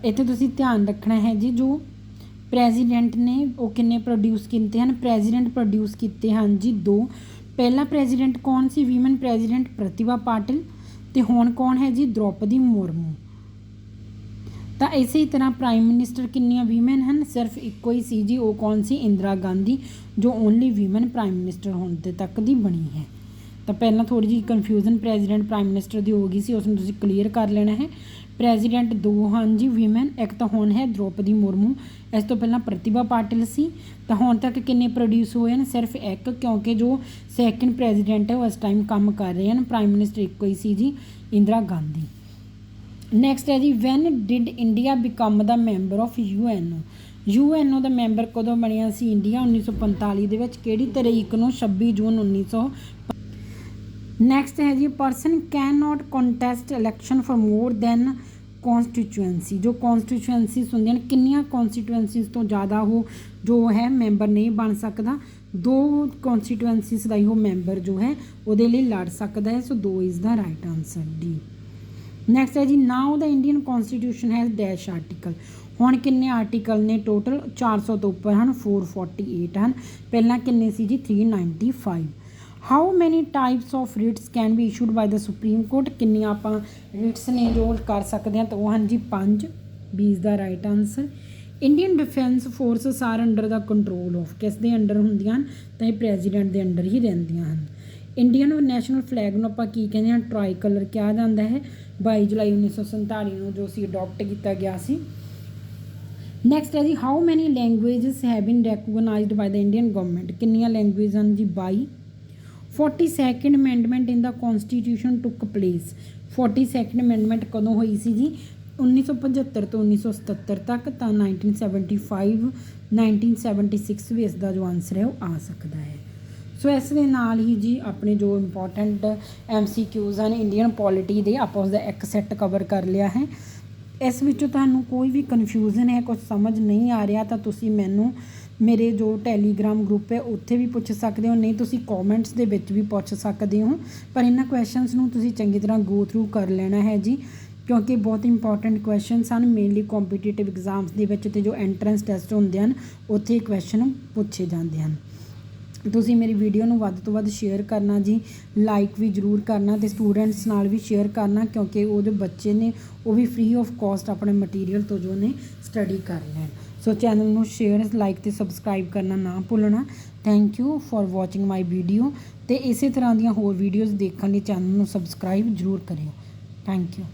ਇੱਥੇ ਤੁਸੀਂ ਧਿਆਨ ਰੱਖਣਾ ਹੈ ਜੀ। ਜੋ ਪ੍ਰੈਜ਼ੀਡੈਂਟ ਨੇ ਉਹ ਕਿੰਨੇ ਪ੍ਰੋਡਿਊਸ ਕੀਤੇ ਹਨ? ਪ੍ਰੈਜ਼ੀਡੈਂਟ ਪ੍ਰੋਡਿਊਸ ਕੀਤੇ ਹਨ ਜੀ 2। ਪਹਿਲਾ ਪ੍ਰੈਜ਼ੀਡੈਂਟ ਕੌਣ ਸੀ? ਵੀਮਨ ਪ੍ਰੈਜ਼ੀਡੈਂਟ ਪ੍ਰਤਿਭਾ ਪਾਟਿਲ। ਅਤੇ ਹੁਣ ਕੌਣ ਹੈ ਜੀ? ਦ੍ਰੋਪਦੀ ਮੁਰਮੂ। ਤਾਂ ਇਸੇ ਤਰ੍ਹਾਂ ਪ੍ਰਾਈਮ ਮਿਨਿਸਟਰ ਕਿੰਨੀਆਂ ਵੀਮਨ ਹਨ? ਸਿਰਫ ਇੱਕੋ ਹੀ ਸੀ ਜੀ। ਉਹ ਕੌਣ ਸੀ? ਇੰਦਰਾ ਗਾਂਧੀ, ਜੋ ਓਨਲੀ ਵੀਮਨ ਪ੍ਰਾਈਮ ਮਿਨਿਸਟਰ ਹੋਣ ਦੇ ਤੱਕ ਦੀ ਬਣੀ ਹੈ। ਤਾਂ ਪਹਿਲਾਂ ਥੋੜ੍ਹੀ ਜਿਹੀ ਕਨਫਿਊਜ਼ਨ ਪ੍ਰੈਜ਼ੀਡੈਂਟ ਪ੍ਰਾਈਮ ਮਿਨਿਸਟਰ ਦੀ ਹੋ ਗਈ ਸੀ, ਉਸ ਨੂੰ ਤੁਸੀਂ ਕਲੀਅਰ ਕਰ ਲੈਣਾ ਹੈ। ਪ੍ਰੈਜ਼ੀਡੈਂਟ 2 ਹਨ ਜੀ ਵੀਮਨ, ਇੱਕ ਤਾਂ ਹੁਣ ਹੈ ਦ੍ਰੋਪਦੀ ਮੁਰਮੂ, ਇਸ ਤੋਂ ਪਹਿਲਾਂ ਪ੍ਰਤਿਭਾ ਪਾਟਿਲ ਸੀ। ਤਾਂ ਹੁਣ ਤੱਕ ਕਿੰਨੇ ਪ੍ਰੋਡਿਊਸ ਹੋਏ ਹਨ? ਸਿਰਫ ਇੱਕ, ਕਿਉਂਕਿ ਜੋ ਸੈਕਿੰਡ ਪ੍ਰੈਜ਼ੀਡੈਂਟ ਹੈ ਉਹ ਇਸ ਟਾਈਮ ਕੰਮ ਕਰ ਰਹੇ ਹਨ। ਪ੍ਰਾਈਮ ਮਿਨਿਸਟਰ ਇੱਕੋ ਹੀ ਸੀ ਜੀ, ਇੰਦਰਾ ਗਾਂਧੀ। ਨੈਕਸਟ ਹੈ ਜੀ van did India become the member of UNO। UNO the member ਕਦੋਂ ਬਣਿਆ ਸੀ ਇੰਡੀਆ? 1945 ਦੇ ਵਿੱਚ। ਕਿਹੜੀ ਤਰੀਕ ਨੂੰ? 26 ਜੂਨ 1900। ਨੈਕਸਟ ਹੈ ਜੀ person can not contest election for more than constituency, ਜੋ ਕੌਂਸਟੀਚੁਐਂਸੀਜ਼ ਹੁੰਦੀਆਂ ਨੇ, ਕਿੰਨੀਆਂ ਕੌਂਸਟੀਚੁਐਂਸੀਜ਼ ਤੋਂ ਜ਼ਿਆਦਾ ਉਹ ਜੋ ਹੈ ਮੈਂਬਰ ਨਹੀਂ ਬਣ ਸਕਦਾ, 2 ਕੌਂਸਟੀਚੁਐਂਸੀਜ਼ ਦਾ ਹੀ ਉਹ ਮੈਂਬਰ ਜੋ ਹੈ ਉਹਦੇ ਲਈ ਲੜ ਸਕਦਾ ਹੈ। ਸੋ 2 is the right answer D. Next ਹੈ ਜੀ, ਨਾਓ ਦਾ ਇੰਡੀਅਨ ਕੌਂਸਟੀਟਿਊਸ਼ਨ ਹੈਜ਼ ਡੈਸ਼ ਆਰਟੀਕਲ। ਹੁਣ ਕਿੰਨੇ ਆਰਟੀਕਲ ਨੇ ਟੋਟਲ? 400 ਤੋਂ ਉੱਪਰ ਹਨ, 448 ਹਨ। ਪਹਿਲਾਂ ਕਿੰਨੇ ਸੀ ਜੀ? 395। How many types of writs can be issued by the supreme court. ਕਿੰਨੀਆਂ ਆਪਾਂ ਰਿਟਸ ਨੇ ਜੋ ਕਰ ਸਕਦੇ ਹਾਂ, ਤਾਂ ਉਹ ਹਨ ਜੀ 5। B is the right answer. Indian defence forces are under the control of. ਕਿਸ ਦੇ ਅੰਡਰ ਹੁੰਦੀਆਂ ਹਨ? ਤਾਂ ਇਹ ਪ੍ਰੈਜ਼ੀਡੈਂਟ ਦੇ ਅੰਡਰ ਹੀ ਰਹਿੰਦੀਆਂ ਹਨ। ਇੰਡੀਅਨ ਨੈਸ਼ਨਲ ਫਲੈਗ ਨੂੰ ਆਪਾਂ ਕੀ ਕਹਿੰਦੇ ਹਾਂ? ਟਰਾਈ ਕਲਰ ਕਿਹਾ ਜਾਂਦਾ ਹੈ। 22 ਜੁਲਾਈ 1947 ਨੂੰ ਜੋ ਸੀ ਅਡੋਪਟ ਕੀਤਾ ਗਿਆ ਸੀ। ਨੈਕਸਟ ਹੈ ਜੀ, how many languages have been recognised by the Indian government. ਕਿੰਨੀਆਂ ਲੈਂਗੁਏਜ ਹਨ ਜੀ? 22। 42nd ਅਮੈਂਡਮੈਂਟ ਇਨ ਦਾ ਕੌਂਸਟੀਟਿਊਸ਼ਨ ਟੁੱਕ ਪਲੇਸ। 42nd ਅਮੈਂਡਮੈਂਟ ਕਦੋਂ ਹੋਈ ਸੀ ਜੀ? 1975 ਤੋਂ 1977 ਤੱਕ। ਤਾਂ 1975, 1976 ਵੀ ਇਸ ਦਾ ਜੋ ਆਨਸਰ ਹੈ ਉਹ ਆ ਸਕਦਾ ਹੈ। ਸੋ ਇਸ ਦੇ ਨਾਲ ਹੀ ਜੀ ਆਪਣੇ ਜੋ ਇੰਪੋਰਟੈਂਟ MCQs ਹਨ ਇੰਡੀਅਨ ਪੋਲਿਟੀ ਦੇ, ਆਪਾਂ ਉਸਦਾ ਇੱਕ ਸੈੱਟ ਕਵਰ ਕਰ ਲਿਆ ਹੈ। ਇਸ ਵਿੱਚੋਂ ਤੁਹਾਨੂੰ ਕੋਈ ਵੀ ਕਨਫਿਊਜ਼ਨ ਹੈ, ਕੁਝ ਸਮਝ ਨਹੀਂ ਆ ਰਿਹਾ, ਤਾਂ ਤੁਸੀਂ ਮੈਨੂੰ ਮੇਰੇ ਜੋ ਟੈਲੀਗ੍ਰਾਮ ਗਰੁੱਪ ਹੈ ਉੱਥੇ ਵੀ ਪੁੱਛ ਸਕਦੇ ਹੋ, ਨਹੀਂ ਤੁਸੀਂ ਕਮੈਂਟਸ ਦੇ ਵਿੱਚ ਵੀ ਪੁੱਛ ਸਕਦੇ ਹੋ। ਪਰ ਇਹਨਾਂ ਕੁਐਸਚਨਸ ਨੂੰ ਤੁਸੀਂ ਚੰਗੀ ਤਰ੍ਹਾਂ ਗੋ ਥਰੂ ਕਰ ਲੈਣਾ ਹੈ ਜੀ, ਕਿਉਂਕਿ ਬਹੁਤ ਇੰਪੋਰਟੈਂਟ ਕੁਐਸਚਨਸ ਹਨ ਮੇਨਲੀ ਕੰਪੀਟੀਟਿਵ ਐਗਜ਼ਾਮਸ ਦੇ ਵਿੱਚ, ਅਤੇ ਜੋ ਐਂਟਰੈਂਸ ਟੈਸਟ ਹੁੰਦੇ ਹਨ ਉੱਥੇ ਕੁਐਸਚਨ ਪੁੱਛੇ ਜਾਂਦੇ ਹਨ। ਤੁਸੀਂ ਮੇਰੀ ਵੀਡੀਓ ਨੂੰ ਵੱਧ ਤੋਂ ਵੱਧ ਸ਼ੇਅਰ ਕਰਨਾ ਜੀ, ਲਾਈਕ ਵੀ ਜ਼ਰੂਰ ਕਰਨਾ, ਅਤੇ ਸਟੂਡੈਂਟਸ ਨਾਲ ਵੀ ਸ਼ੇਅਰ ਕਰਨਾ, ਕਿਉਂਕਿ ਉਹ ਜੋ ਬੱਚੇ ਨੇ ਉਹ ਵੀ ਫ੍ਰੀ ਆਫ ਕੋਸਟ ਆਪਣੇ ਮਟੀਰੀਅਲ ਤੋਂ ਜੋ ਨੇ ਸਟੱਡੀ ਕਰ ਲੈਣ। ਸੋ ਚੈਨਲ ਨੂੰ ਸ਼ੇਅਰ, ਲਾਈਕ ਅਤੇ ਸਬਸਕ੍ਰਾਈਬ ਕਰਨਾ ਨਾ ਭੁੱਲਣਾ। Thank you for watching my video, ਅਤੇ ਇਸੇ ਤਰ੍ਹਾਂ ਦੀਆਂ ਹੋਰ ਵੀਡੀਓਜ਼ ਦੇਖਣ ਲਈ ਚੈਨਲ ਨੂੰ ਸਬਸਕ੍ਰਾਈਬ ਜ਼ਰੂਰ ਕਰਿਓ। Thank you.